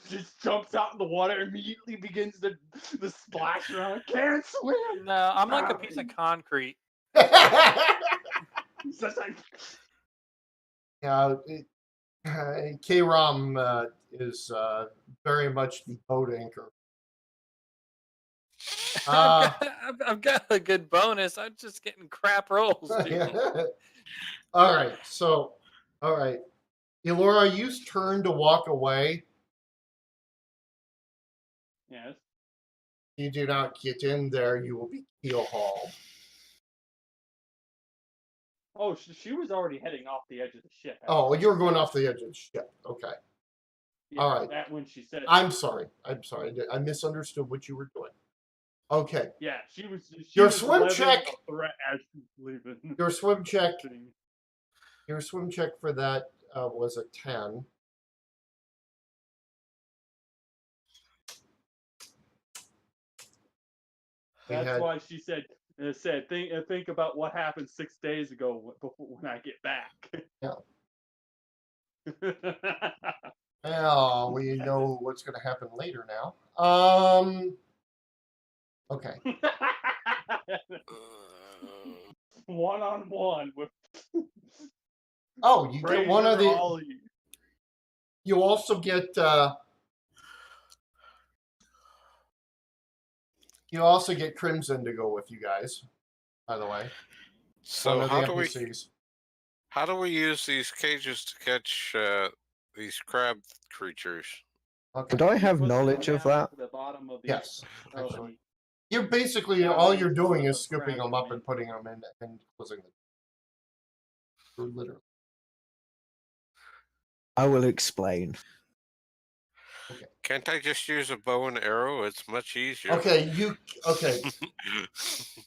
Just jumps out in the water, immediately begins to splash around. Can't swim. No, I'm like a piece of concrete. Yeah, K-Rom is very much the boat anchor. I've got a good bonus. I'm just getting crap rolls. All right, so, all right. Elora, use turn to walk away. Yes. If you do not get in there, you will be keel hauled. Oh, she was already heading off the edge of the ship. Oh, you were going off the edge of the ship. Okay. Yeah, all right. That when she said. I'm sorry. I misunderstood what you were doing. Okay. Yeah, she was. Your swim check. A threat as she's leaving. Your swim check. Your swim check for that was a 10. That's why she said think about what happened 6 days ago when I get back. Yeah. Well, we know what's going to happen later now. Okay. One-on-one with. Oh, you get one of the. You also get. You also get Crimson to go with you guys. By the way. So how do we use these cages to catch these crab creatures? Okay. Would I have knowledge of that? Yes. Actually. You're basically all you're doing is scooping them up and putting them in and closing them. Literally. I will explain. Okay. Can't I just use a bow and arrow? It's much easier. Okay,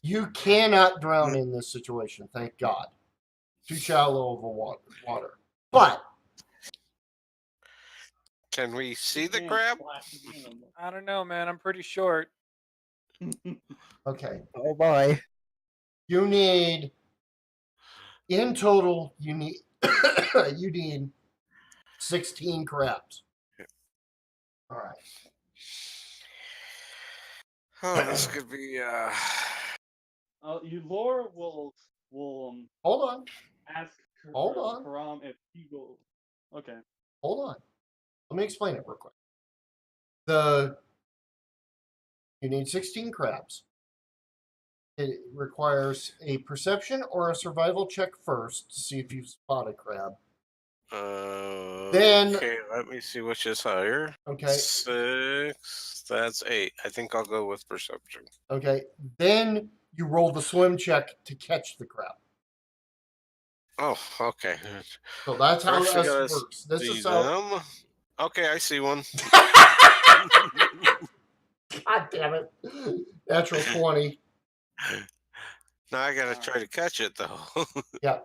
you cannot drown in this situation, thank God. Too shallow of a water. But can we see the crab? I don't know, man. I'm pretty short. Okay. Oh boy. You need in total you need 16 crabs. All right. Oh, this could be. Laura will hold on. Ask. Hold on. Karam if he will. Okay. Hold on. Let me explain it real quick. You need 16 crabs. It requires a perception or a survival check first to see if you spot a crab. Then okay, let me see which is higher. Okay. 6. That's 8. I think I'll go with perception. Okay. Then you roll the swim check to catch the crab. Oh, okay. So that's how this works. This is how. Okay, I see one. God damn it! Natural 20. Now I gotta try to catch it though. Yeah.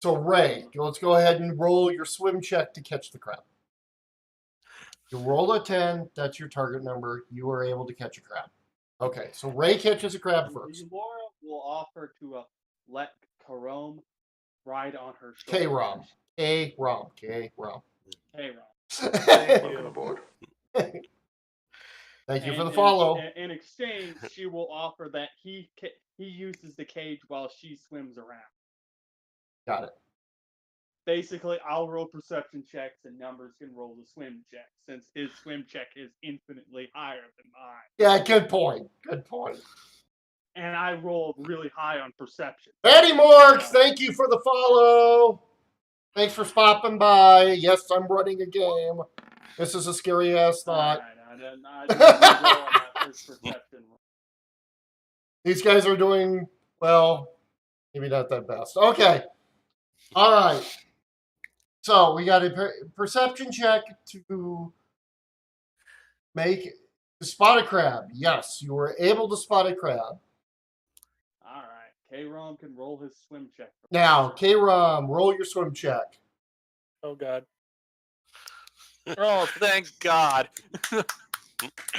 So Ray, let's go ahead and roll your swim check to catch the crab. You roll a 10. That's your target number. You are able to catch a crab. Okay. So Ray catches a crab first. Laura will offer to let Karom ride on her shoulder. K-Rom. K-Rom. K-Rom. K-Rom. Thank Welcome you. aboard. Thank you for the follow. In exchange, she will offer that he uses the cage while she swims around. Got it. Basically, I'll roll perception checks and Numbers can roll the swim check, since his swim check is infinitely higher than mine. Yeah, good point. Good point. And I rolled really high on perception. Eddie Morgs, thank you for the follow. Thanks for stopping by. Yes, I'm running a game. This is a scary ass thought. I didn't roll on that first perception. These guys are doing, well, maybe not that best. Okay. All right. So we got a perception check to spot a crab. Yes, you were able to spot a crab. All right. K-Rom can roll his swim check. Now, K-Rom, roll your swim check. Oh, God. Oh, thank God.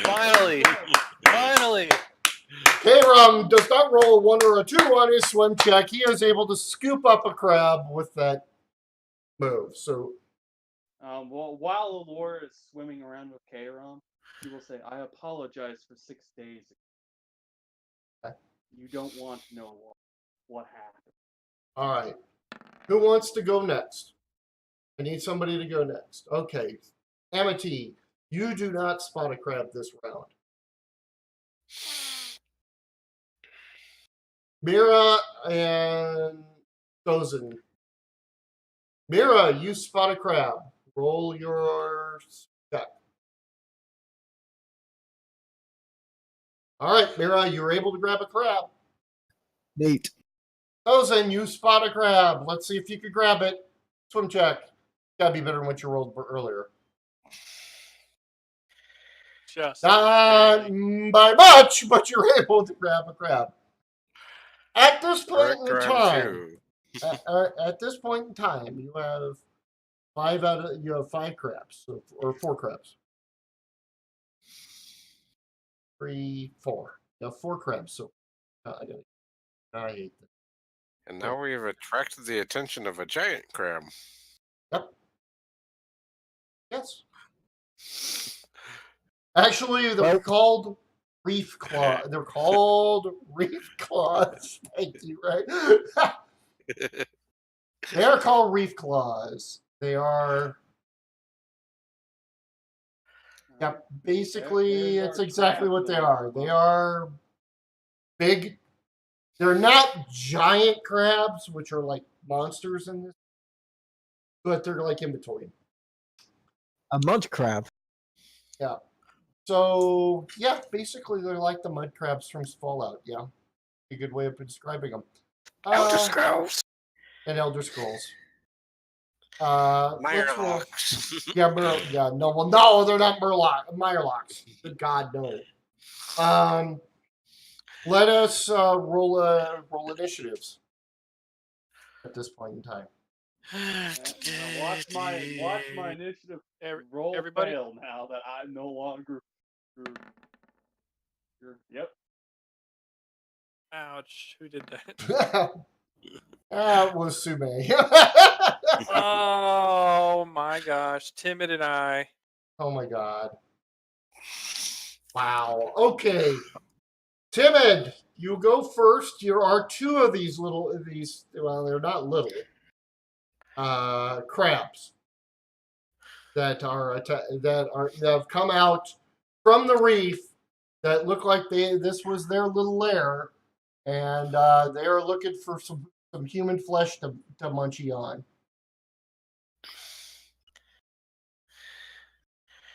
Finally. Finally. K-Rom does not roll a 1 or a 2 on his swim check. He is able to scoop up a crab with that move. So, while Laura is swimming around with K-Rom, she will say, "I apologize for 6 days ago. You don't want to know what happened." all right. Who wants to go next? I need somebody to go next. Okay. Amity, you do not spot a crab this round. Mira and Gozen. Mira, you spot a crab. Roll your check. All right, Mira, you're able to grab a crab. Neat. Gozen, you spot a crab. Let's see if you could grab it. Swim check. Gotta be better than what you rolled earlier. Just Not by much, but you're able to grab a crab. At this point in time, at this point in time, you have 5 crabs, or 4 crabs. 3, 4. You have 4 crabs. So I hate that. And now we have attracted the attention of a giant crab. Yep. Yes. Actually, they're called reef claws. They're called reef claws. Thank you, right? They are called reef claws. They are. Yeah, basically, it's exactly what they are. They are big. They're not giant crabs, which are like monsters in this, but they're like in between. A mud crab. Yeah. So, yeah, basically they're like the mud crabs from Fallout. Yeah. A good way of describing them. Elder Scrolls. And Elder Scrolls. Myrlocks. Yeah, no, they're not Myrlocks. Good God, no. Let us roll initiatives at this point in time. Watch my initiative roll everybody? fail now that I'm no longer. Yep. Ouch. Who did that? It was Sume. Oh my gosh. Timid and I. Oh my God. Wow. Okay. Timid, you go first. There are 2 of these well, they're not little, crabs that have come out from the reef that look like this was their little lair, and they are looking for some human flesh to munchie on.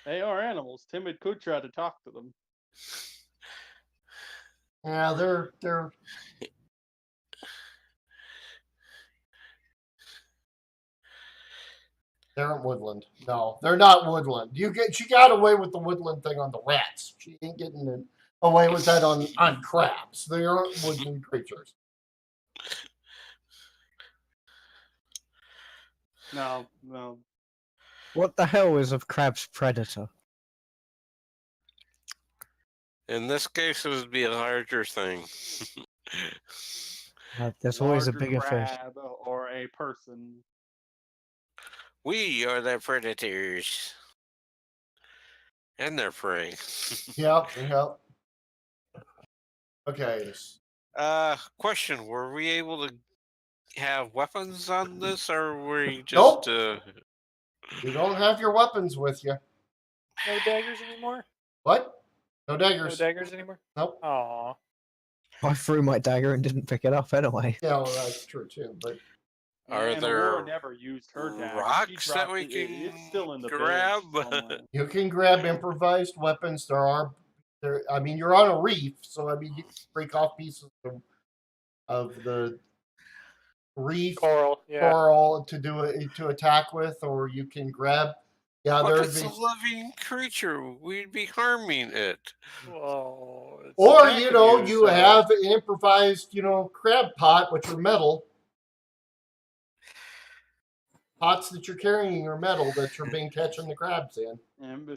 They are animals. Timid could try to talk to them. Yeah, they're in woodland. No, they're not woodland. She got away with the woodland thing on the rats. She ain't getting Oh wait, was that on crabs? They aren't woodland creatures. No. What the hell is a crab's predator? In this case, it would be a larger thing. There's always a Larger bigger fish. crab or a person. We are the predators. And their prey. Yep. Okay. Question: were we able to have weapons on this, or were we Nope. just? You don't have your weapons with you. No daggers anymore? What? No daggers. No daggers anymore? Nope. Aw. I threw my dagger and didn't pick it up anyway. Yeah, well, that's true too. But Are there Laura never used her dagger. rocks She that dropped we it. can It's still in the grab? bed somewhere. you can grab improvised weapons. I mean, you're on a reef, so I mean, you can break off pieces of the reef Coral to attack with, or you can grab. Yeah, But there's it's a living creature. We'd be harming it. Whoa. or you have an improvised crab pot, which are metal. Pots that you're carrying are metal that you're being catching the crabs in. And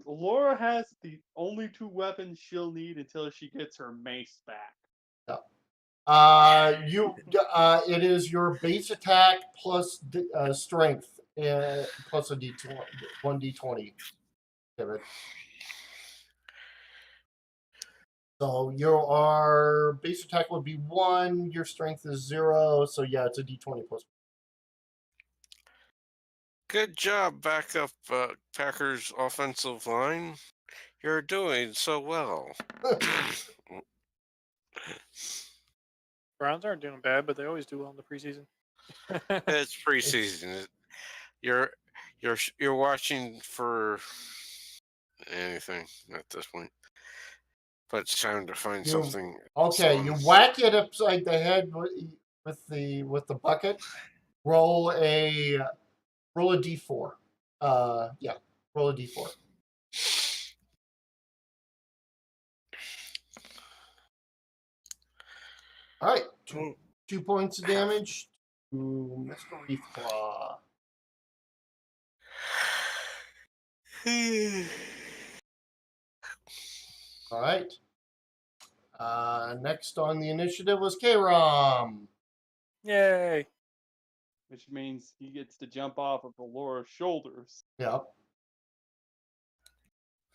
Laura has the only 2 weapons she'll need until she gets her mace back. It is your base attack plus strength plus a d20, 1d20. So your base attack would be 1. Your strength is 0. So yeah, it's a d20 plus. Good job, backup Packers offensive line. You're doing so well. Browns aren't doing bad, but they always do well in the preseason. It's preseason. You're watching for anything at this point, but it's time to find something. Okay, you whack it upside the head with the bucket. Roll a d4. Roll a d4. All right, 2 points of damage to Mr. Reef Claw. All right. Next on the initiative was K-Rom. Yay. Which means he gets to jump off of Laura's shoulders. Yep.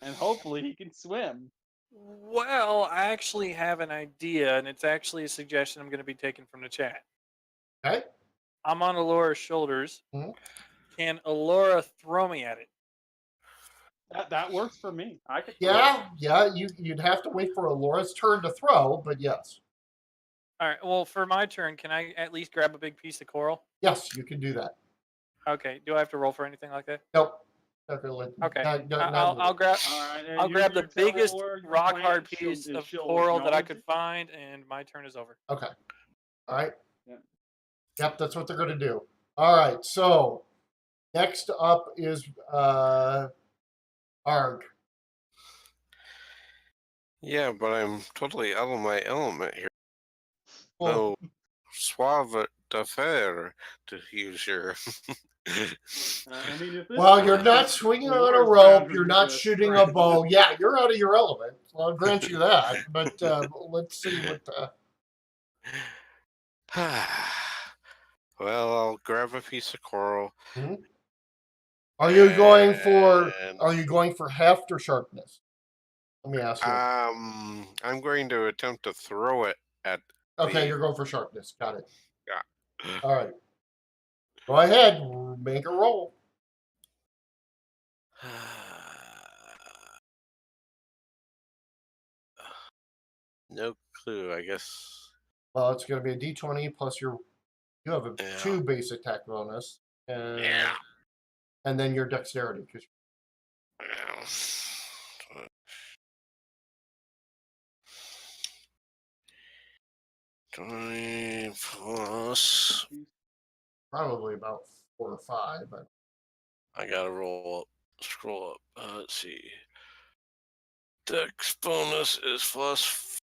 And hopefully he can swim. Well, I actually have an idea, and it's actually a suggestion I'm going to be taking from the chat. Okay. I'm on Alora's shoulders. Mm-hmm. Can Alora throw me at it? That works for me. I could. Yeah. You'd have to wait for Alora's turn to throw, but yes. All right. Well, for my turn, can I at least grab a big piece of coral? Yes, you can do that. Okay. Do I have to roll for anything like that? Nope. Okay. I'll grab. Right, I'll grab the biggest Laura your rock plan, hard piece of she'll coral that I acknowledge could it? find, and my turn is over. Okay. All right. Yeah. Yep, that's what they're going to do. All right. So next up is Arg. Yeah, but I'm totally out of my element here. Well, No suave d'affaire to use your. I mean, if this you're not swinging on a Laura's rope. down, You're who's not gonna shooting a strike? bow. Yeah, you're out of your element. Well, I'll grant you that. But let's see what. Well, I'll grab a piece of coral. Mhm. Are you going for heft or sharpness? Let me ask you. I'm going to attempt to throw it at. Okay, you're going for sharpness. Got it. Yeah. All right. Go ahead. Make a roll. No clue, I guess. Well, it's going to be a d20 plus you have a 2 base attack bonus. And then your dexterity. 20 plus. Probably about 4 or 5. But I gotta scroll up. Let's see. Dex bonus is plus.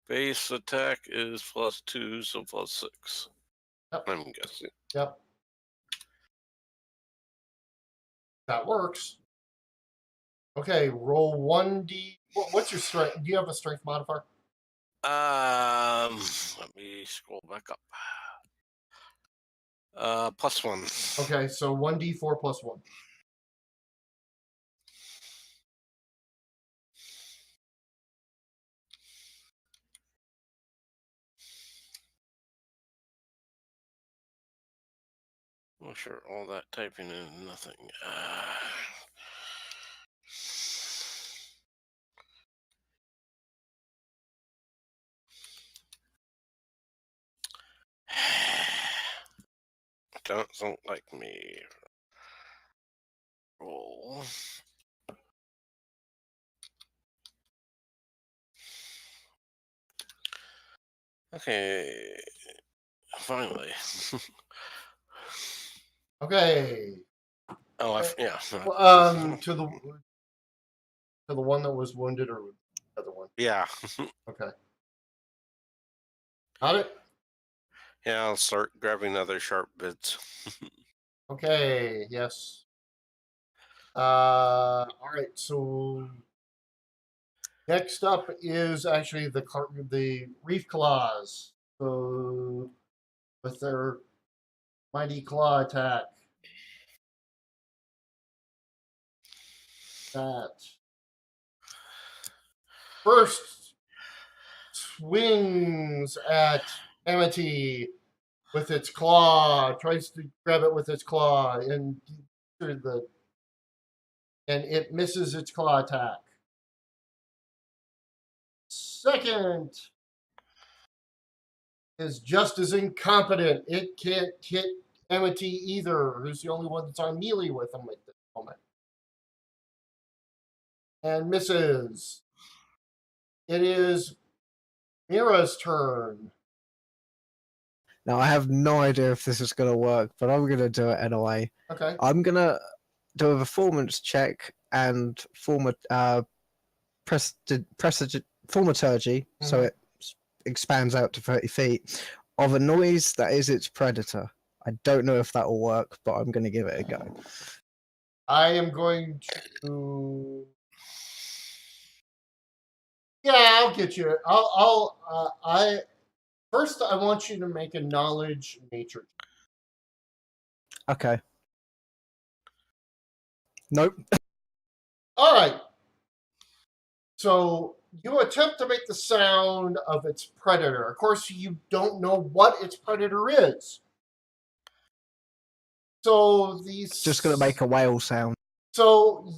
Base attack is +2, so +6. Yep. I'm guessing. Yep. That works. Okay, roll 1d. What's your strength? Do you have a strength modifier? Let me scroll back up. +1. Okay, so 1d4 plus 1. Oh, sure. All that typing in nothing. Don't like me. Roll. Okay. Finally. Okay. Oh, yeah. To the one that was wounded, or the other one? Yeah. Okay. Got it? Yeah, I'll start grabbing other sharp bits. Okay, yes. All right, so next up is actually the reef claws. So with their mighty claw attack. That first swings at Amity with its claw, tries to grab it with its claw, and it misses its claw attack. Second is just as incompetent. It can't hit Amity either, who's the only one that's on melee with him at this moment. And misses. It is Mira's turn. Now, I have no idea if this is going to work, but I'm going to do it anyway. Okay. I'm going to do a performance check and thaumaturgy, so it expands out to 30 feet, of a noise that is its predator. I don't know if that will work, but I'm going to give it a go. I am going to... Yeah, I'll get you. First, I want you to make a knowledge nature. Okay. Nope. All right. So you attempt to make the sound of its predator. Of course, you don't know what its predator is. So these... Just going to make a whale sound. So,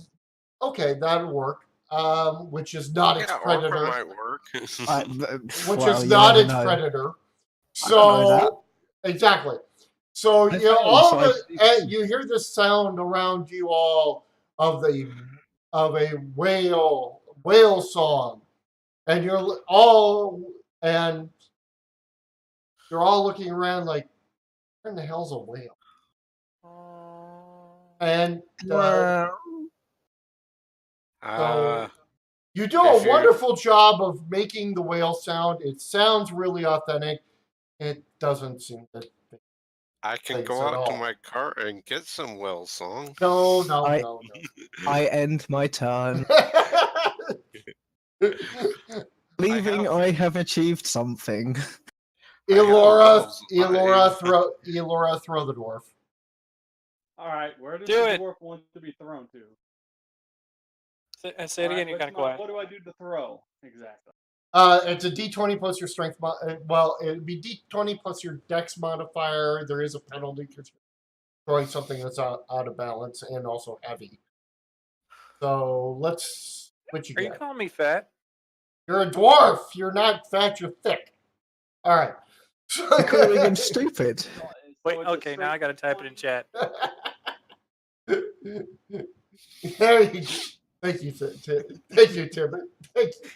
okay, that'll work. Which is not its predator. Might work. Which is not its predator. So, exactly. So you know, all of it, you hear the sound around you all of a whale song, and you're all looking around like, where in the hell's a whale? And so you do a wonderful job of making the whale sound. It sounds really authentic. It doesn't seem to. I can go out to my car and get some whale song. No. I end my turn. Believing I have achieved something. Elora, throw the dwarf. All right, where does the dwarf want to be thrown to? Say it again. You kind of quiet. What do I do to throw exactly? It's a D20 plus your strength. Well, it'd be D20 plus your Dex modifier. There is a penalty for throwing something that's out of balance and also heavy. So let's. What you Are get? you calling me fat? You're a dwarf. You're not fat. You're thick. All right. You're calling him stupid. Wait. Okay. Now I got to type it in chat. There you go. Thank you, Thank you, Tim. Thank you.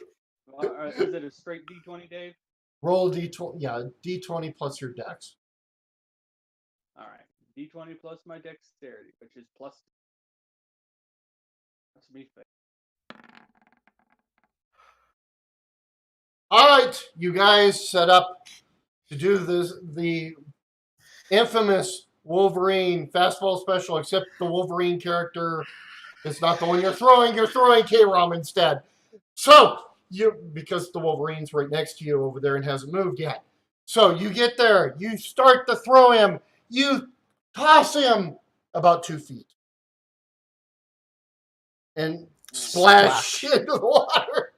Is it a straight D20, Dave? Roll D20. Yeah, D20 plus your Dex. All right, D20 plus my dexterity, which is plus. That's me. All right, you guys set up to do the infamous Wolverine fastball special, except the Wolverine character is not the one you're throwing. You're throwing K-Rom instead. So, because the Wolverine's right next to you over there and hasn't moved yet. So, you get there. You start to throw him. You toss him about 2 feet. And splash into the water.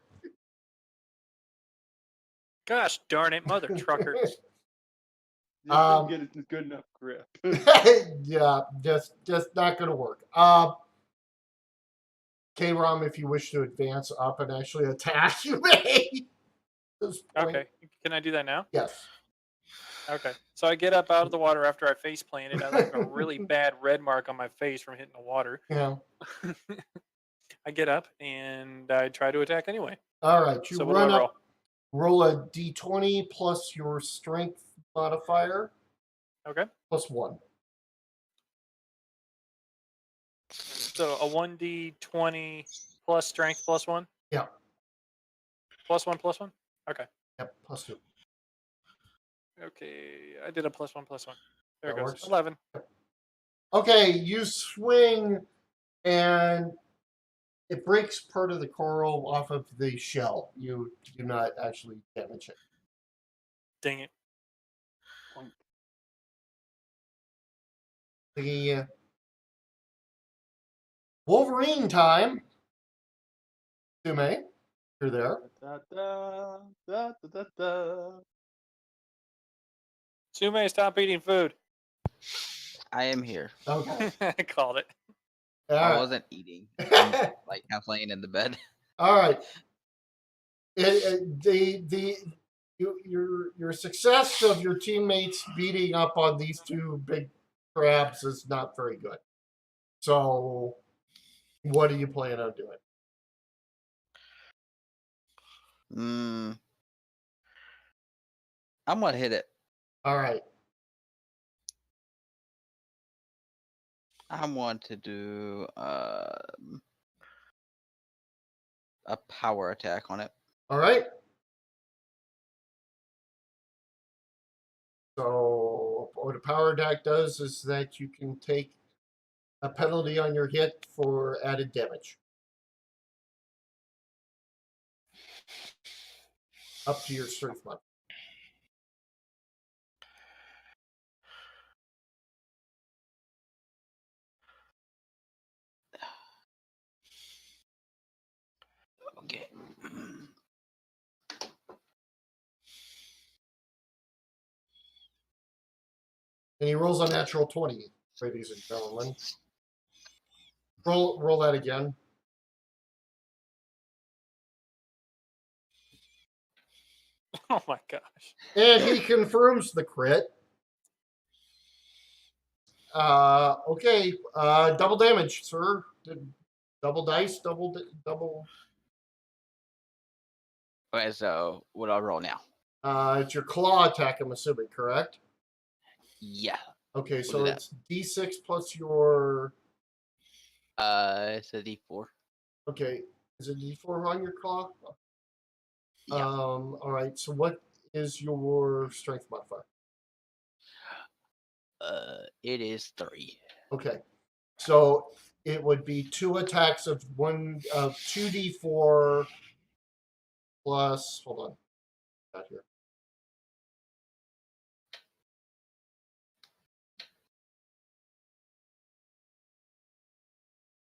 Gosh darn it, mother trucker. You didn't get a good enough grip. Yeah, just not going to work. K-Rom, if you wish to advance up and actually attack, you may. Okay, can I do that now? Yes. Okay, so I get up out of the water after I face planted. I leave a really bad red mark on my face from hitting the water. Yeah. I get up and I try to attack anyway. All right, you So run up. Roll a d20 plus your strength modifier. Okay. Plus 1. So a 1d20 plus strength plus 1? Yeah. Plus 1 plus 1? Okay. Yep, plus 2. Okay, I did a plus 1 plus 1. There That it goes. works. 11. Okay, you swing and it breaks part of the coral off of the shell. You do not actually damage it. Dang it. The Wolverine time. Sume, you're there. Da, da, da, da, da, da. Sume, stop eating food. I am here. Okay. I called it. I wasn't eating. I'm like half laying in the bed. All right. Your success of your teammates beating up on these 2 big crabs is not very good. So, what do you plan on doing? I'm gonna hit it. All right. I want to do a power attack on it. All right. So what a power attack does is that you can take a penalty on your hit for added damage. Up to your strength mod. Okay. And he rolls a natural 20, ladies and gentlemen. Roll that again. Oh my gosh. And he confirms the crit. Okay. Double damage, sir. Double dice, double. Okay, so what do I roll now? It's your claw attack, I'm assuming, correct? Yeah. Okay, so it's D6 plus your. It's a D4. Okay, is it D4 on your claw? Yeah. All right. So what is your strength modifier? It is 3. Okay, so it would be 2 attacks of 2d4 plus. Hold on, got here.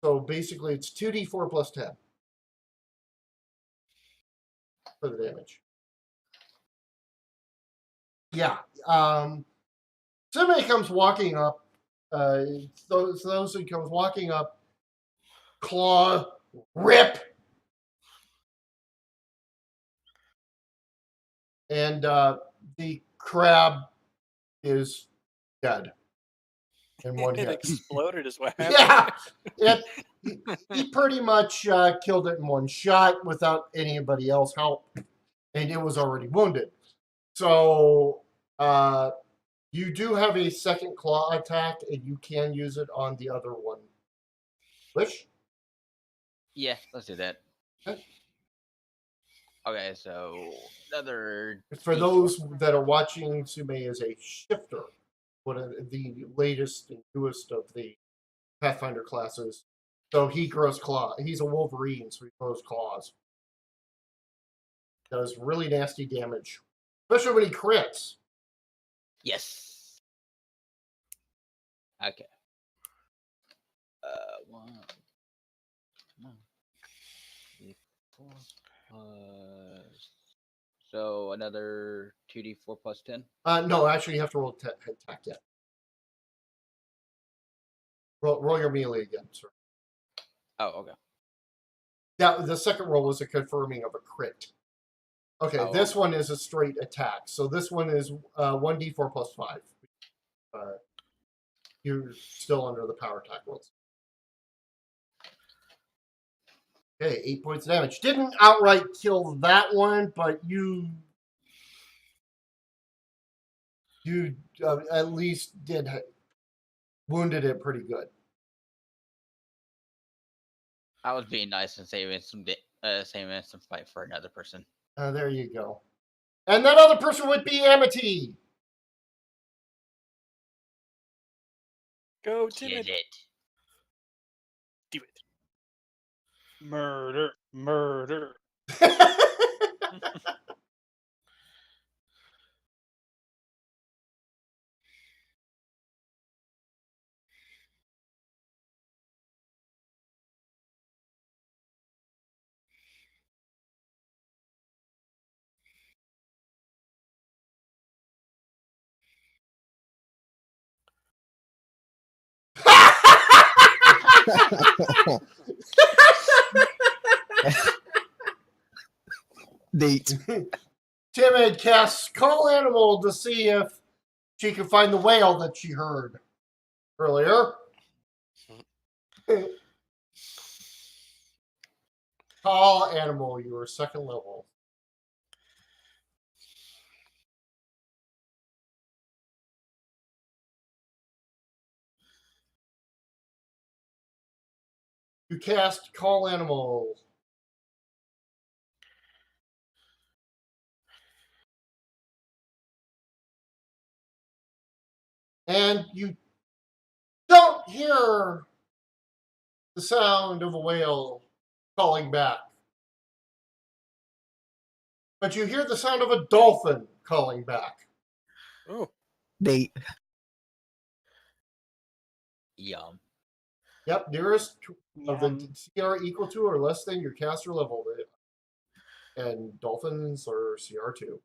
So basically, it's 2d4 plus 10 for the damage. Yeah. Somebody comes walking up. Those who comes walking up, claw, rip, and the crab is dead in one It hit. exploded is what happened. Yeah, he pretty much killed it in one shot without anybody else help, and it was already wounded. So you do have a second claw attack, and you can use it on the other one. Wish? Yeah, let's do that. Okay. Okay, so another. For D4. those that are watching, Sume is a shifter, one of the latest and newest of the Pathfinder classes. So he grows claws. He's a Wolverine, so he grows claws. Does really nasty damage, especially when he crits. Yes. Okay. 1, 2, 4 plus. So another 2d4 plus 10. No, actually, you have to roll attack yet. Roll your melee again, sir. Oh, okay. Yeah, the second roll was a confirming of a crit. Okay, this one is a straight attack. So this one is 1d4 plus 5. You're still under the power attack rules. Okay, 8 points of damage. Didn't outright kill that one, but you at least wounded it pretty good. I was being nice and saving some fight for another person. There you go. And that other person would be Amity. Go, Timid. Get it. Do it. Murder. Murder. Neat. Timid casts Call Animal to see if she can find the whale that she heard earlier. Call Animal, you are second level. You cast Call Animal. And you don't hear the sound of a whale calling back. But you hear the sound of a dolphin calling back. Oh. Neat. Yum. Yep, nearest of the CR equal to or less than your caster level. And dolphins are CR2.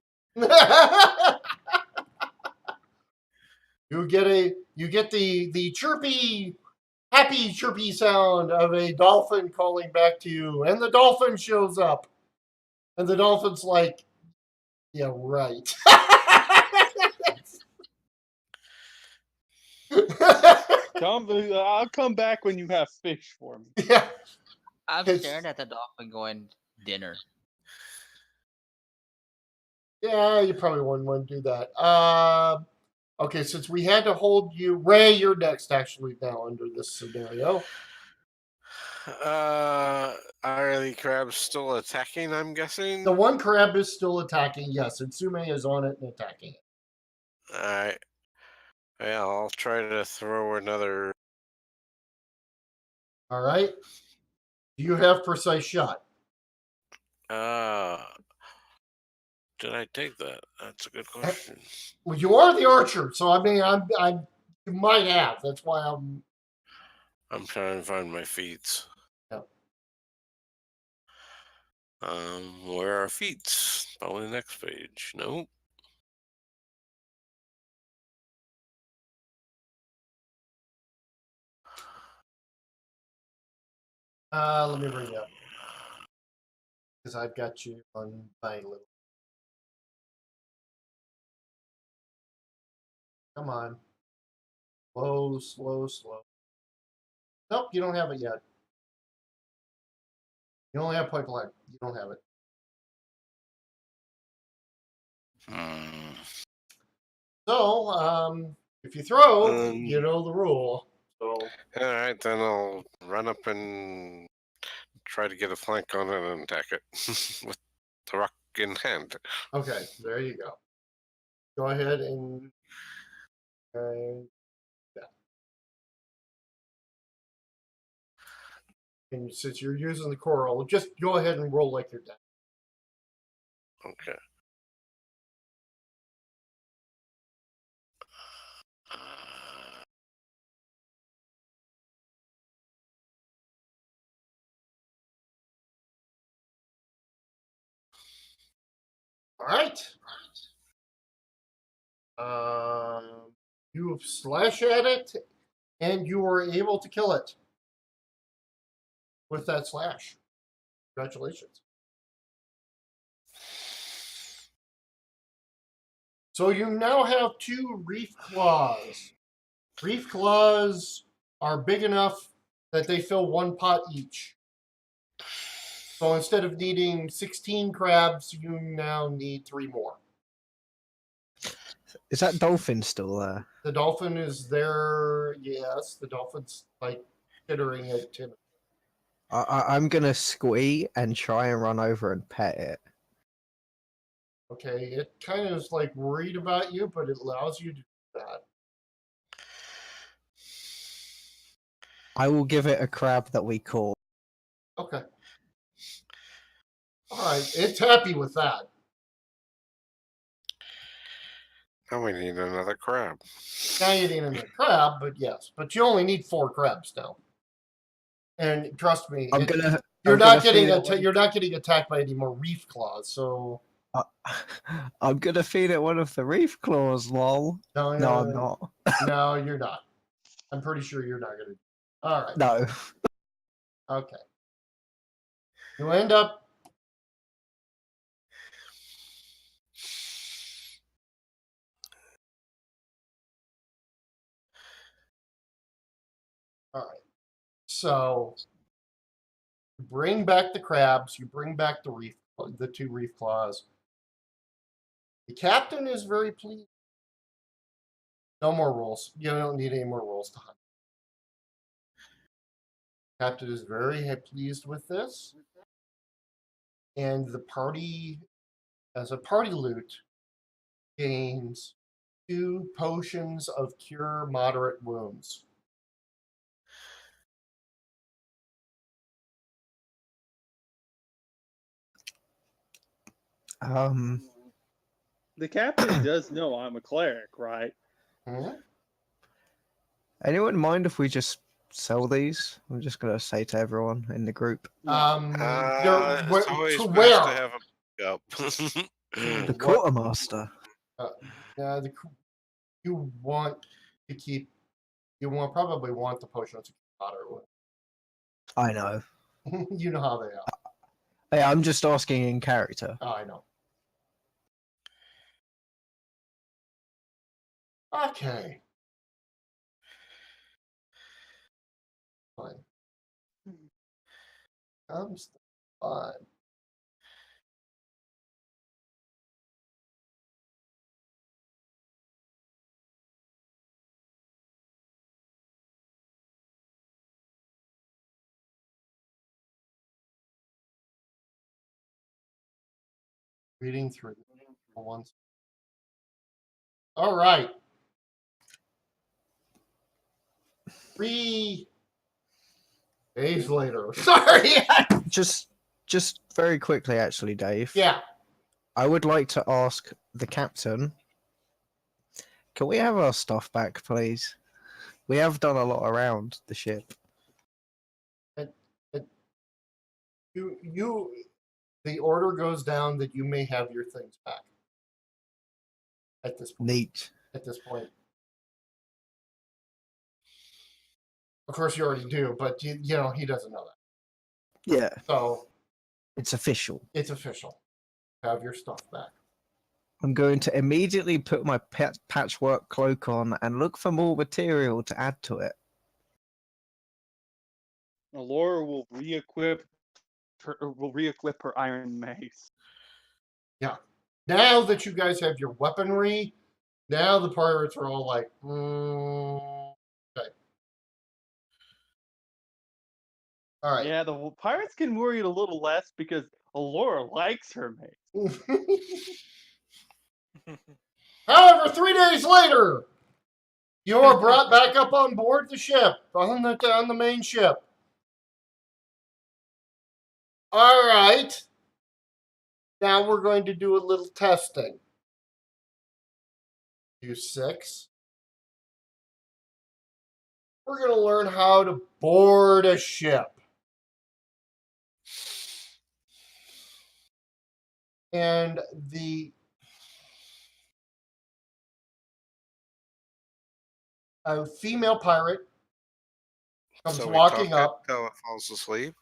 You get the chirpy, happy chirpy sound of a dolphin calling back to you, and the dolphin shows up. And the dolphin's like, yeah, right. I'll come back when you have fish for me. Yeah. I'm staring at the dolphin going, dinner. Yeah, you probably wouldn't want to do that. Okay, since we had to hold you, Ray, you're next actually now under this scenario. Are the crabs still attacking, I'm guessing? The one crab is still attacking, yes, and Sume is on it and attacking it. Alright. Yeah, I'll try to throw another. Alright. Do you have precise shot? Did I take that? That's a good question. Well, you are the archer, so I mean, you might have. That's why I'm trying to find my feats. Yep. Where are feats? Probably the next page. Nope. Let me bring you up. Because I've got you on my little. Come on. Slow, slow, slow. Nope, you don't have it yet. You only have point blank. You don't have it. So, if you throw, you know the rule. So. All right, then I'll run up and try to get a flank on it and attack it with the rock in hand. Okay, there you go. Go ahead and yeah. And since you're using the coral, just go ahead and roll like you're dead. Okay. All right. You slash at it, and you were able to kill it with that slash. Congratulations. So you now have 2 reef claws. Reef claws are big enough that they fill 1 pot each. So instead of needing 16 crabs, you now need 3 more. Is that dolphin still there? The dolphin is there. Yes, the dolphin's like chittering at Tim. I'm gonna squee and try and run over and pet it. Okay, it kind of is like worried about you, but it allows you to do that. I will give it a crab that we caught. Okay. All right, it's happy with that. Now we need another crab. Now you need another crab, but yes, but you only need 4 crabs now. And trust me, you're not getting attacked by any more reef claws. So I'm gonna feed it one of the reef claws, lol. No, I'm not. No, you're not. I'm pretty sure you're not gonna. All right. No. Okay. You end up. All right. So bring back the crabs. You bring back the 2 reef claws. The captain is very pleased. No more rolls. You don't need any more rolls to hunt. Captain is very pleased with this. And the party, as a party loot, gains 2 potions of cure moderate wounds. The captain does know I'm a cleric, right? Anyone mind if we just sell these? I'm just gonna say to everyone in the group. It's always to best where? to have a backup. The quartermaster. You want to keep. You probably want the potions of moderate wounds. I know. You know how they are. Hey, I'm just asking in character. Oh, I know. Okay. Fine. Comes the fun. Reading through the ones. All right. 3 days later. Sorry. Just very quickly, actually, Dave. Yeah. I would like to ask the captain. Can we have our stuff back, please? We have done a lot around the ship. The order goes down that you may have your things back. At this point. Neat. At this point. Of course, you already do, but you know he doesn't know that. Yeah. So it's official. It's official. Have your stuff back. I'm going to immediately put my patchwork cloak on and look for more material to add to it. Laura will re-equip her iron mace. Yeah. Now that you guys have your weaponry, now the pirates are all like, okay. All right. Yeah, the pirates can worry it a little less because Allura likes her mate. However, 3 days later, you are brought back up on board the ship, on the main ship. All right. Now we're going to do a little testing. You 6. We're going to learn how to board a ship. And a female pirate comes walking up. Until it falls asleep.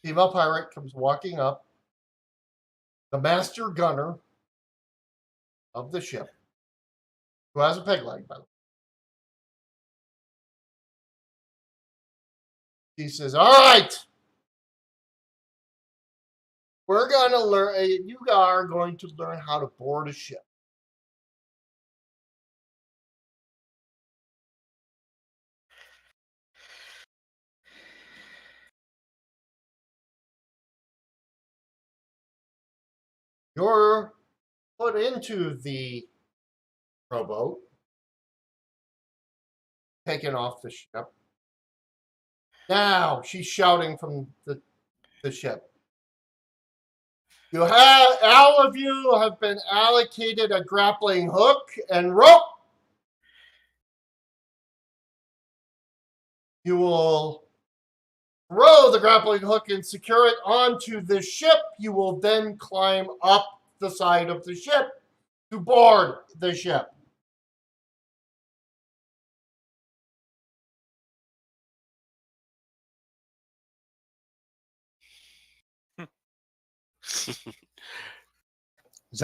Female pirate comes walking up. The master gunner of the ship, who has a peg leg, by the way. He says, all right, we're going to learn, you are going to learn how to board a ship. You're put into the rowboat, taken off the ship. Now she's shouting from the ship. All of you have been allocated a grappling hook and rope. You will throw the grappling hook and secure it onto the ship. You will then climb up the side of the ship to board the ship.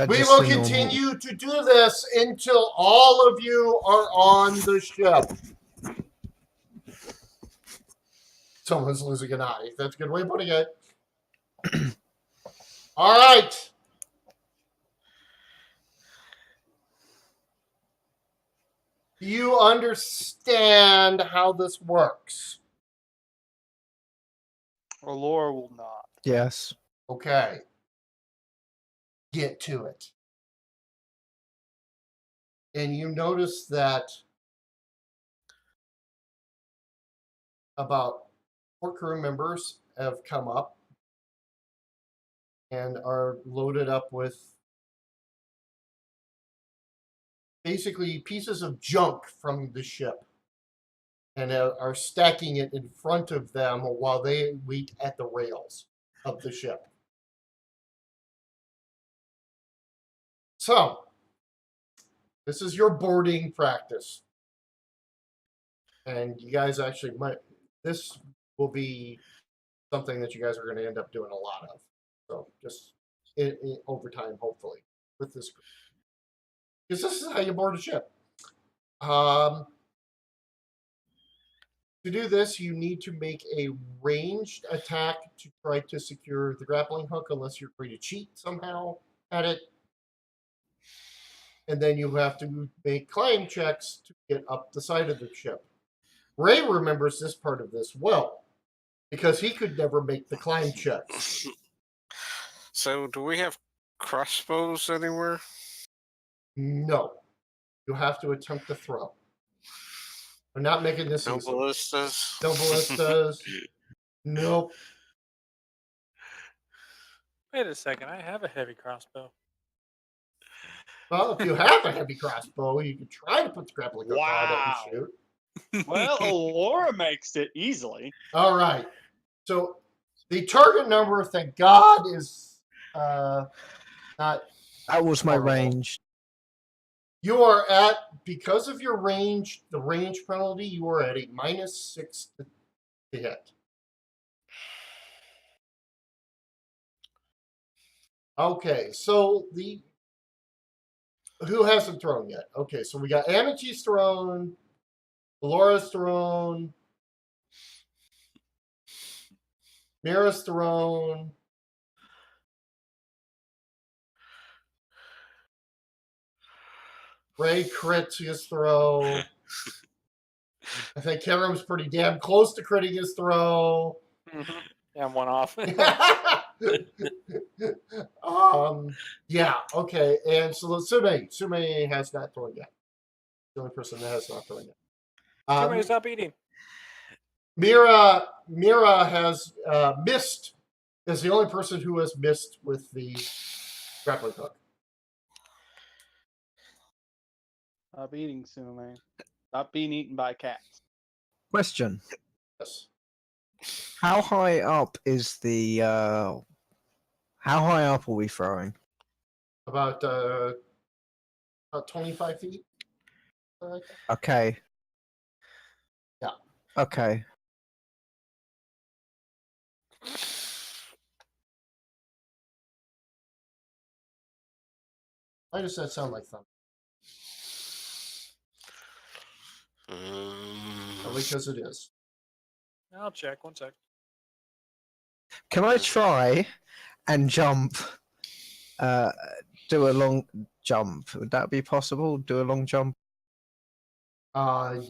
We will continue to do this until all of you are on the ship. Someone's losing an eye. That's a good way of putting it. All right. You understand how this works? Allura will not. Yes. Okay. Get to it. And you notice that about 4 crew members have come up and are loaded up with basically pieces of junk from the ship and are stacking it in front of them while they wait at the rails of the ship. So, this is your boarding practice. And you guys actually this will be something that you guys are going to end up doing a lot of. So, just over time, hopefully, with this group. Because this is how you board a ship. To do this, you need to make a ranged attack to try to secure the grappling hook, unless you're going to cheat somehow at it. And then you have to make climb checks to get up the side of the ship. Ray remembers this part of this well, because he could never make the climb checks. So, do we have crossbows anywhere? No. You have to attempt to throw. We're not making this No easy. ballistas? No ballistas. Nope. Wait a second, I have a heavy crossbow. Well, if you have a heavy crossbow, you can try to put the grappling hook on it and shoot. Well, Allura makes it easily. All right. So the target number, thank God, is not. That was my range. You are at, because of your range, the range penalty, you are at a -6 to hit. Okay, so who hasn't thrown yet? Okay, so we got Amity's thrown, Laura's thrown, Mira's thrown. Ray crits his throw. I think Karam's pretty damn close to critting his throw. Yeah, I'm one off. Yeah, okay. And so Sume has not thrown yet. The only person that has not thrown yet. Sume, stop eating. Mira has missed. Is the only person who has missed with the grappling hook. Stop eating, Sume. Stop being eaten by cats. Question. Yes. How high up is the how high up are we throwing? About 25 feet. Like that. Okay. Yeah. Okay. Why does that sound like thunder? Because it is. I'll check. 1 sec. Can I try and jump? Do a long jump. Would that be possible? Do a long jump? Yeah,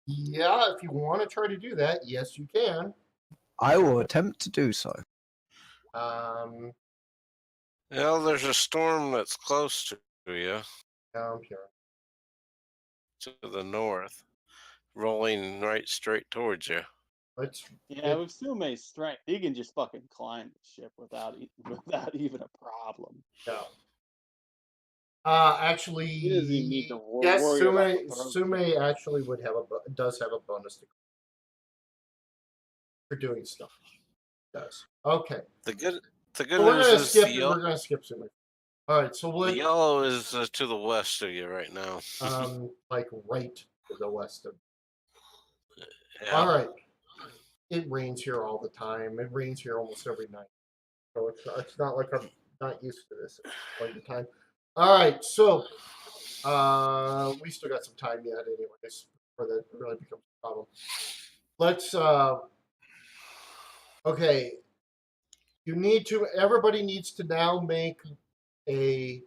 if you want to try to do that, yes, you can. I will attempt to do so. Um, Yeah, there's a storm that's close to you. I'm here. To the north, rolling right straight towards you. Yeah, with Sume's strength, he can just fucking climb the ship without even a problem. Yeah. Actually, He doesn't even need to yes, worry about the Sume actually does have a bonus for doing stuff. Does. Okay. The good So news is we're gonna skip Sume. All right, so the yellow is to the west of you right now. like right to the west of. Yeah. All right. It rains here all the time. It rains here almost every night. So it's not like I'm not used to this all the time. All right, so we still got some time yet anyways before that really becomes a problem. Let's okay. Everybody needs to now make okay,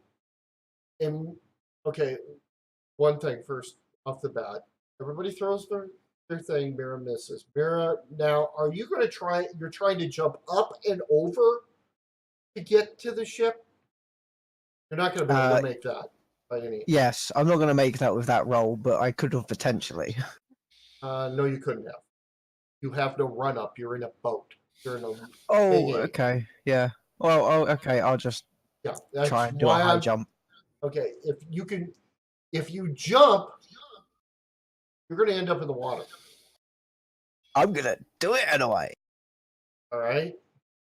one thing first off the bat. Everybody throws their thing, Mira misses. Mira, now are you going to try? You're trying to jump up and over to get to the ship. You're not going to be able to make that by any. Yes, I'm not going to make that with that roll, but I could have potentially. No, you couldn't have. You have no run up. You're in a boat. You're in a. Okay. Yeah. Well. Oh. Okay. I'll just try and do a high jump. Okay. If you jump, you're going to end up in the water. I'm going to do it anyway. All right.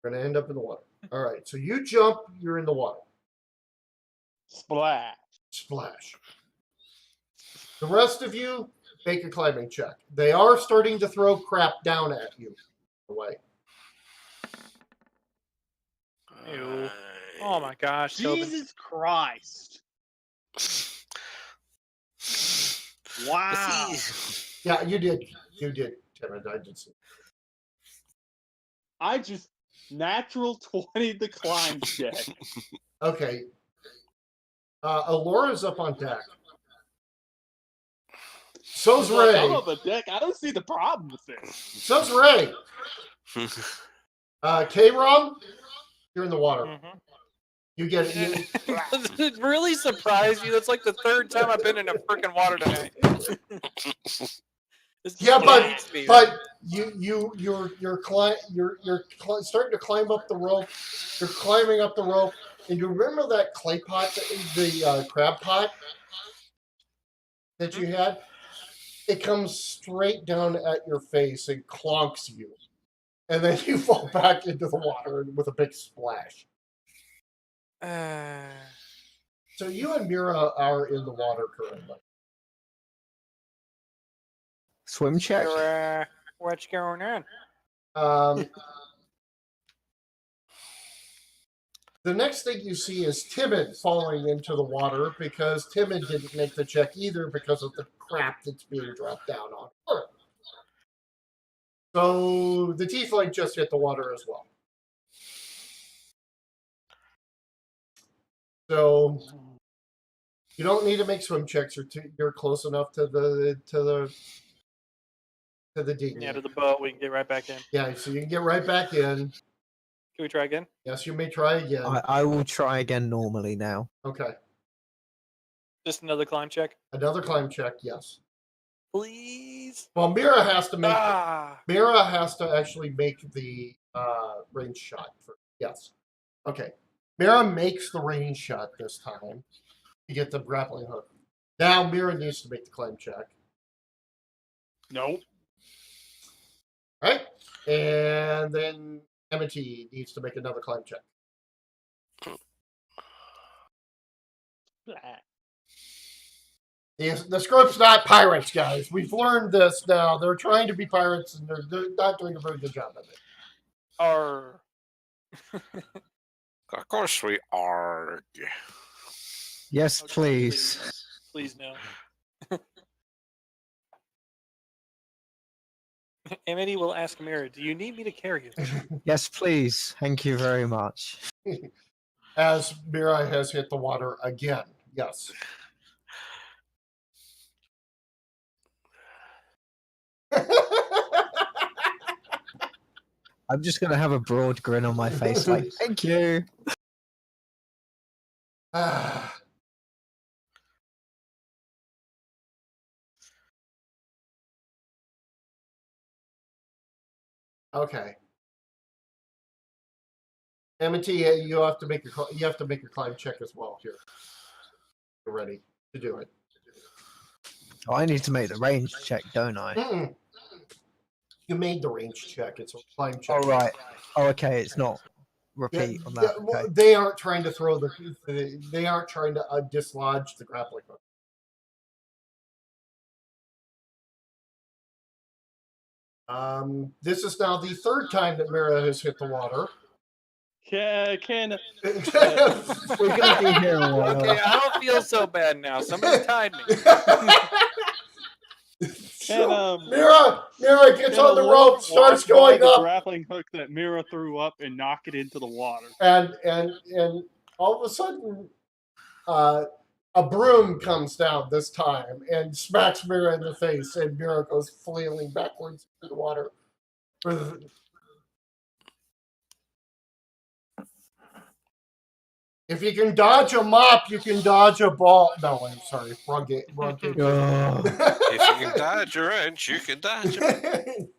You're going to end up in the water. All right. So you jump, you're in the water. Splash. The rest of you, make a climbing check. They are starting to throw crap down at you. Away. Ew. Oh my gosh. Jesus Christ. Wow. Yeah, you did. You did, Tim. I did see. I just natural 20 the climb check. Okay. Alora's up on deck. So's Ray. I'm on the deck. I don't see the problem with this. So's Ray. K-Rom, you're in the water. Mm-hmm. You get it. Does it really surprise you? That's like the third time I've been in a freaking water tonight. Yeah, but you're starting to climb up the rope. You're climbing up the rope, and you remember that clay pot, the crab pot that you had? It comes straight down at your face and clonks you, and then you fall back into the water with a big splash. So you and Mira are in the water currently. Swim check? What's going on? The next thing you see is Timid falling into the water because Timid didn't make the check either because of the crap that's being dropped down on her. So the Tiefling just hit the water as well. So you don't need to make swim checks. You're close enough to the To the dinghy. Yeah, to the boat. We can get right back in. Yeah, so you can get right back in. Can we try again? Yes, you may try again. I will try again normally now. Okay. Just another climb check? Another climb check, yes. Please? Well, Mira has to make... Ah! Mira has to actually make the range shot. Yes. Okay. Mira makes the range shot this time to get the grappling hook. Now Mira needs to make the climb check. Nope. Right? And then Amity needs to make another climb check. The script's not pirates, guys. We've learned this now. They're trying to be pirates, and they're not doing a very good job of it. Arr. Of course we are. Yes, Okay, please. Please no. Amity will ask Mira, do you need me to carry you? Yes, please. Thank you very much. As Mira has hit the water again. Yes. I'm just going to have a broad grin on my face like, thank you. Okay. Amity, you have to make your climb check as well here. You're ready to do it. Oh, I need to make the range check, don't I? Mm-mm. You made the range check. It's a climb check. Oh, right. Oh, okay. It's not repeat on that. Well, Okay. they aren't trying to throw they aren't trying to dislodge the grappling hook. This is now the third time that Mira has hit the water. We're gonna be here a while. Okay, I don't feel so bad now. Somebody tied me. Mira gets on the rope, starts going the up, grappling hook that Mira threw up, and knock it into the water. and all of a sudden, a broom comes down this time and smacks Mira in the face, and Mira goes flailing backwards into the water. If you can dodge a mop, you can dodge a ball. No, I'm sorry. Wrong game. If you can dodge a wrench, you can dodge it.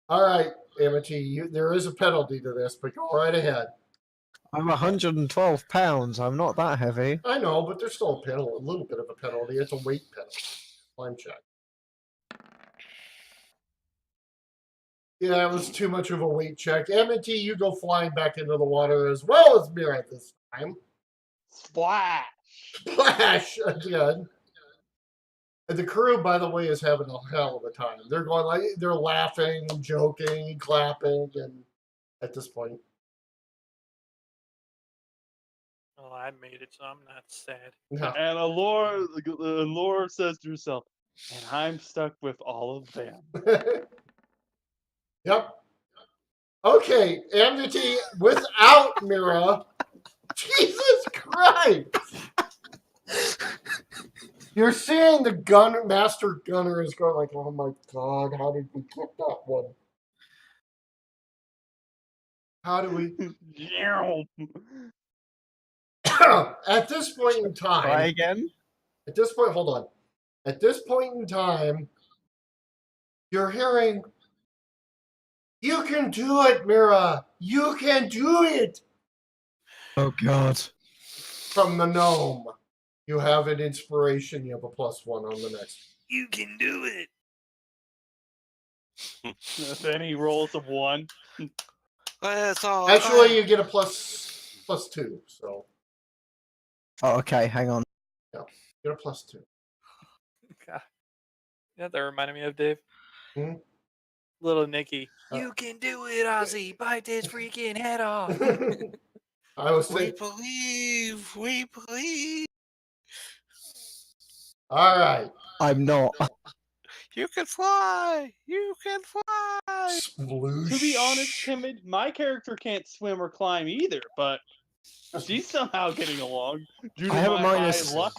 All right, Amity, there is a penalty to this, but go right ahead. I'm 112 pounds. I'm not that heavy. I know, but there's still a little bit of a penalty. It's a weight penalty. Climb check. Yeah, it was too much of a weight check. Amity, you go flying back into the water as well as Mira this time. Splash! Splash again. And the crew, by the way, is having a hell of a time. They're going they're laughing, joking, clapping, and at this point. Well, I made it, so I'm not sad. No. And Allure says to herself, and I'm stuck with all of them. Yep. Okay, Amity without Mira. Jesus Christ! You're seeing the master gunner is going like, oh my god, how did we get that one? How do we? At this point in time. Try again? At this point, hold on. At this point in time, you're hearing, you can do it, Mira. You can do it. Oh, God. From the gnome. You have an inspiration. You have a +1 on the next. You can do it. Then he rolls a 1. That's all. Actually, you get a +2. So. Oh, okay. Hang on. Yeah, you get a +2. God. Yeah, that reminded me of Dave. Hmm? Little Nicky. You can do it, Ozzy. Bite this freaking head off. I was We thinking. believe. We believe. All right. I'm not. You can fly. You can fly. Sploosh. To be honest, Timid, my character can't swim or climb either, but she's somehow getting along due to I have a my minus- high luck.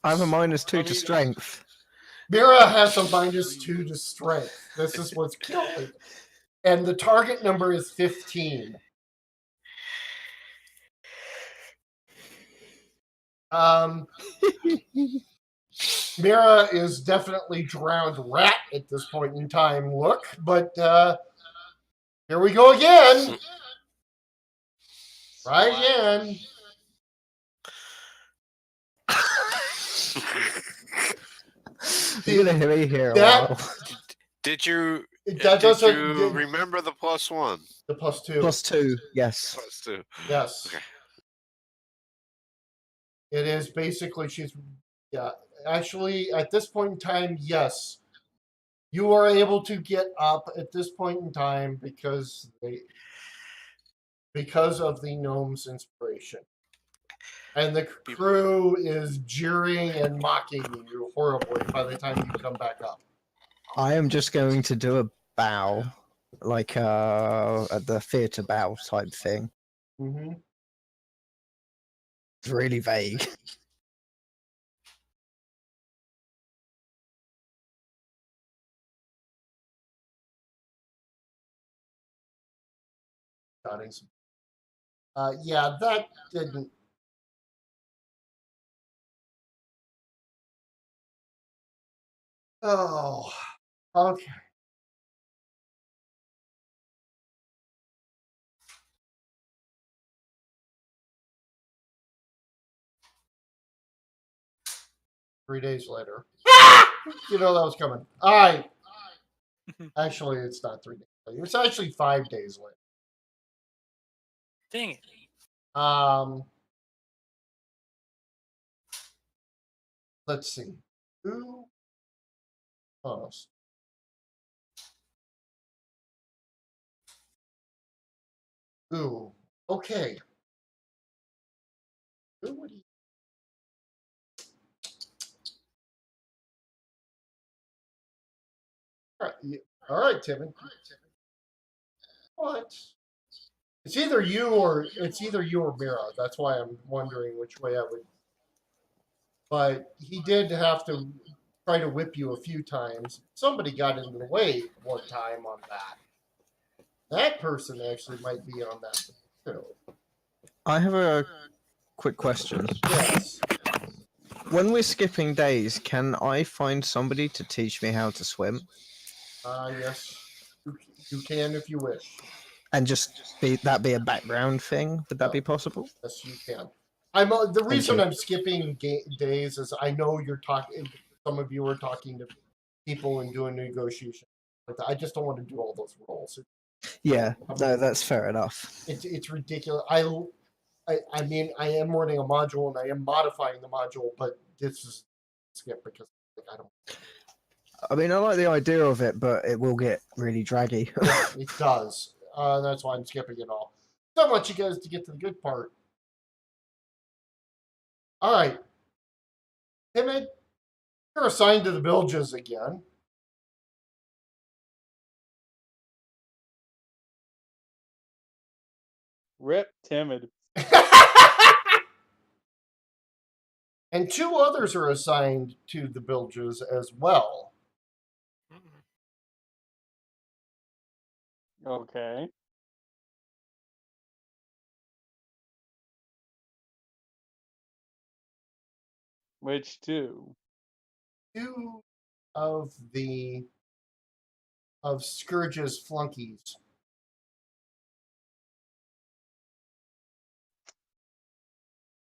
I have a -2 to strength. Mira has a -2 to strength. This is what's killing. And the target number is 15. Mira is definitely drowned rat at this point in time. Look, but here we go again. Try again. You're gonna hear me here. Did you remember the +1? The +2. +2, yes. +2. Yes. Okay. It is basically actually, at this point in time, yes. You are able to get up at this point in time because of the gnome's inspiration. And the crew is jeering and mocking you horribly by the time you come back up. I am just going to do a bow, like at the theatre bow type thing. Mm-hmm. It's really vague. Yeah, that didn't. Oh, okay. Three days later. You know that was coming. All right. Actually, it's not 3 days later. It's actually 5 days later. Dang it. Let's see. Who? Almost. Ooh. Okay. Who would he? All right, Timon. What? It's either you or Mira. That's why I'm wondering which way I would. But he did have to try to whip you a few times. Somebody got in the way one time on that. That person actually might be on that too. I have a quick question. Yes. When we're skipping days, can I find somebody to teach me how to swim? Yes. You can if you wish. And just be a background thing? Would that be possible? Yes, you can. The reason I'm skipping days is I know you're talking. Some of you are talking to people and doing negotiations. I just don't want to do all those roles. Yeah, no, that's fair enough. It's ridiculous. I mean, I am running a module and I am modifying the module, but this is skip because I don't. I mean, I like the idea of it, but it will get really draggy. Yeah, it does. That's why I'm skipping it all. So I want you guys to get to the good part. All right. Timid, you're assigned to the bilges again. Rip Timid. And two others are assigned to the bilges as well. Okay. Which two? Two of Scourge's flunkies.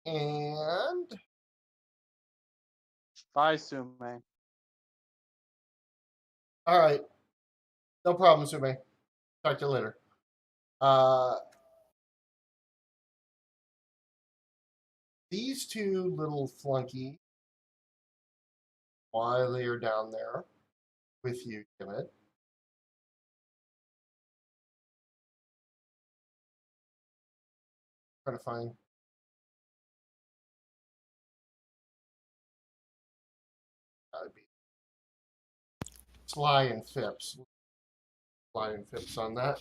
And Bye, Sume. all right. No problem, Sume. Talk to you later. These two little flunky, while they are down there with you, Timid, trying to find. That'd be Sly and Phipps. Sly and Phipps on that.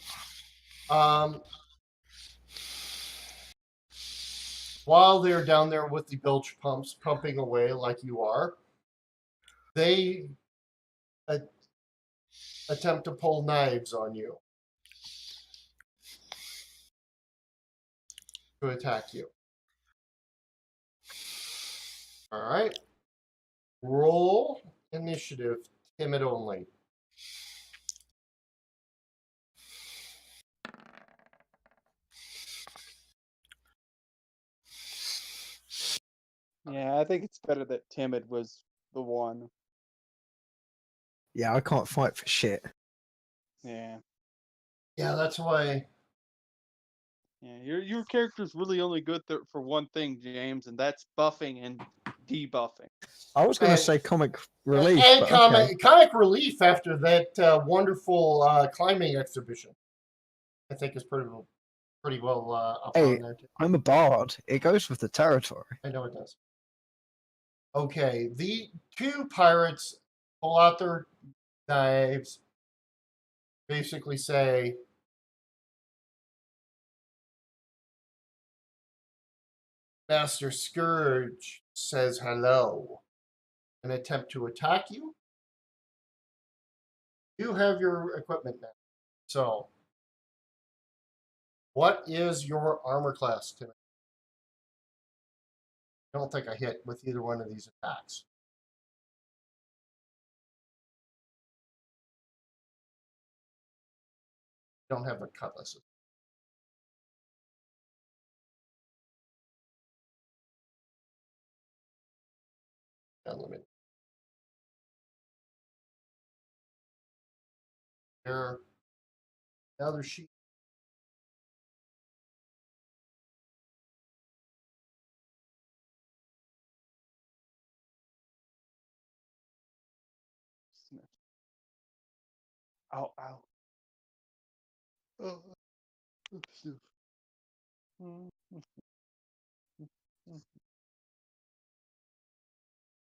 while they're down there with the bilge pumps pumping away like you are, they attempt to pull knives on you to attack you. All right. Roll initiative, timid only. Yeah, I think it's better that timid was the one. Yeah, I can't fight for shit. Yeah. Yeah, that's why. Yeah, your character's really only good for one thing, James, and that's buffing and debuffing. I was going to And- say comic relief, And but comic, okay. comic relief after that wonderful climbing exhibition. I think is pretty well up Hey, on there too. I'm a bard. It goes with the territory. I know it does. Okay, the two pirates pull out their knives, basically say, Master Scourge says hello, and attempt to attack you. You have your equipment now. So, what is your armor class today? I don't think I hit with either one of these attacks. Don't have the cutlasses. Unlimited. There. Another sheet. Ow, ow. Oh, sniff.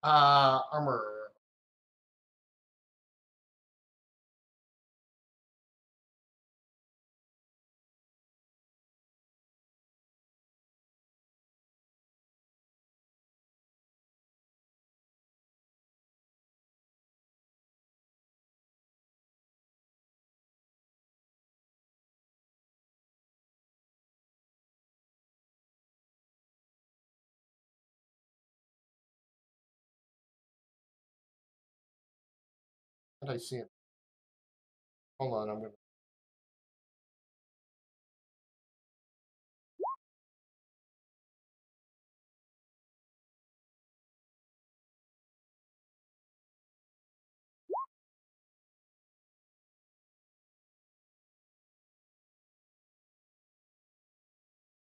Armor. What did I see it? Hold on, I'm gonna.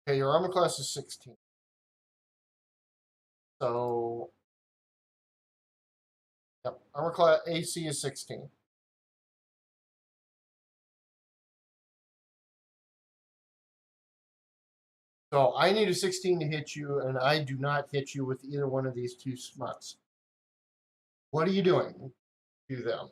Okay, your armor class is 16. So, yep, armor class AC is 16. So I need a 16 to hit you, and I do not hit you with either one of these two smuts. What are you doing to them?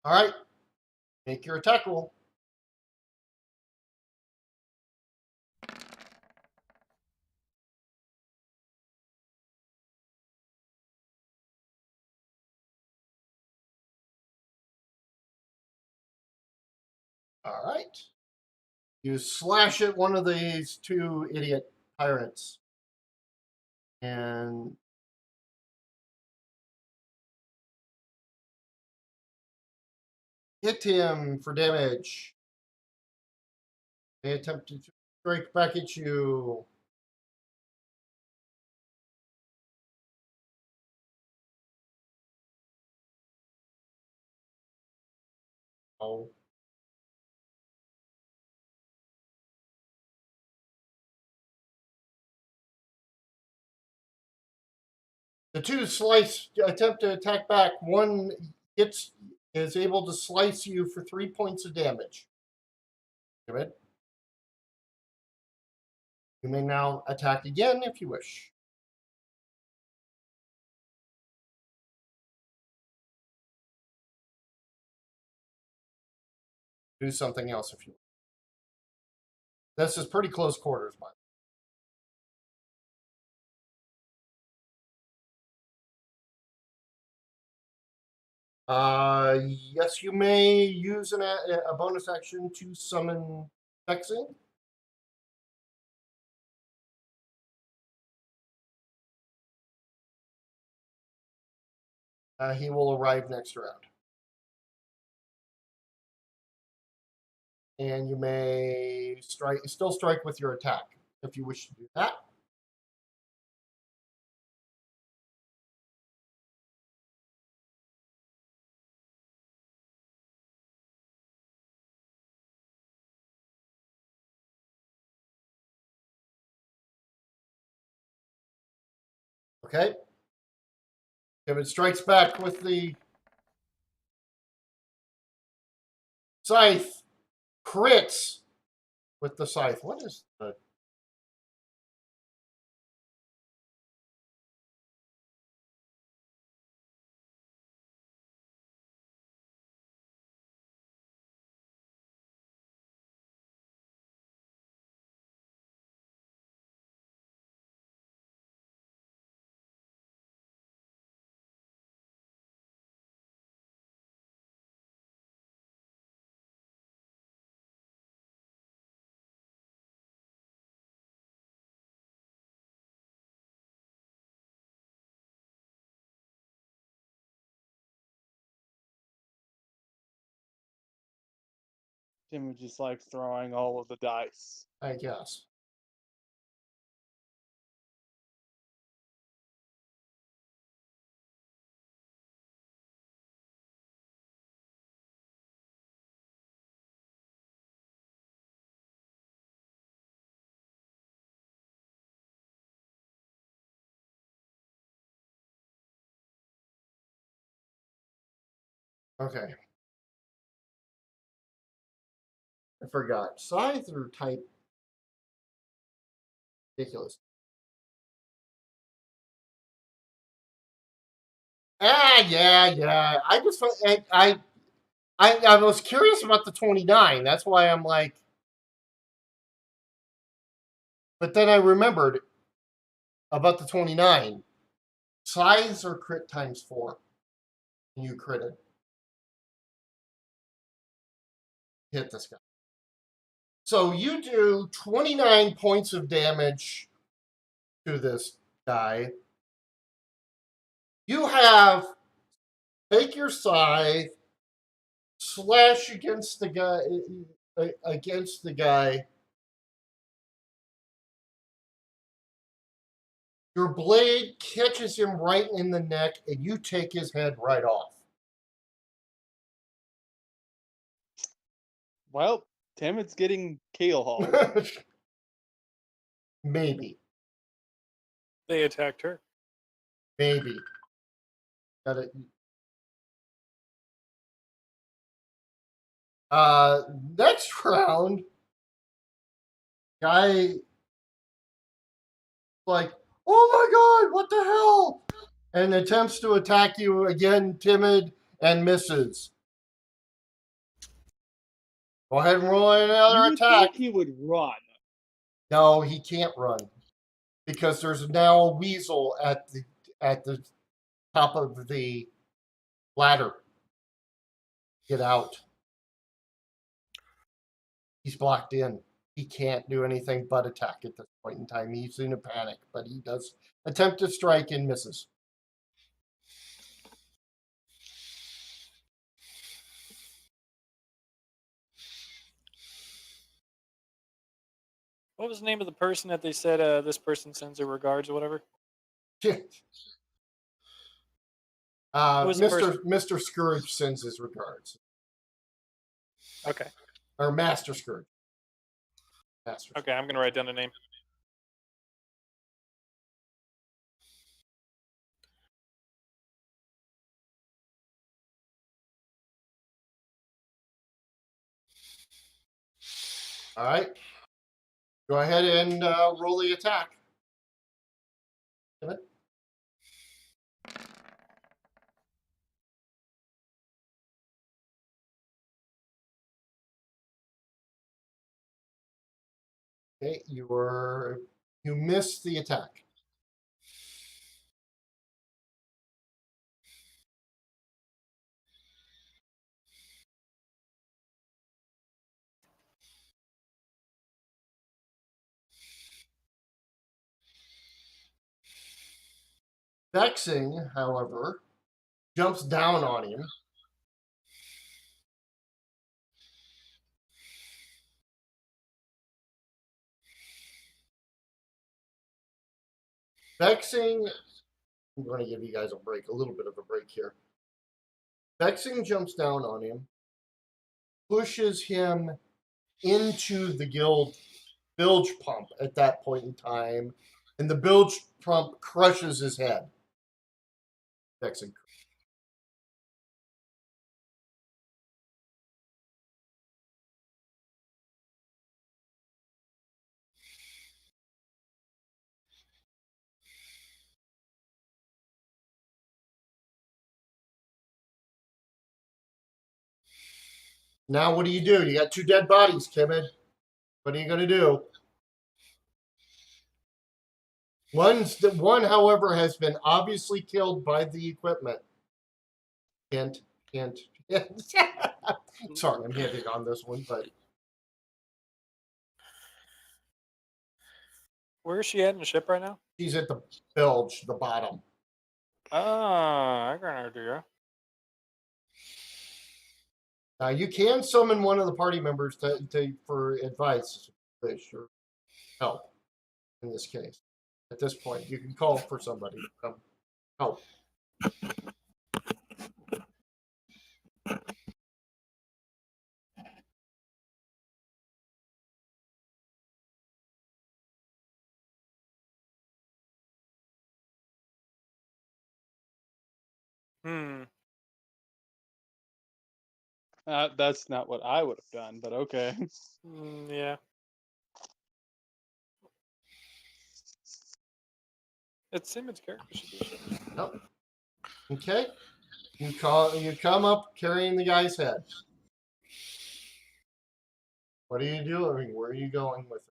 All right, make your attack roll. All right. You slash at one of these two idiot pirates. And hit him for damage. They attempt to strike back at you. Oh. The two attempt to attack back. One is able to slice you for 3 points of damage. Give it. You may now attack again if you wish. Do something else if you want. This is pretty close quarters, by the way. Yes, you may use a bonus action to summon Vexing. He will arrive next round. And you may still strike with your attack if you wish to do that. Okay. If it strikes back with the scythe, crits with the scythe. What is the... Tim was just like throwing all of the dice. I guess. Okay. I forgot. Scythe or type? Ridiculous. Yeah. I just I was curious about the 29. That's why I'm like. But then I remembered about the 29. Scythes are crit times 4. And you critted. Hit this guy. So you do 29 points of damage to this guy. You have take your scythe, slash against the guy. Your blade catches him right in the neck, and you take his head right off. Well, Timot's getting keel hauled. Maybe. They attacked her. Maybe. Got it. Next round, guy like, oh my god, what the hell? And attempts to attack you again, timid, and misses. Go ahead and roll another You would attack. think he would run. No, he can't run because there's now a weasel at the top of the ladder. Get out. He's blocked in. He can't do anything but attack at this point in time. He's in a panic, but he does attempt to strike and misses. What was the name of the person that they said this person sends her regards or whatever? Mr. Scourge sends his regards. Okay. Or Master Scourge. Okay, I'm gonna write down the name. All right. Go ahead and roll the attack. Okay, you missed the attack. Vexing, however, jumps down on him. Vexing, I'm going to give you guys a little bit of a break here. Vexing jumps down on him, pushes him into the guild bilge pump at that point in time, and the bilge pump crushes his head. Vexing. Now what do? You got 2 dead bodies, Timid. What are you going to do? One, however, has been obviously killed by the equipment. Hint. Sorry, I'm hinting on this one, but Where is she at in the ship right now? she's at the bilge, the bottom. Oh, I got an idea. You can summon one of the party members for advice or help in this case. At this point, you can call for somebody to come help. That's not what I would have done, but okay. Yeah. It's Simmons' character should be sure. Nope. Okay. You come up carrying the guy's head. What are you doing? Where are you going with it?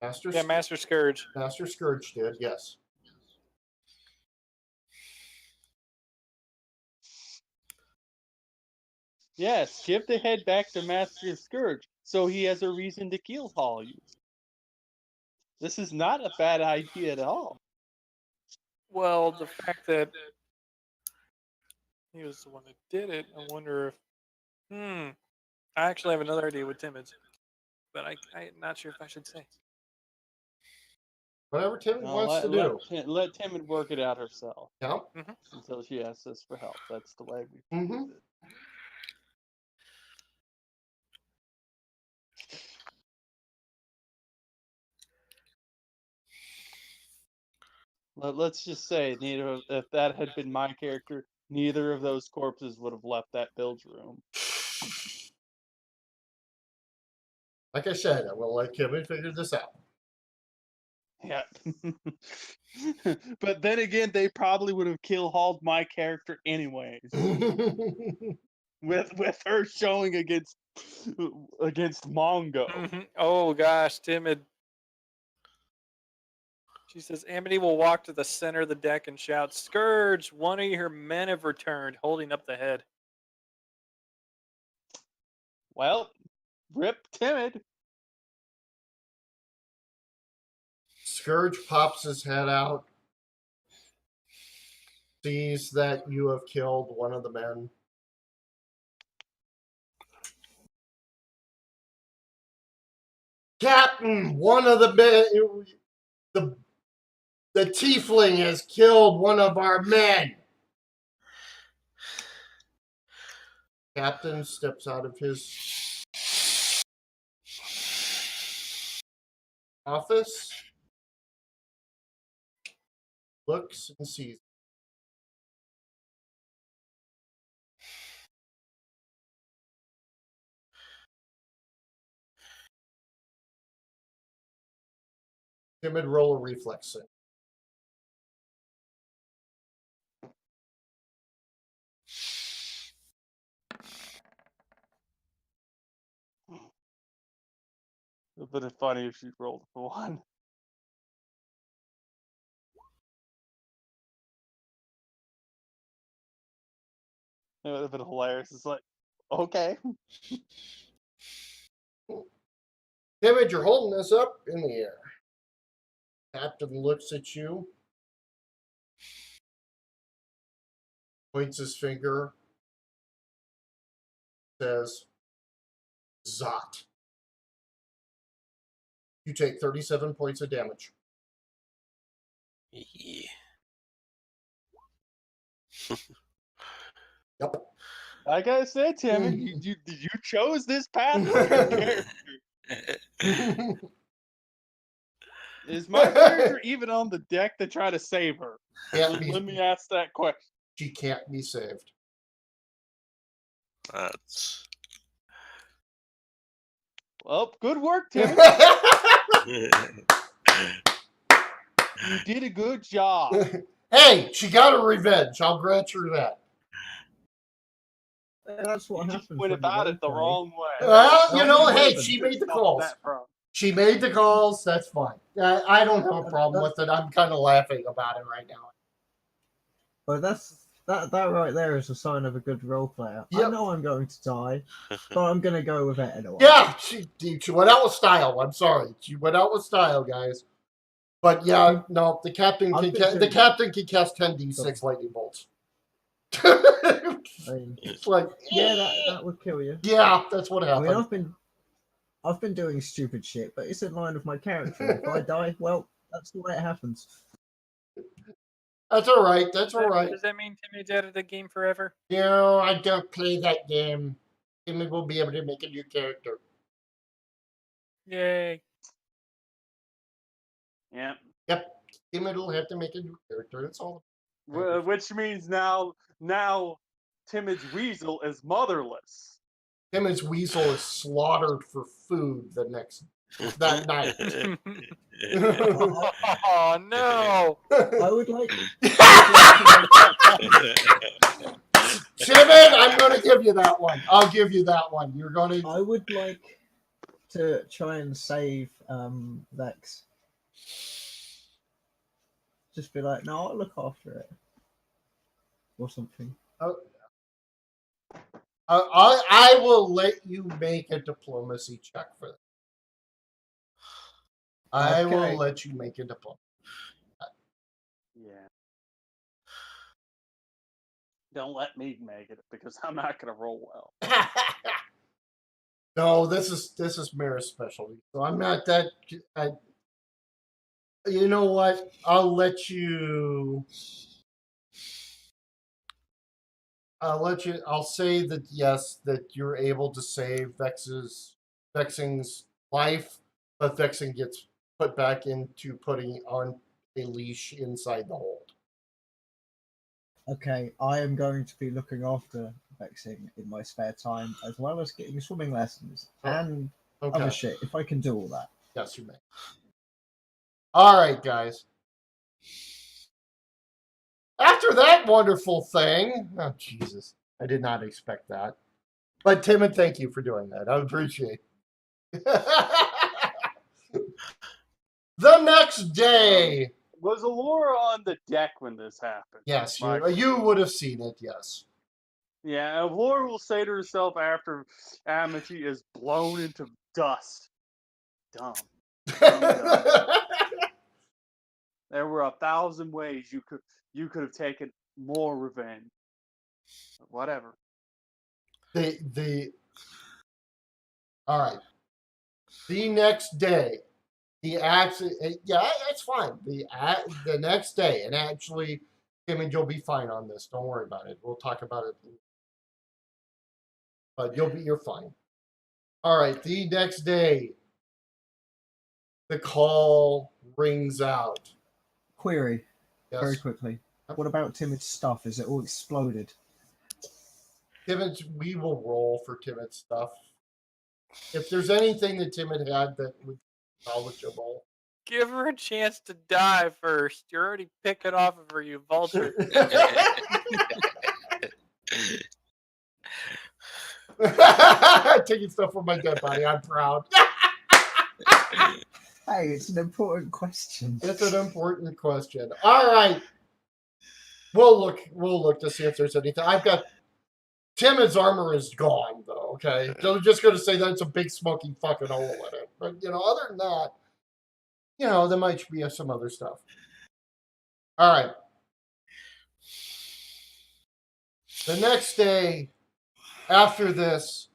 Master Scourge. Master Scourge did, yes. Yes, give the head back to Master Scourge so he has a reason to kill haul you. This is not a bad idea at all. Well, the fact that he was the one that did it, I wonder if. I actually have another idea with Timmons, but I'm not sure if I should say. Whatever Tim wants to do. Let Timid work it out herself. Yeah. Until she asks us for help. That's the way we do it. Let's just say, if that had been my character, neither of those corpses would have left that bilge room. Like I said, I'm going to let Kevin figure this out. Yeah. But then again, they probably would have hauled my character anyways. with her showing against Mongo. Oh gosh, Timid. She says Amity will walk to the center of the deck and shout, "Scourge, one of your men have returned," holding up the head. Well, rip Timid. Scourge pops his head out, sees that you have killed one of the men. Captain, one of the tiefling has killed one of our men. Captain steps out of his office, looks and sees. Timid roll a reflex save. It would have been funny if she rolled a 1. It would have been hilarious. It's like, okay. Timid, you're holding this up in the air. Captain looks at you, points his finger, says, Zot. You take 37 points of damage. Yeah. Yep. Like I said, Timmy, you chose this path for your character. Is my character even on the deck to try to save her? Let me ask that question. She can't be saved. That's... Well, good work, Timmy. You did a good job. Hey, she got her revenge. I'll grant her that. That's what happens. Went about it the wrong way. Well, you know, hey, she made the calls. She made the calls. That's fine. I don't have a problem with it. I'm kind of laughing about it right now. But that right there is a sign of a good role player. Yep. I know I'm going to die, but I'm going to go with it anyway. Yeah, she went out with style. I'm sorry, she went out with style, guys. But yeah, no, the captain can cast 10d6 lightning bolts. It's like, yeah, that would kill you. Yeah, that's what happened. I mean, I've been doing stupid shit, but it's in line with my character. If I die, well, that's the way it happens. That's all right. That's all right. Does that mean Timmy's out of the game forever? No, I don't play that game. Timmy will be able to make a new character. Yay. Yeah. Yep. Timmy will have to make a new character. That's all. Which means now Timid's weasel is motherless. Timmy's weasel is slaughtered for food that night. Oh no! I would like. Timid, I'm going to give you that one. I'll give you that one. You're going to. I would like to try and save Vex. Just be like, no, I'll look after it, or something. I will let you make a diplomacy check for that. I will let you make a diplomacy. Yeah. Don't let me make it because I'm not going to roll well. No, this is Mira's specialty, so I'm not that. You know what? I'll say that yes, that you're able to save Vexing's life, but Vexing gets put back into putting on a leash inside the hold. Okay, I am going to be looking after Vexing in my spare time, as well as getting swimming lessons and other shit, if I can do all that. Yes, you may. All right, guys. After that wonderful thing, oh Jesus, I did not expect that. But Timid, thank you for doing that. I appreciate it. The next day. Was Allura on the deck when this happened? Yes, you would have seen it, yes. Yeah, Allura will say to herself after Amity is blown into dust. Dumb. There were 1,000 ways you could have taken more revenge. Whatever. All right. The next day, it's fine. The next day, and actually, Tim and you'll be fine on this. Don't worry about it. We'll talk about it. But you're fine. All right. The next day, the call rings out. Query, Yes. very quickly. What about Timid's stuff? Is it all exploded? Timid, we will roll for Timid stuff. If there's anything that Timid had that would be knowledgeable. Give her a chance to die first. You're already picking off of her, you vulture. Taking stuff from my dead body. I'm proud. Hey, it's an important question. It's an important question. All right. We'll look to see if there's anything. I've got Timid's armor is gone though, okay? So I'm just gonna say that's a big smoking fucking hole in it. But other than that, there might be some other stuff. All right. The next day after this,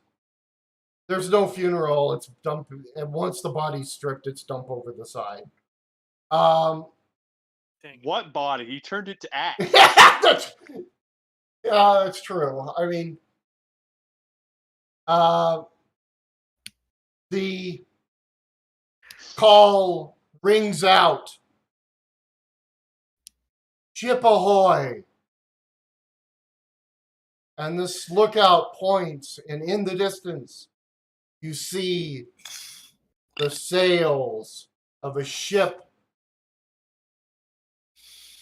there's no funeral. It's dumped, and once the body's stripped, it's dumped over the side. What body? He turned it to ash. That's true. I mean, the call rings out. Ship ahoy! And this lookout points, and in the distance, you see the sails of a ship.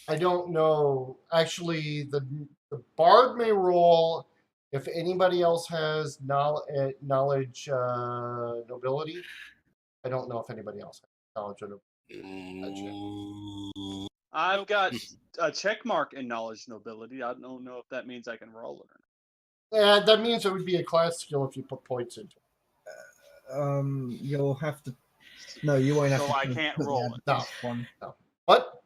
I don't know. Actually, the bard may roll if anybody else has knowledge, nobility. I don't know if anybody else has knowledge or nobility. I've got a check mark in knowledge nobility. I don't know if that means I can roll it or not. Yeah, that means it would be a class skill if you put points into it. You'll have to. No, you won't have to. So I can't roll it. No. One. No. What?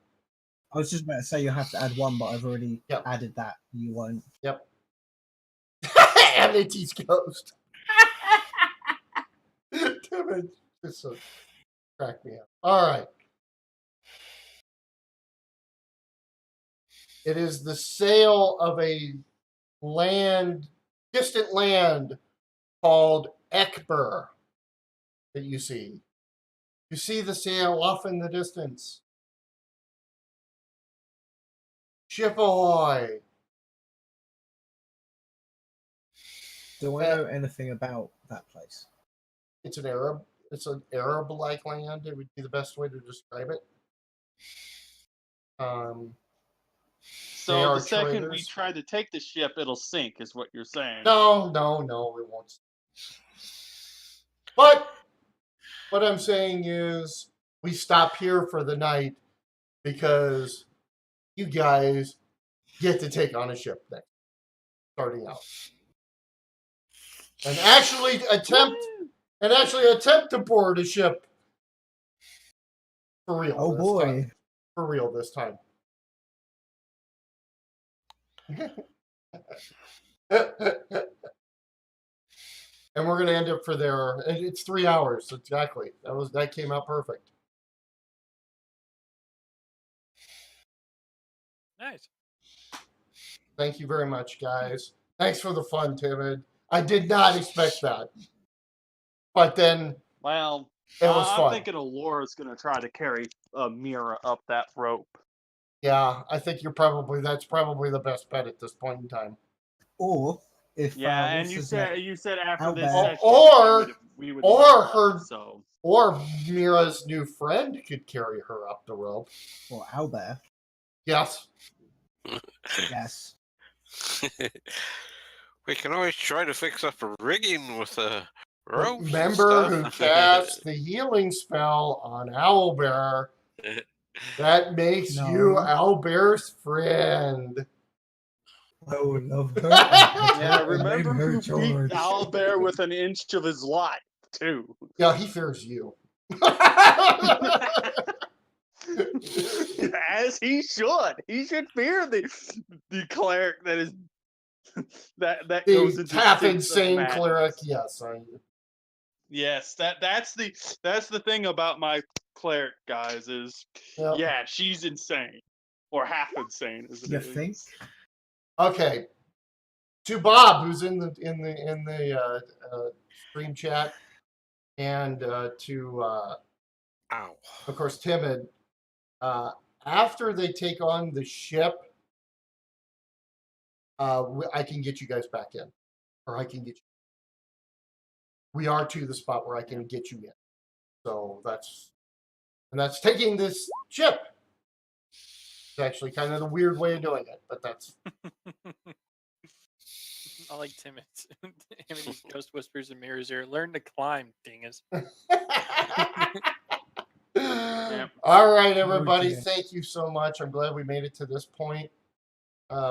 I was just about to say you'll have to add one, but I've already added that. You won't. Yep. MAT's ghost. Damn it. This will crack me up. All right. It is the sail of a distant land called Ekber that you see. You see the sail off in the distance. Ship ahoy! Do I know anything about that place? It's an Arab-like land. It would be the best way to describe it. So the second we try to take the ship, it'll sink, is what you're saying. No, it won't. But what I'm saying is we stop here for the night because you guys get to take on a ship next, starting out. And actually attempt to board a ship for real. Oh boy. Time. For real this time. And we're gonna end up for there. It's 3 hours exactly. That came out perfect. Nice. Thank you very much, guys. Thanks for the fun, Timid. I did not expect that, but then it was fun. I'm thinking Alora's gonna try to carry Mira up that rope. Yeah, I think that's probably the best bet at this point in time. Or if and you said after this Albert. session, we would or Mira's new friend could carry her up the rope. Or Albert. Yes. Yes. We can always try to fix up a rigging with a rope. Remember who cast the healing spell on Owlbear. That makes you Owlbear's friend. Oh, love her. Yeah, remember who beat Owlbear with an inch of his life, too. Yeah, he fears you. As he should. He should fear the cleric that is that goes into half insane cleric. Yes, Yes, that's the thing about my cleric, guys, is Yep. yeah, she's insane. Or half insane as it You is. think? Okay. To Bob, who's in the stream chat, and to Ow. of course Timid. After they take on the ship, I can get you guys back in, or I can get you. We are to the spot where I can get you in. So that's taking this ship. It's actually kind of the weird way of doing it, but that's. I like Timmons. Timmons Ghost Whispers and Mirrors here. Learn to climb, dingus. All right, everybody. dear. Thank you so much. I'm glad we made it to this point.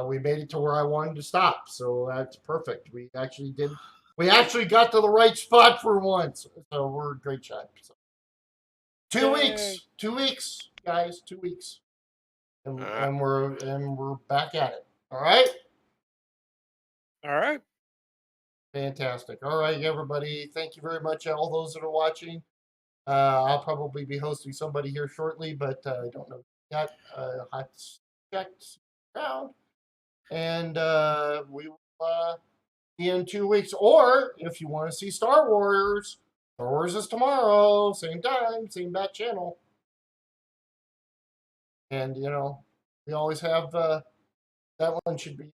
We made it to where I wanted to stop, so that's perfect. We actually did. We actually got to the right spot for once, so we're in great shape. So. 2 weeks, 2 weeks, guys, 2 weeks, and we're back at it. All right. All right. Fantastic. All right, everybody. Thank you very much, all those that are watching. I'll probably be hosting somebody here shortly, but I don't know yet. I'll have to check around. And we will see you in 2 weeks. Or if you want to see Star Wars is tomorrow, same time, same bat channel. And, we always have that one should be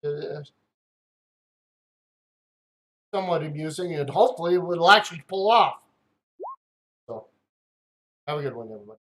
somewhat amusing, and hopefully it will actually pull off. So, have a good one, everybody.